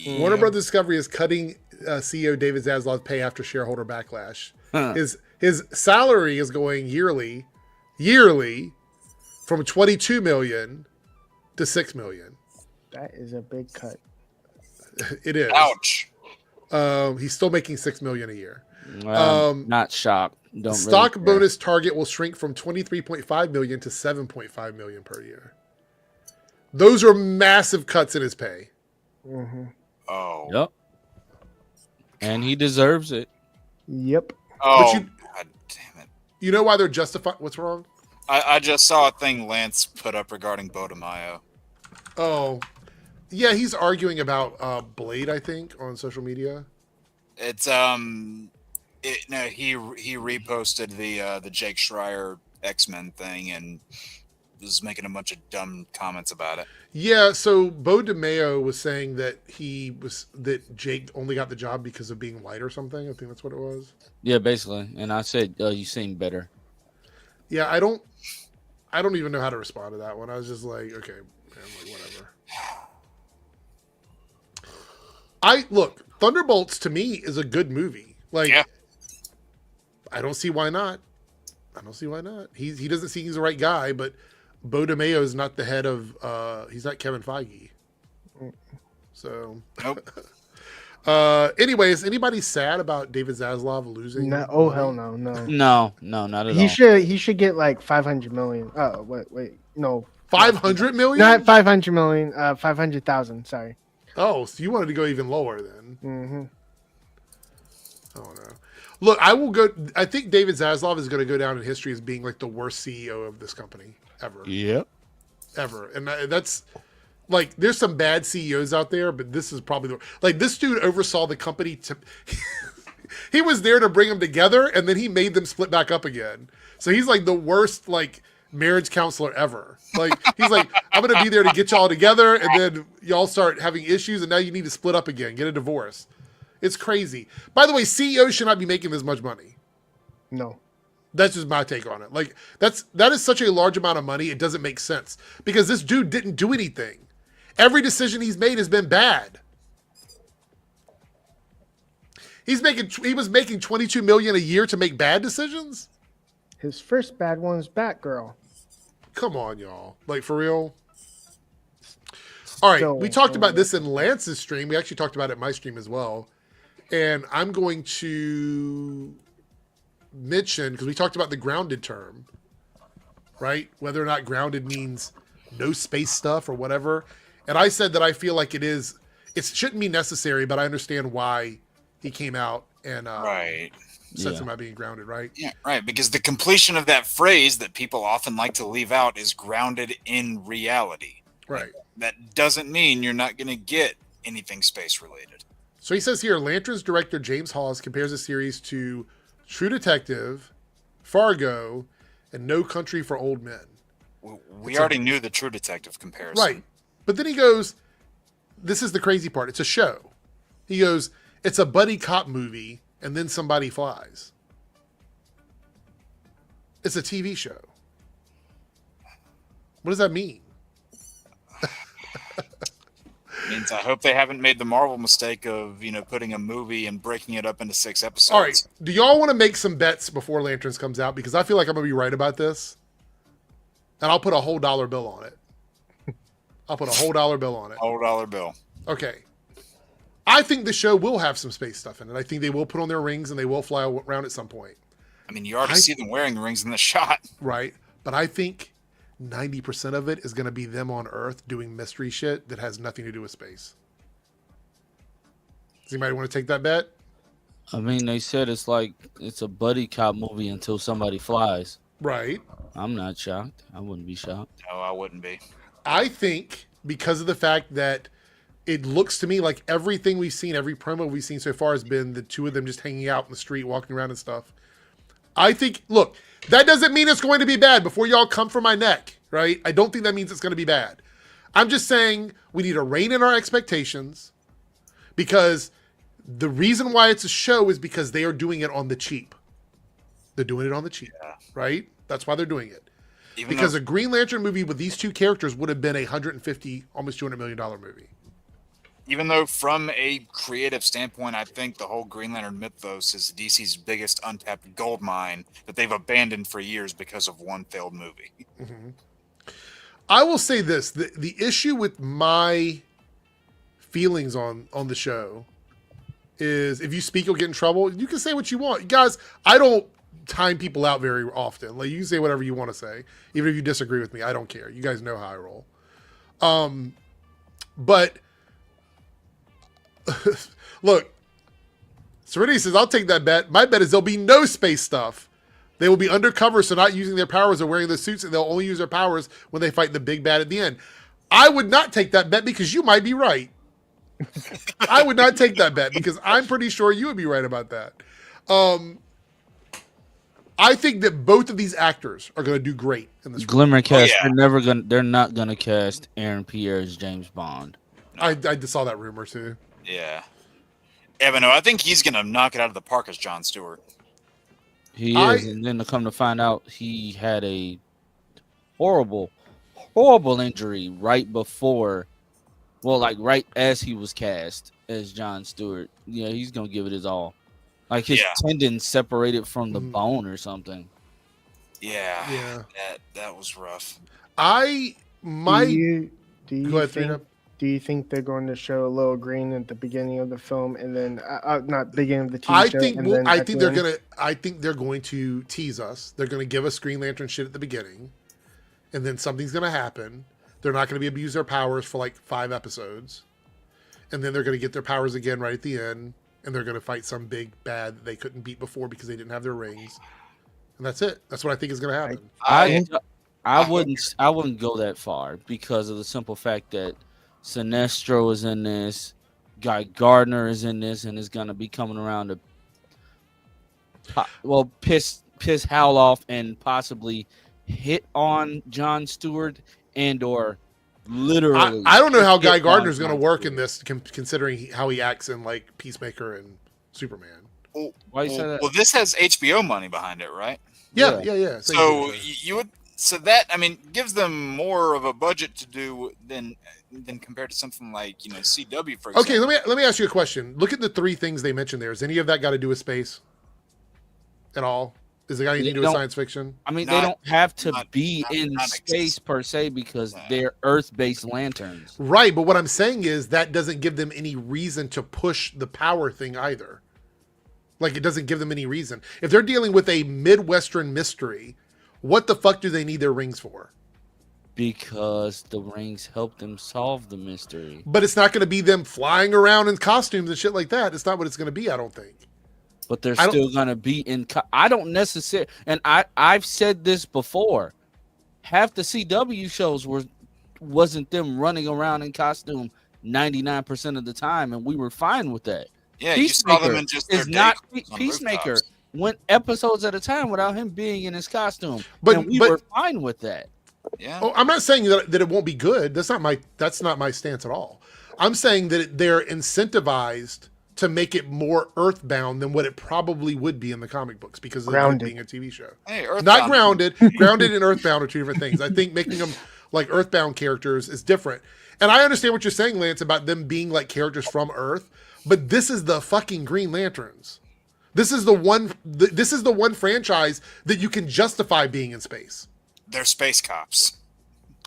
A: Warner Brothers Discovery is cutting CEO David Zaslav's pay after shareholder backlash. His salary is going yearly from 22 million to 6 million.
B: That is a big cut.
A: It is.
C: Ouch.
A: He's still making 6 million a year.
F: Not shocked. Don't
A: Stock
F: really care.
A: bonus target will shrink from 23.5 million to 7.5 million per year. Those are massive cuts in his pay.
C: Oh.
F: Yep. And he deserves it.
B: Yep.
C: Oh,
A: you-
C: God damn it.
A: You know why they're justified? What's wrong?
C: I just saw a thing Lance put up regarding Bodemayo.
A: Oh, yeah, he's arguing about Blade, I think, on social media.
C: It's he reposted the Jake Schreier X-Men thing and was making a bunch of dumb comments about it.
A: Yeah, so Bo DeMeo was saying that that Jake only got the job because of being white or something. I think that's what it was.
F: Yeah, basically. And I said, you seem better.
A: Yeah, I don't even know how to respond to that one. I was just like, okay, man, like, whatever. Look, Thunderbolts to me is a good movie. Like,
C: Yeah.
A: I don't see why not. He doesn't seem he's the right guy, but Bo DeMeo is not the head of. He's not Kevin Feige. So.
C: Nope.
A: Anyways, anybody sad about David Zaslav losing?
B: No, oh
A: money?
B: hell no, no.
F: No, not at all.
B: He should get like 500 million. Oh wait, no,
A: 500 million?
B: not 500 million. 500,000. Sorry.
A: Oh, so you wanted to go even lower then?
B: Mm-hmm.
A: Oh no. Look, I think David Zaslav is going to go down in history as being like the worst CEO of this company ever.
F: Yep.
A: Ever. And that's like, there's some bad CEOs out there, but this is probably this dude oversaw the company he was there to bring them together, and then he made them split back up again. So he's like the worst marriage counselor ever. Like, he's like, I'm going to be there to get y'all together, and then y'all start having issues, and now you need to split up again, get a divorce. It's crazy. By the way, CEOs should not be making this much money.
B: No.
A: That's just my take on it. Like, that is such a large amount of money, it doesn't make sense. Because this dude didn't do anything. Every decision he's made has been bad. He was making 22 million a year to make bad decisions?
B: His first bad one was Batgirl.
A: Come on, y'all. Like, for real? All right, we talked about this in Lance's stream. We actually talked about it in my stream as well. And I'm going to mention, because we talked about the grounded term, right? Whether or not grounded means no space stuff or whatever. And I said that I feel like it shouldn't be necessary, but I understand why he came out and
C: Right.
A: said something about being grounded, right?
C: Yeah, right. Because the completion of that phrase that people often like to leave out is grounded in reality.
A: Right.
C: That doesn't mean you're not going to get anything space related.
A: So he says here, Lantern's director James Hawes compares the series to True Detective, Fargo, and No Country for Old Men.
C: We already knew the True Detective comparison.
A: Right. But then he goes, this is the crazy part. It's a show. He goes, it's a buddy cop movie, and then somebody flies. It's a TV show. What does that mean?
C: Means I hope they haven't made the Marvel mistake of, putting a movie and breaking it up into 6 episodes.
A: All right. Do y'all want to make some bets before Lanterns comes out? Because I feel like I'm going to be right about this. And I'll put a whole dollar bill on it.
C: Whole dollar bill.
A: Okay. I think the show will have some space stuff in it. I think they will put on their rings and they will fly around at some point.
C: I mean, you already see them wearing rings in the shot.
A: Right. But I think 90% of it is going to be them on Earth doing mystery shit that has nothing to do with space. Does anybody want to take that bet?
F: I mean, they said it's a buddy cop movie until somebody flies.
A: Right.
F: I'm not shocked. I wouldn't be shocked.
C: No, I wouldn't be.
A: I think because of the fact that it looks to me like everything we've seen, every promo we've seen so far has been the two of them just hanging out in the street, walking around and stuff. I think, look, that doesn't mean it's going to be bad before y'all come for my neck, right? I don't think that means it's going to be bad. I'm just saying we need to rein in our expectations because the reason why it's a show is because they are doing it on the cheap. They're doing it on the cheap, right? That's why they're doing it. Because a Green Lantern movie with these two characters would have been a $150, almost $200 million movie.
C: Even though from a creative standpoint, I think the whole Green Lantern mythos is DC's biggest untapped gold mine that they've abandoned for years because of one failed movie.
A: Mm-hmm. I will say this, the issue with my feelings on the show is if you speak, you'll get in trouble. You can say what you want. Guys, I don't time people out very often. Like, you can say whatever you want to say. Even if you disagree with me, I don't care. You guys know how I roll. But look, Serenity says, I'll take that bet. My bet is there'll be no space stuff. They will be undercover, so not using their powers or wearing the suits, and they'll only use their powers when they fight the big bad at the end. I would not take that bet because you might be right. I would not take that bet because I'm pretty sure you would be right about that. I think that both of these actors are going to do great in this.
F: Glimmer cast. They're not gonna cast Aaron Pierre as James Bond.
A: I just saw that rumor too.
C: Yeah. But no, I think he's going to knock it out of the park as Jon Stewart.
F: He is, and then to come to find out, he had a horrible injury right before, right as he was cast as Jon Stewart. Yeah, he's gonna give it his all. Like his tendon separated from the bone or something.
C: Yeah. That was rough.
B: Do you think they're going to show Lil Green at the beginning of the film and then not beginning of the TV show?
A: I think they're going to tease us. They're going to give us Green Lantern shit at the beginning, and then something's going to happen. They're not going to be able to use their powers for like 5 episodes, and then they're going to get their powers again right at the end, and they're going to fight some big bad that they couldn't beat before because they didn't have their rings, and that's it. That's what I think is going to happen.
F: I wouldn't go that far because of the simple fact that Sinestro is in this, Guy Gardner is in this, and is going to be coming around to piss Hal off and possibly hit on Jon Stewart and or literally.
A: I don't know how Guy Gardner is going to work in this, considering how he acts in like Peacemaker and Superman.
F: Why you say that?
C: Well, this has HBO money behind it, right?
A: Yeah.
C: So you would. So that, I mean, gives them more of a budget to do than compared to something like, CW, for example.
A: Okay, let me ask you a question. Look at the 3 things they mentioned there. Has any of that got to do with space at all? Is it got anything to do with science fiction?
F: I mean, they don't have to be in space per se because they're Earth-based lanterns.
A: Right, but what I'm saying is that doesn't give them any reason to push the power thing either. Like, it doesn't give them any reason. If they're dealing with a Midwestern mystery, what the fuck do they need their rings for?
F: Because the rings help them solve the mystery.
A: But it's not going to be them flying around in costumes and shit like that. It's not what it's going to be, I don't think.
F: But they're still going to be in... I don't necessarily... And I've said this before. Half the CW shows wasn't them running around in costume 99% of the time, and we were fine with that.
C: Yeah, you saw them in just their
A: Peacemaker
C: rooftops.
F: Went episodes at a time without him being in his costume,
A: but
F: we were fine with that.
C: Yeah.
A: Oh, I'm not saying that it won't be good. That's not my stance at all. I'm saying that they're incentivized to make it more earthbound than what it probably would be in the comic books because of it being a TV show.
C: Hey, Earthbound.
A: Not grounded. Grounded and earthbound are 2 different things. I think making them like earthbound characters is different. And I understand what you're saying, Lance, about them being like characters from Earth, but this is the fucking Green Lanterns. This is the one franchise that you can justify being in space.
C: They're space cops.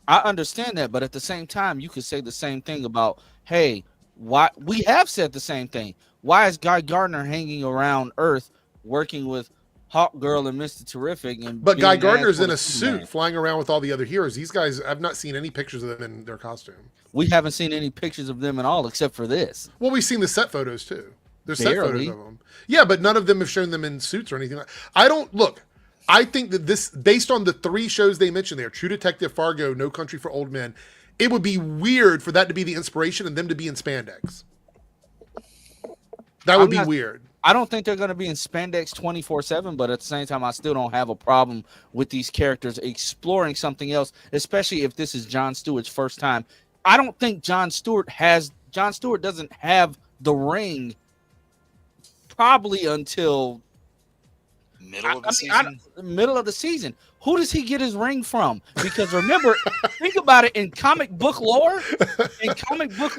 F: I understand that, but at the same time, you could say the same thing about, hey, why we have said the same thing. Why is Guy Gardner hanging around Earth working with Hawkgirl and Mr. Terrific?
A: But Guy Gardner's in a suit flying around with all the other heroes. These guys, I've not seen any pictures of them in their costume.
F: We haven't seen any pictures of them at all except for this.
A: Well, we've seen the set photos too. There's set photos
F: Barely.
A: of them. Yeah, but none of them have shown them in suits or anything. I think that this, based on the 3 shows they mentioned there, True Detective, Fargo, No Country for Old Men, it would be weird for that to be the inspiration and them to be in spandex. That would be weird.
F: I don't think they're going to be in spandex 24/7, but at the same time, I still don't have a problem with these characters exploring something else, especially if this is Jon Stewart's first time. I don't think Jon Stewart doesn't have the ring probably until
C: Middle of the season.
F: Who does he get his ring from? Because remember, think about it, in comic book lore,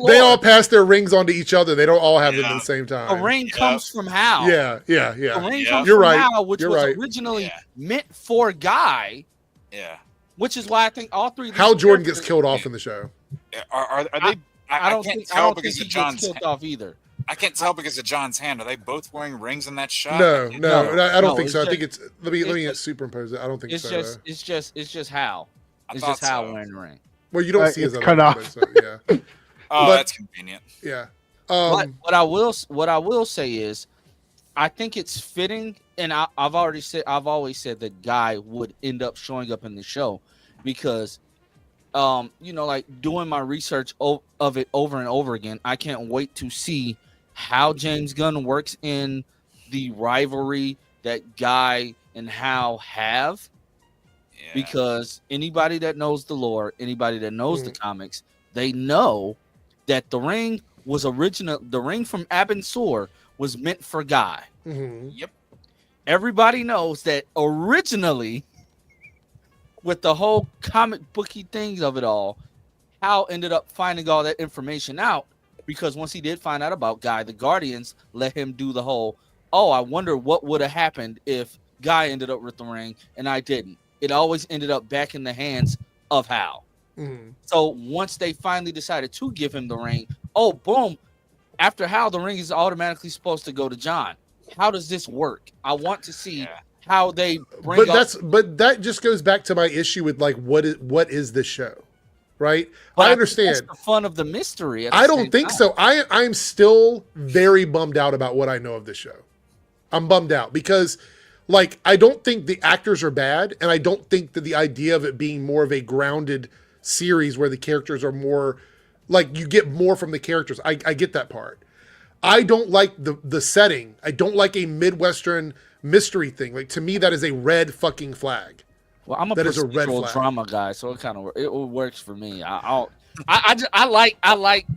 A: they all pass their rings on to each other. They don't all have them at the same time.
F: The ring comes from Hal.
A: Yeah.
F: The ring comes
A: You're
F: from
A: right.
F: Hal, which
A: You're
F: was
A: right.
F: originally meant for Guy.
C: Yeah.
F: Which is why I think all 3 of these
A: Hal Jordan gets killed off in the show.
C: Are they?
F: I don't
C: can't
F: think
C: tell
F: he
C: because of
F: gets
C: John's.
F: killed off either.
C: I can't tell because of John's hand. Are they both wearing rings in that shot?
A: No, I don't think
F: it's
A: so. I
F: just-
A: think it's let me superimpose it. I don't think
F: It's
A: so.
F: it's just Hal. It's
C: thought
F: just Hal
C: so.
F: wearing the ring.
A: Well, you don't see his
B: it's
A: other
B: cut
A: ring,
B: off.
A: so, yeah.
C: Oh,
A: But-
C: that's convenient.
A: Yeah.
F: But what I will say is, I think it's fitting, and I've always said that Guy would end up showing up in the show, because, like doing my research of it over and over again, I can't wait to see how James Gunn works in the rivalry that Guy and Hal have.
C: Yeah.
F: Because anybody that knows the lore, anybody that knows the comics, they know that the ring from Abin Sur was meant for Guy.
A: Mm-hmm.
C: Yep.
F: Everybody knows that originally, with the whole comic booky things of it all, Hal ended up finding all that information out, because once he did find out about Guy, the Guardians let him do the whole, I wonder what would have happened if Guy ended up with the ring and I didn't. It always ended up back in the hands of Hal.
A: Mm-hmm.
F: So once they finally decided to give him the ring, boom. After Hal, the ring is automatically supposed to go to John. How does this work? I want to see how they bring
A: But that just goes back to my issue with, like, what is this show? Right? I understand.
F: That's the fun of the mystery.
A: I don't think so. I'm still very bummed out about what I know of this show. I'm bummed out because, like, I don't think the actors are bad, and I don't think that the idea of it being more of a grounded series where the characters are more, like, you get more from the characters. I get that part. I don't like the setting. I don't like a Midwestern mystery thing. Like, to me, that is a red fucking flag.
F: Well, I'm a procedural drama guy, so it works for me. I like.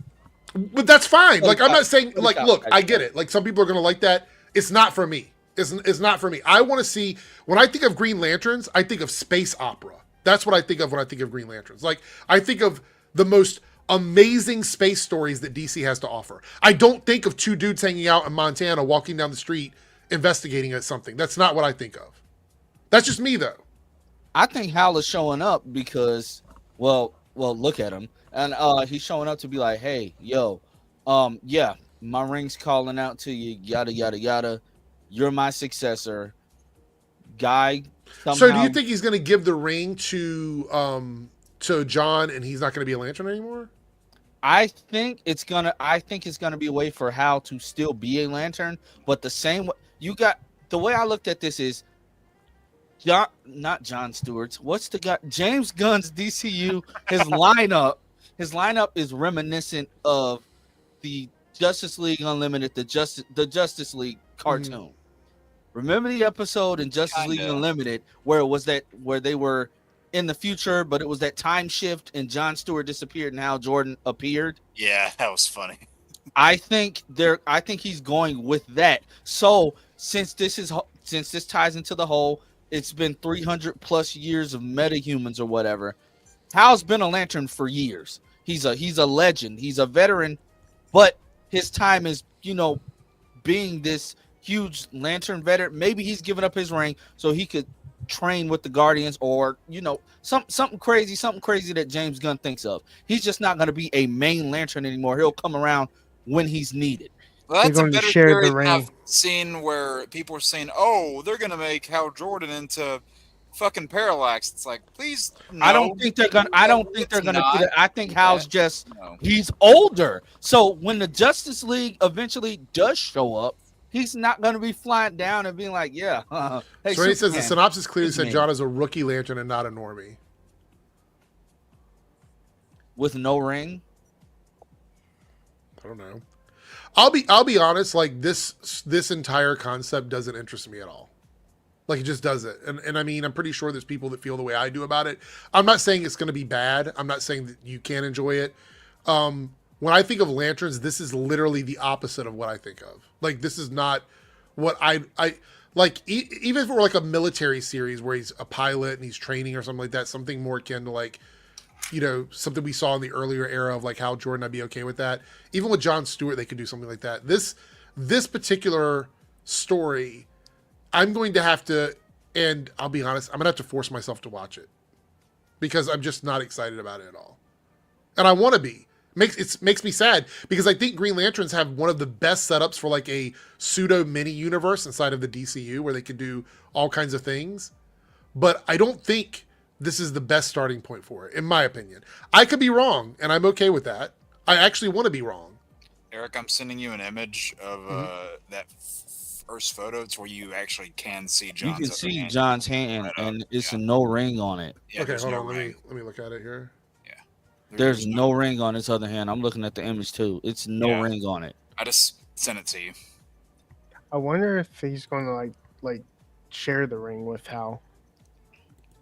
A: But that's fine. Like, I'm not saying, like, look, I get it. Like, some people are gonna like that. It's not for me. It's not for me. I want to see, when I think of Green Lanterns, I think of space opera. That's what I think of when I think of Green Lanterns. Like, I think of the most amazing space stories that DC has to offer. I don't think of 2 dudes hanging out in Montana, walking down the street, investigating at something. That's not what I think of. That's just me, though.
F: I think Hal is showing up because, well, look at him, and he's showing up to be like, hey, yo, yeah, my ring's calling out to you, yada yada yada. You're my successor, Guy. Somehow...
A: So, do you think he's going to give the ring to John, and he's not going to be a Lantern anymore?
F: I think it's gonna be a way for Hal to still be a Lantern, but the same way the way I looked at this is, not Jon Stewart's. What's the guy? James Gunn's DCU. His lineup is reminiscent of the Justice League Unlimited, the Justice League cartoon. Mm-hmm. Remember the episode in Justice League Unlimited where they were in the future, but it was that time shift and Jon Stewart disappeared and Hal Jordan appeared?
C: Yeah, that was funny.
F: I think he's going with that. So since this ties into the whole, it's been 300 plus years of metahumans or whatever. Hal's been a Lantern for years. He's a legend. He's a veteran, but his time is, being this huge Lantern veteran. Maybe he's given up his ring so he could train with the Guardians, or something crazy that James Gunn thinks of. He's just not going to be a main Lantern anymore. He'll come around when he's needed.
C: Well, that's a
B: going to
C: better
B: share
C: theory
B: the
C: than
B: ring.
C: I've seen where people are saying, "Oh, they're going to make Hal Jordan into fucking Parallax. It's like, please, no.
F: I don't think they're gonna. I don't think they're gonna do that. I think Hal's just
C: No.
F: he's older. So when the Justice League eventually does show up, he's not gonna be flying down and being like, "Yeah." Hey,
A: So he says the
F: Superman,
A: synopsis clearly
F: it's
A: said
F: me.
A: John is a rookie Lantern and not a normie.
F: With no ring.
A: I don't know. I'll be honest. Like this entire concept doesn't interest me at all. Like it just doesn't. And I mean, I'm pretty sure there's people that feel the way I do about it. I'm not saying it's going to be bad. I'm not saying that you can't enjoy it. When I think of lanterns, this is literally the opposite of what I think of. Like this is not what I like. Even if it were like a military series where he's a pilot and he's training or something like that, something more akin to like, you know, something we saw in the earlier era of like Hal Jordan, I'd be okay with that. Even with Jon Stewart, they could do something like that. This particular story, I'm going to have to, and I'll be honest, I'm going to have to force myself to watch it because I'm just not excited about it at all. And I want to be. Makes me sad because I think Green Lanterns have one of the best setups for like a pseudo mini universe inside of the DCU where they could do all kinds of things. But I don't think this is the best starting point for it, in my opinion. I could be wrong, and I'm okay with that. I actually want to be wrong.
C: Eric, I'm sending you an image of that first photo. It's where you actually can see John's.
F: You can see
C: hand.
F: John's hand,
C: Right
F: and
C: up.
F: it's
C: Yeah.
F: no ring on it.
C: Yeah,
F: Oh,
A: Okay,
C: there's
A: hold
C: no
A: on.
C: ring.
A: Let me look at it here.
F: There's no ring on his other hand. I'm looking at the image too. It's no ring on it.
C: I just sent it to you.
B: I wonder if he's going to like share the ring with Hal.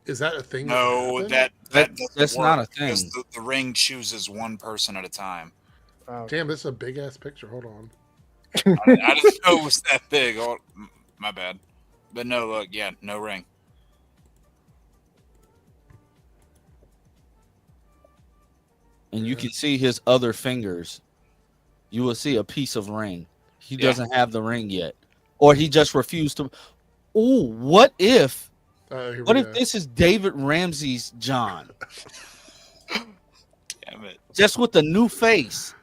A: Is that a thing?
C: No,
A: that
F: that's
C: work
F: not a thing.
C: because the ring chooses one person at a time.
A: Damn, this is a big ass picture. Hold on.
C: I didn't know it was that big. Oh, my bad. But no, look, yeah, no ring.
F: And you can see his other fingers. You will see a piece of ring. He doesn't have the ring yet, or he just refused to. Ooh, what if? What if this is David Ramsey's John?
C: Damn it!
F: Just with a new face.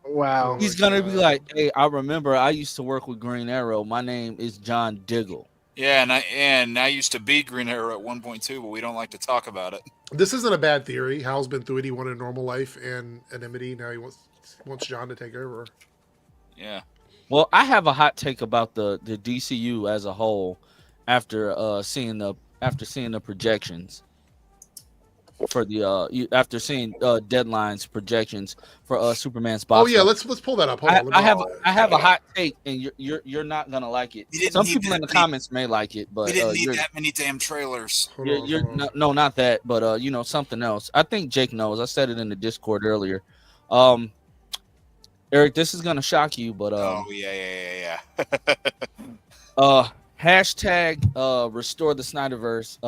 B: Wow.
F: He's gonna be like, "Hey, I remember I used to work with Green Arrow. My name is John Diggle."
C: Yeah, and I used to be Green Arrow at 1.2, but we don't like to talk about it.
A: This isn't a bad theory. Hal's been through it. He wanted a normal life and anonymity. Now he wants John to take over.
C: Yeah.
F: Well, I have a hot take about the DCU as a whole after seeing the projections for the after seeing Deadline's projections for Superman's box.
A: Oh yeah, let's pull that up. Hold on.
F: I have a hot take, and you're not gonna like it. Some people in the comments may like it, but
C: we didn't need that many damn trailers.
F: No, not that, but you know, something else. I think Jake knows. I said it in the Discord earlier. Eric, this is gonna shock you, but
C: oh yeah.
F: hashtag restore the Snyderverse.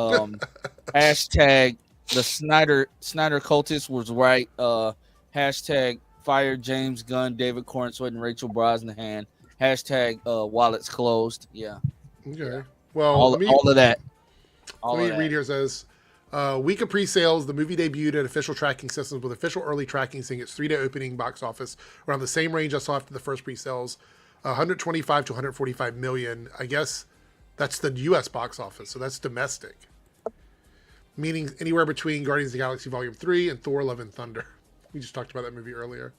F: Hashtag the Snyder cultist was right. Hashtag fire James Gunn, David Cornswet, and Rachel Brosnahan. Hashtag wallets closed. Yeah.
A: Okay. Well,
F: all of that.
A: Let me read here. It says, week of pre-sales, the movie debuted at official tracking systems with official early tracking seeing its 3-day opening box office around the same range I saw after the first pre-sales, 125 to 145 million. I guess that's the U.S. box office, so that's domestic. Meaning anywhere between Guardians of the Galaxy Volume 3 and Thor Love and Thunder. We just talked about that movie earlier.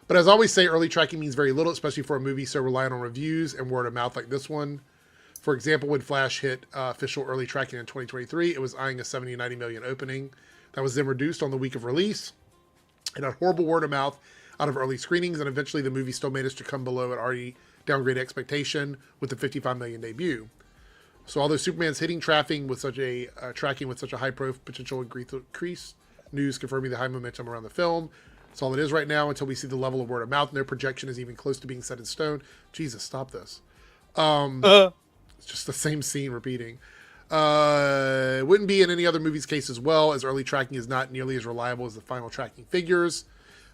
A: But as I always say, early tracking means very little, especially for a movie so reliant on reviews and word of mouth like this one. For example, when Flash hit official early tracking in 2023, it was eyeing a 70 to 90 million opening. That was then reduced on the week of release. It had horrible word of mouth out of early screenings, and eventually the movie still managed to come below an already downgraded expectation with the 55 million debut. So although Superman's hitting tracking with such a high potential increase, news confirming the high momentum around the film. That's all it is right now until we see the level of word of mouth. No projection is even close to being set in stone. Jesus, stop this. It's just the same scene repeating. It wouldn't be in any other movie's case as well, as early tracking is not nearly as reliable as the final tracking figures.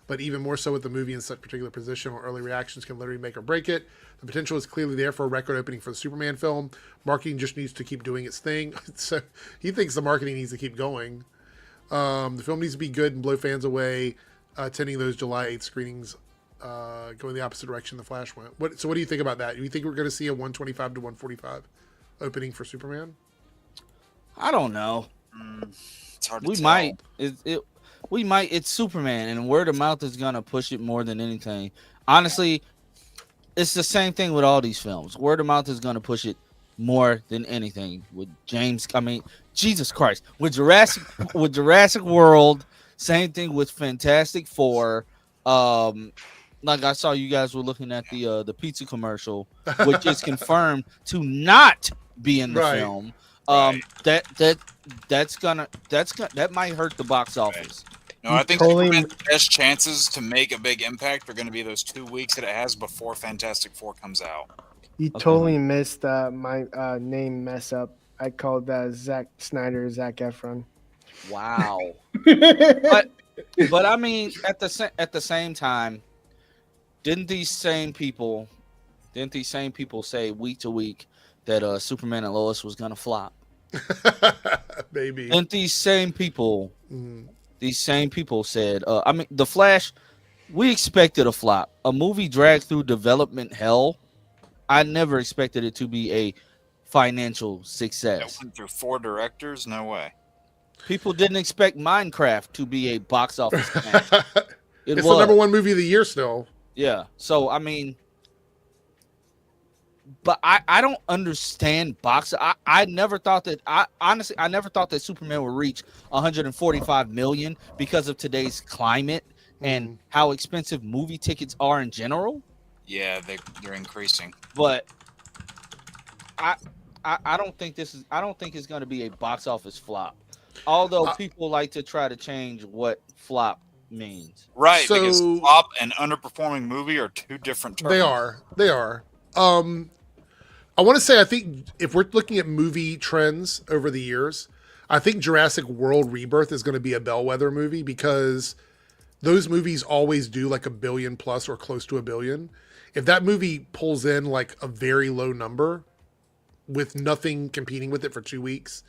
A: But even more so with the movie in such particular position where early reactions can literally make or break it. The potential is clearly there for a record opening for the Superman film. Marketing just needs to keep doing its thing. So he thinks the marketing needs to keep going. The film needs to be good and blow fans away, attending those July 8th screenings, going the opposite direction the Flash went. So what do you think about that? Do you think we're going to see a 125 to 145 opening for Superman?
F: I don't know.
C: It's hard to
F: We
C: tell.
F: might. We might. It's Superman, and word of mouth is gonna push it more than anything. Honestly, it's the same thing with all these films. Word of mouth is gonna push it more than anything. With James, I mean, Jesus Christ, with Jurassic World, same thing with Fantastic Four. Like I saw you guys were looking at the pizza commercial, which is confirmed to not be in the film. That might hurt the box office.
C: No, I think Superman's best chances to make a big impact are going to be those 2 weeks that it has before Fantastic Four comes out.
B: You totally missed my name mess up. I called Zack Snyder Zac Efron.
F: Wow. but I mean, at the same time, didn't these same people say week to week that Superman and Lois was gonna flop?
A: Maybe.
F: And these same people said, I mean, The Flash, we expected a flop. A movie dragged through development hell. I never expected it to be a financial success.
C: It went through 4 directors? No way.
F: People didn't expect Minecraft to be a box office smash.
A: It's the number 1 movie of the year still.
F: Yeah. So, I mean, but I don't understand boxing. I never thought that I never thought that Superman would reach 145 million because of today's climate and how expensive movie tickets are in general.
C: Yeah, they're increasing.
F: But I don't think it's going to be a box office flop. Although people like to try to change what flop means.
C: Right, because flop and underperforming movie are 2 different terms.
A: They are. I want to say, I think if we're looking at movie trends over the years, I think Jurassic World Rebirth is going to be a bellwether movie because those movies always do like $1 billion plus or close to $1 billion. If that movie pulls in like a very low number with nothing competing with it for 2 weeks,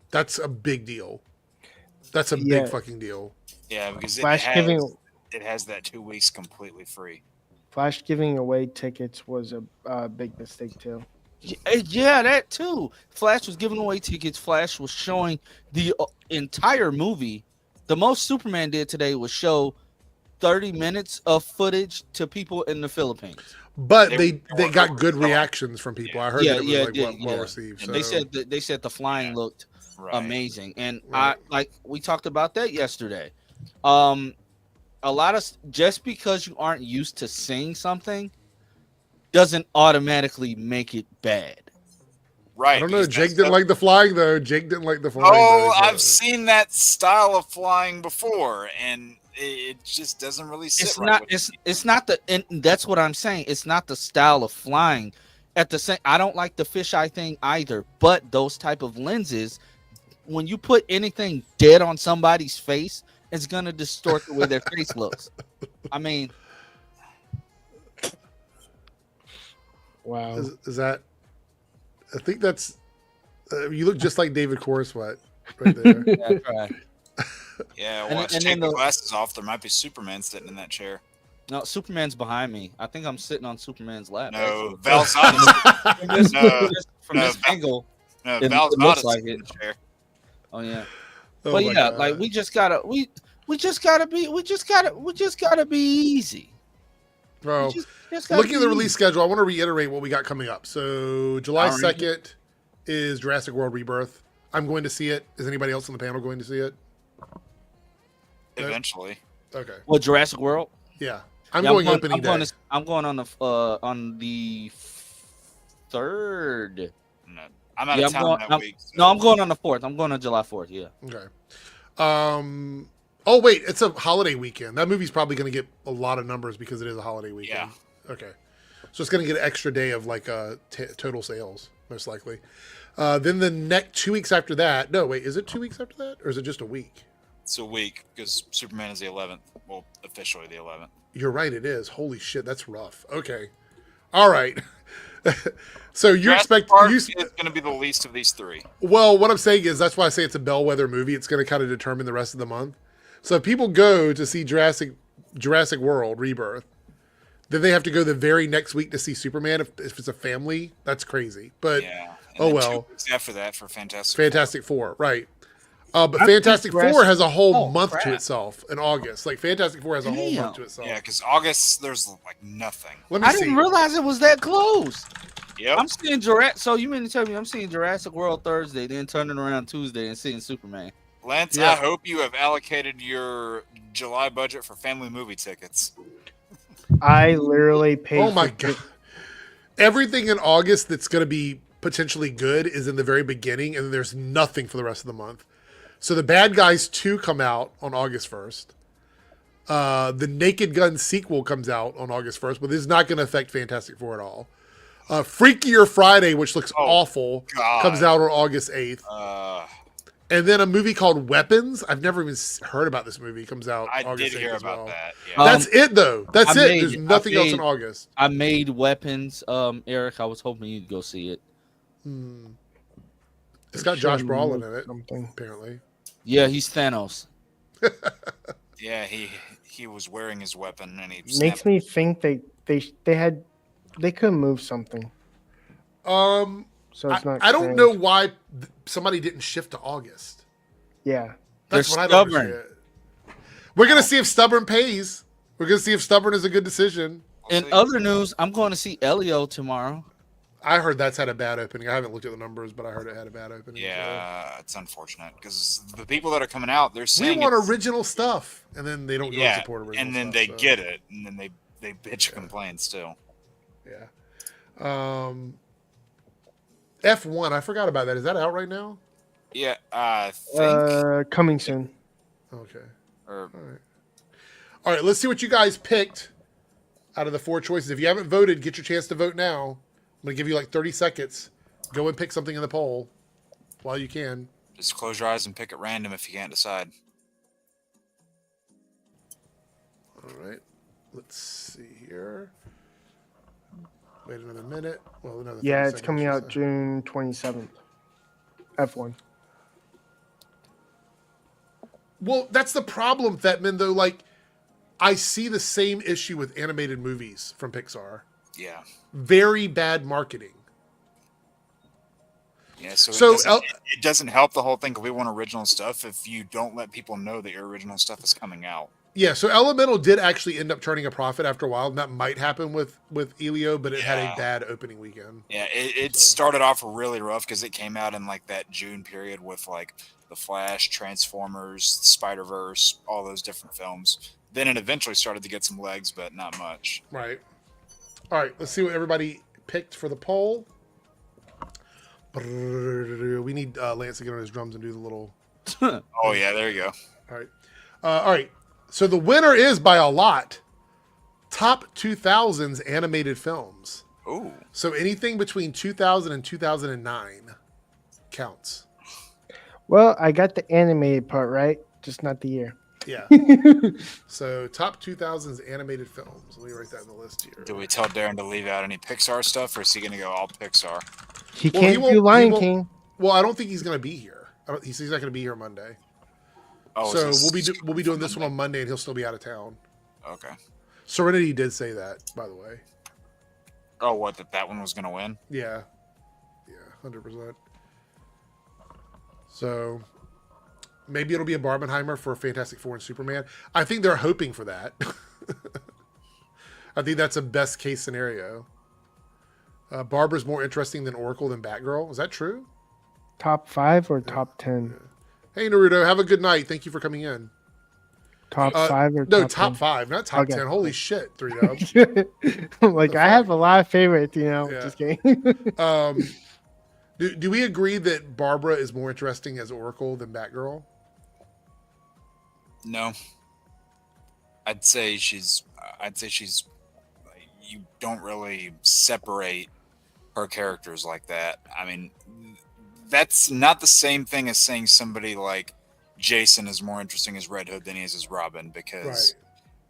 A: that's a big deal. That's a big fucking deal.
C: Yeah, because it has that 2 weeks completely free.
B: Flash giving away tickets was a big mistake too.
F: Yeah, that too. Flash was giving away tickets. Flash was showing the entire movie. The most Superman did today was show 30 minutes of footage to people in the Philippines.
A: But they got good reactions from people. I heard that it was well received.
F: So. They said the flying looked amazing, and we talked about that yesterday. A lot of just because you aren't used to seeing something doesn't automatically make it bad.
C: Right.
A: I don't know. Jake didn't like the flying though.
C: I've seen that style of flying before, and it just doesn't really sit right.
F: It's not and that's what I'm saying. It's not the style of flying. At the same, I don't like the fisheye thing either. But those type of lenses, when you put anything dead on somebody's face, it's gonna distort the way their face looks. I mean,
B: wow.
A: Is that? I think that's. You look just like David Cornsweet right there.
F: Yeah, right.
C: Yeah, well, take the glasses off. There might be Superman sitting in that chair.
F: No, Superman's behind me. I think I'm sitting on Superman's lap.
C: No, Valzada's
F: from this angle.
C: No, Valzada's like in the chair.
F: Oh yeah.
A: Oh
F: but yeah,
A: God.
F: like we just gotta be easy.
A: Bro, looking at the release schedule, I want to reiterate what we got coming up. So July 2nd is Jurassic World Rebirth. I'm going to see it. Is anybody else on the panel going to see it?
C: Eventually.
A: Okay.
F: Well, Jurassic World?
A: Yeah. I'm going opening day.
F: I'm going on the 3rd.
C: No, I'm out of town that week. So.
F: No, I'm going on the 4th. I'm going on July 4th, yeah.
A: Okay. Oh, wait. It's a holiday weekend. That movie's probably going to get a lot of numbers because it is a holiday weekend.
C: Yeah.
A: Okay. So it's going to get an extra day of like total sales, most likely. Then the next 2 weeks after that. No, wait. Is it 2 weeks after that? Or is it just a week?
C: It's a week because Superman is the 11th. Well, officially the 11th.
A: You're right. It is. Holy shit. That's rough. Okay. All right. So you expect
C: it's going to be the least of these 3.
A: Well, what I'm saying is that's why I say it's a bellwether movie. It's going to kind of determine the rest of the month. So if people go to see Jurassic World Rebirth, then they have to go the very next week to see Superman. If it's a family, that's crazy. But
C: And
A: Oh
C: then
A: well.
C: 2 weeks after that for Fantastic
A: Fantastic Four, right? But
B: I
A: Fantastic
B: think
A: Four has a whole
F: Oh,
A: month to
F: crap.
A: itself in August. Like Fantastic Four has a whole
F: Damn.
A: month to itself.
C: Yeah, because August there's like nothing.
A: Let me
F: I
A: see.
F: didn't realize it was that close.
C: Yep.
F: I'm seeing Jurassic. So you mean to tell me I'm seeing Jurassic World Thursday, then turning around Tuesday and seeing Superman?
C: Lance,
A: Yeah.
C: I hope you have allocated your July budget for family movie tickets.
B: I literally paid.
A: Oh my
B: for
A: god! Everything in August that's going to be potentially good is in the very beginning, and there's nothing for the rest of the month. So the Bad Guys 2 come out on August 1st. The Naked Gun sequel comes out on August 1st, but this is not going to affect Fantastic Four at all. Freakier Friday, which looks awful,
C: God.
A: comes out on August 8th.
C: Uh,
A: And then a movie called Weapons. I've never even heard about this movie. Comes out
C: I
A: August
C: did
A: 8th
C: hear
A: as
C: about
A: well.
C: that. Yeah.
A: That's it, though. That's
F: I
A: it.
F: made-
A: There's
F: I
A: nothing else in
F: made-
A: August.
F: I made Weapons. Eric, I was hoping you'd go see it.
A: It's got Josh Brolin in it,
B: Something.
A: apparently.
F: Yeah, he's Thanos.
C: Yeah, he was wearing his weapon and he
B: Makes
C: snapped.
B: me think they could move something. So it's not.
A: I don't
B: strange.
A: know why somebody didn't shift to August.
B: Yeah.
A: That's
F: They're
A: what I don't
F: stubborn.
A: understand. We're gonna see if stubborn pays. We're gonna see if stubborn is a good decision.
F: In other news, I'm going to see Elio tomorrow.
A: I heard that's had a bad opening. I haven't looked at the numbers, but I heard it had a bad opening.
C: Yeah, it's unfortunate because the people that are coming out, they're
A: so. We
C: saying
A: want
C: it's-
A: original stuff, and then they don't go and
C: yeah,
A: support original
C: and then
A: stuff,
C: they
A: so,
C: get it, and then they bitch and complain still.
A: Yeah. F1. I forgot about that. Is that out right now?
C: Yeah, I think.
B: Coming soon.
A: Okay.
C: Or
A: All right. Let's see what you guys picked out of the 4 choices. If you haven't voted, get your chance to vote now. I'm gonna give you like 30 seconds. Go and pick something in the poll while you can.
C: just close your eyes and pick at random if you can't decide.
A: All right. Let's see here. Wait another minute. Well, another. 30
B: Yeah, it's
A: seconds,
B: coming
A: I
B: out
A: should say.
B: June 27th. F1.
A: Well, that's the problem, Fetman. Though, like, I see the same issue with animated movies from Pixar.
C: Yeah.
A: Very bad marketing.
C: Yeah, so,
A: So,
C: it doesn't help the whole thing because we want original stuff if you don't let people know that your original stuff is coming out.
A: Yeah, so Elemental did actually end up turning a profit after a while, and that might happen with Elio, but it had a
C: Yeah.
A: bad opening weekend.
C: Yeah, it started off really rough because it came out in like that June period with like The Flash, Transformers, Spider-Verse, all those different films. Then it eventually started to get some legs, but not much.
A: Right. All right, let's see what everybody picked for the poll. We need Lance to get on his drums and do the little...
C: Oh yeah, there you go.
A: All right. All right. So the winner is by a lot. Top 2000s animated films.
C: Ooh.
A: So anything between 2000 and 2009 counts.
B: Well, I got the animated part right, just not the year.
A: Yeah. So top 2000s animated films. Let me write that in the list here.
C: Do we tell Darren to leave out any Pixar stuff, or is he going to go all Pixar?
B: He
A: Well, he
B: can't
A: won't-
B: do Lion
A: he won't-
B: King.
A: Well, I don't think he's going to be here. He's not going to be here Monday.
C: Oh,
A: So
C: is this
A: we'll be doing this one on Monday, and he'll still be out of town.
C: Okay.
A: Serenity did say that, by the way.
C: Oh, what? That one was going to win?
A: Yeah. Yeah, 100%. So maybe it'll be a Barbenheimer for Fantastic Four and Superman. I think they're hoping for that. I think that's a best case scenario. Barbara's more interesting than Oracle than Batgirl. Is that true?
B: Top 5 or top 10?
A: Hey, Naruto, have a good night. Thank you for coming in.
B: Top 5 or
A: No,
B: top
A: top 5, not top
B: Okay.
A: 10. Holy shit, 3 Dubs.
B: 10? Like, I have a lot of favorites,
A: Yeah.
B: Just kidding.
A: Do we agree that Barbara is more interesting as Oracle than Batgirl?
C: No. I'd say she's. You don't really separate her characters like that. I mean, that's not the same thing as saying somebody like Jason is more interesting as Red Hood than he is as Robin, because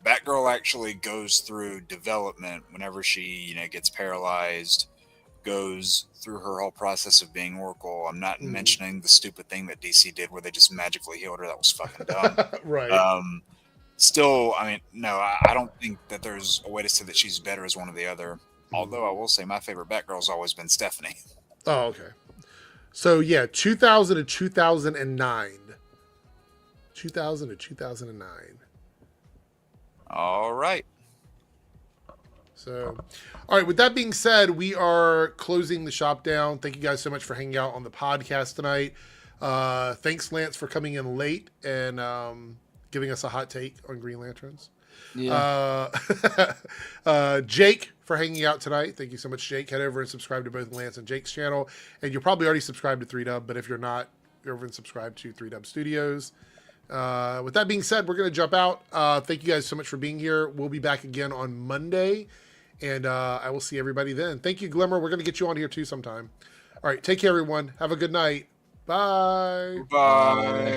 C: Batgirl actually goes through development whenever she, gets paralyzed, goes through her whole process of being Oracle. I'm not mentioning the stupid thing that DC did where they just magically healed her. That was fucking dumb.
A: Right.
C: Still, I mean, no, I don't think that there's a way to say that she's better as one or the other. Although I will say my favorite Batgirl's always been Stephanie.
A: Oh, okay. So yeah, 2000 to 2009. 2000 to 2009.
C: All right.
A: So, all right, with that being said, we are closing the shop down. Thank you guys so much for hanging out on the podcast tonight. Thanks, Lance, for coming in late and giving us a hot take on Green Lanterns.
F: Yeah.
A: Jake, for hanging out tonight. Thank you so much, Jake. Head over and subscribe to both Lance and Jake's channel. And you're probably already subscribed to 3Dub, but if you're not, you're over and subscribe to 3Dub Studios. With that being said, we're going to jump out. Thank you guys so much for being here. We'll be back again on Monday, and I will see everybody then. Thank you, Glimmer. We're going to get you on here too sometime. All right, take care, everyone. Have a good night. Bye.
C: Bye.